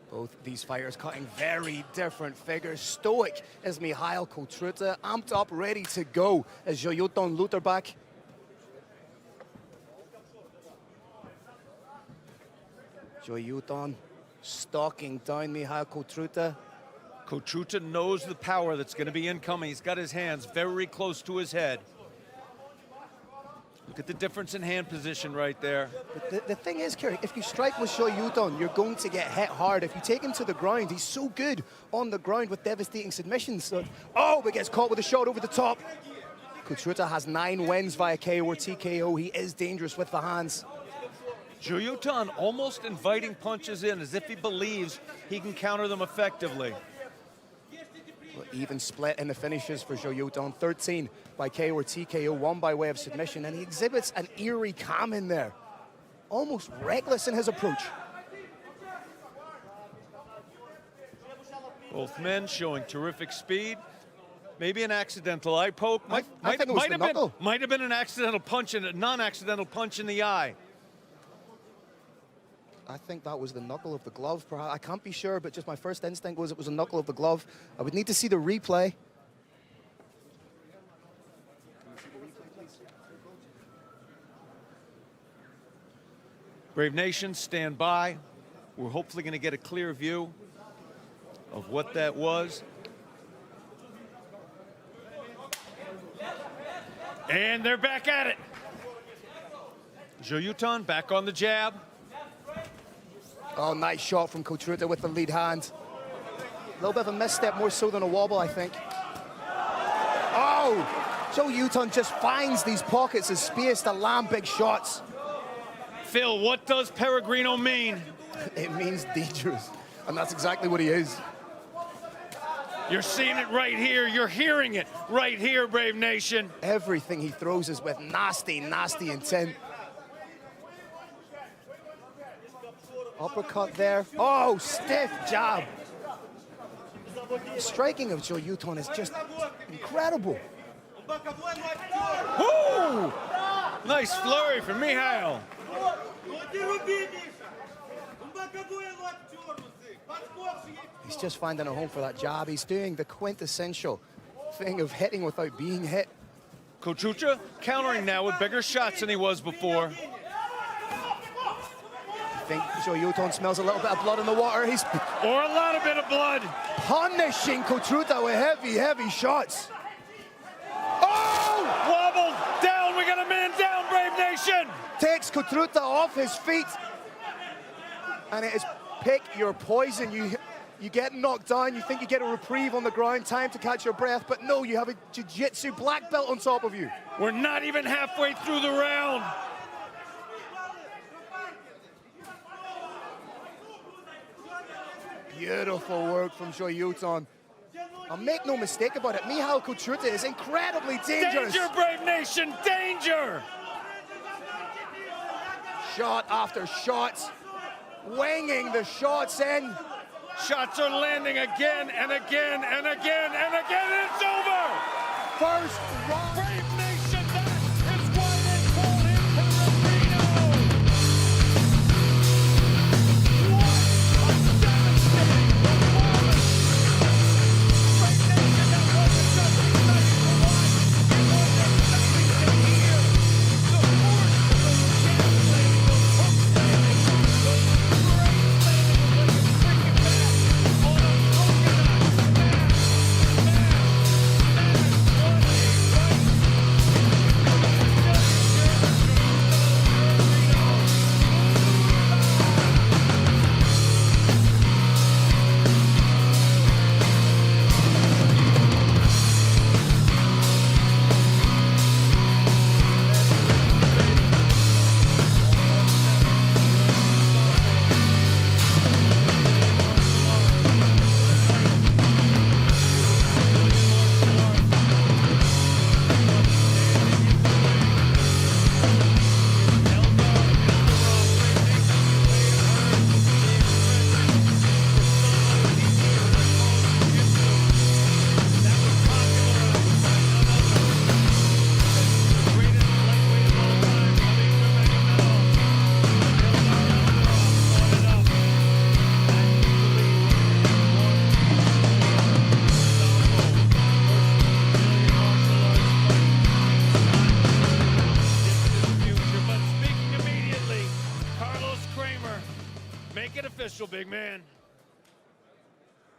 Both these fighters cutting very different figures. Stoic as Mihail Kotruţă, amped up, ready to go as Joilton Lutterbach. Joilton stalking down Mihail Kotruţă. Kotruţă knows the power that's going to be incoming. He's got his hands very close to his head. Look at the difference in hand position right there. The thing is, Kerry, if you strike with Joilton, you're going to get hit hard. If you take him to the ground, he's so good on the ground with devastating submissions. So, but gets caught with a shot over the top. Kotruţă has 9 wins via KO or TKO. He is dangerous with the hands. Joilton almost inviting punches in as if he believes he can counter them effectively. Even split in the finishes for Joilton, 13 by KO or TKO, 1 by way of submission, and he exhibits an eerie calm in there. Almost reckless in his approach. Both men showing terrific speed. Maybe an accidental eye poke. I think it was the knuckle. Might have been an accidental punch and a non-accidental punch in the eye. I think that was the knuckle of the glove. I can't be sure, but just my first instinct was it was a knuckle of the glove. I would need to see the replay. Brave Nation, stand by. We're hopefully going to get a clear view of what that was. And they're back at it. Joilton back on the jab. Oh, nice shot from Kotruţă with the lead hand. A little bit of a misstep, more so than a wobble, I think. Oh! Joilton just finds these pockets of space to land big shots. Phil, what does Peregrino mean? It means dangerous, and that's exactly what he is. You're seeing it right here. You're hearing it right here, Brave Nation. Everything he throws is with nasty, nasty intent. Uppercut there. Oh, stiff jab. The striking of Joilton is just incredible. Woo! Nice flurry from Mihail. He's just finding a home for that jab. He's doing the quintessential thing of hitting without being hit. Kotruţă countering now with bigger shots than he was before. I think Joilton smells a little bit of blood in the water. Or a lot of bit of blood. Punishing Kotruţă with heavy, heavy shots. Oh! Wobbled down. We got a man down, Brave Nation. Takes Kotruţă off his feet. And it is pick your poison. You get knocked down, you think you get a reprieve on the ground, time to catch your breath, but no, you have a jiu-jitsu black belt on top of you. We're not even halfway through the round. Beautiful work from Joilton. And make no mistake about it, Mihail Kotruţă is incredibly dangerous. Danger, Brave Nation, danger! Shot after shot, winging the shots in. Shots are landing again and again and again and again, and it's over! First round. Brave Nation, that is why they call him Peregrino! What a devastating performance! Brave Nation, that wasn't just exciting to watch, it was exciting to hear. The force of those jab landing, those hooks landing, those straight landing was like a cricket bat on a coconut. Smash, smash, smash, what a fight! official, big man.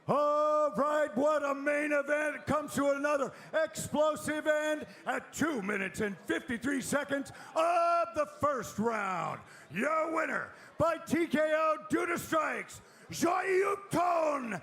All right, what a main event. It comes to another explosive end at 2 minutes and 53 seconds of the first round. Your winner by TKO due to strikes, Joilton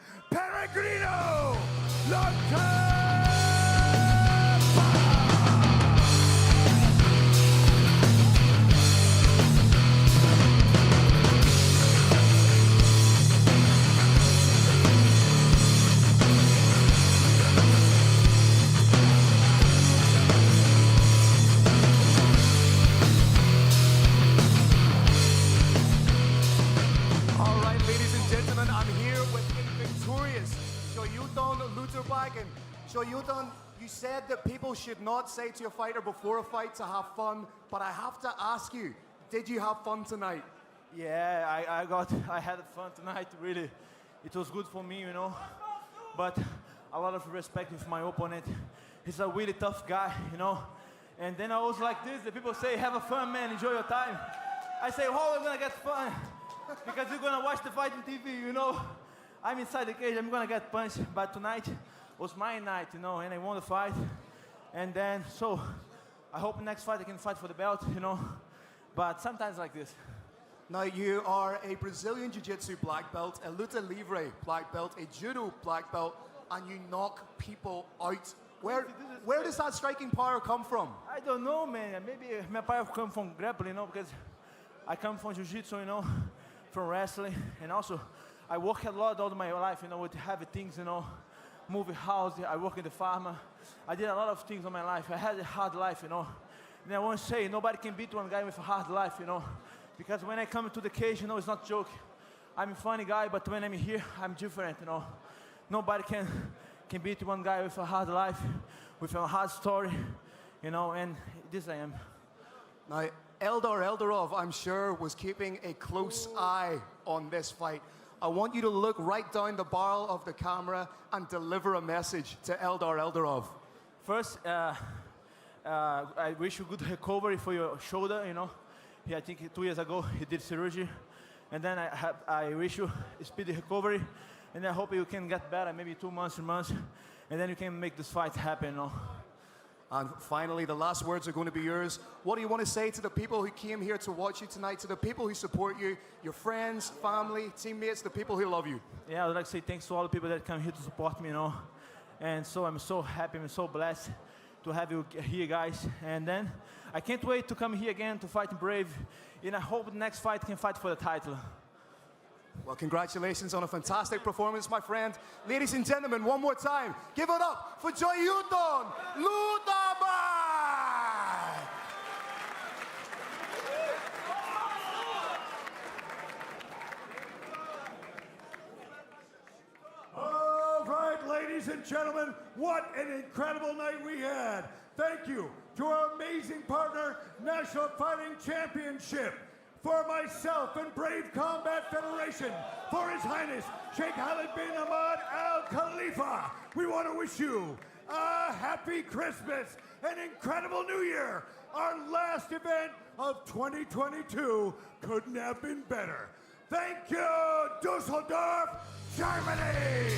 Lutterbach. And Joilton, you said that people should not say to a fighter before a fight to have fun, but I have to ask you, did you have fun tonight? Yeah, I had fun tonight, really. It was good for me, you know, but a lot of respect with my opponent. He's a really tough guy, you know, and then I was like this, the people say, have a fun, man, enjoy your time. I say, how am I gonna get fun? Because you're gonna watch the fight on TV, you know. I'm inside the cage, I'm gonna get punched, but tonight was my night, you know, and I won the fight. And then, so, I hope next fight I can fight for the belt, you know, but sometimes like this. Now, you are a Brazilian Jiu-Jitsu black belt, a luta livre black belt, a judo black belt, and you knock people out. Where does that striking power come from? I don't know, man. Maybe my power come from grappling, you know, because I come from jiu-jitsu, you know, from wrestling, and also I work a lot all my life, you know, with heavy things, you know, moving house. I work in the farm. I did a lot of things in my life. I had a hard life, you know. And I want to say, nobody can beat one guy with a hard life, you know, because when I come to the cage, you know, it's not a joke. I'm a funny guy, but when I'm here, I'm different, you know. Nobody can beat one guy with a hard life, with a hard story, you know, and this I am. Now, Eldarov, I'm sure, was keeping a close eye on this fight. I want you to look right down the barrel of the camera and deliver a message to Eldarov. First, I wish you good recovery for your shoulder, you know. I think 2 years ago he did surgery. And then I wish you a speedy recovery. And I hope you can get better, maybe 2 months, 3 months. And then you can make this fight happen, you know. And finally, the last words are going to be yours. What do you want to say to the people who came here to watch you tonight, to the people who support you, your friends, family, teammates, the people who love you? Yeah, I would like to say thanks to all the people that come here to support me, you know. And so I'm so happy, I'm so blessed to have you here, guys. And then I can't wait to come here again to fight in Brave. And I hope the next fight can fight for the title. Well, congratulations on a fantastic performance, my friend. Ladies and gentlemen, one more time, give it up for Joilton Lutterbach! All right, ladies and gentlemen, what an incredible night we had. Thank you to our amazing partner, National Fighting Championship. For myself and Brave Combat Federation, for His Highness Sheikh Khalid bin Ahmad Al Khalifa, we want to wish you a happy Christmas, an incredible New Year. Our last event of 2022 couldn't have been better. Thank you, Dusseldorf, Germany!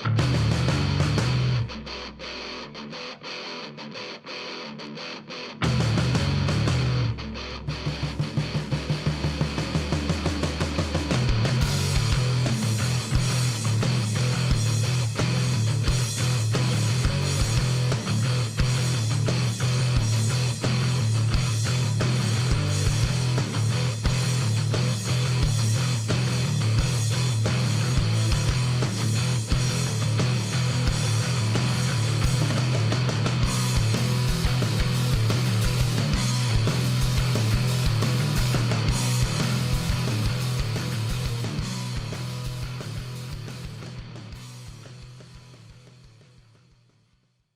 Bye.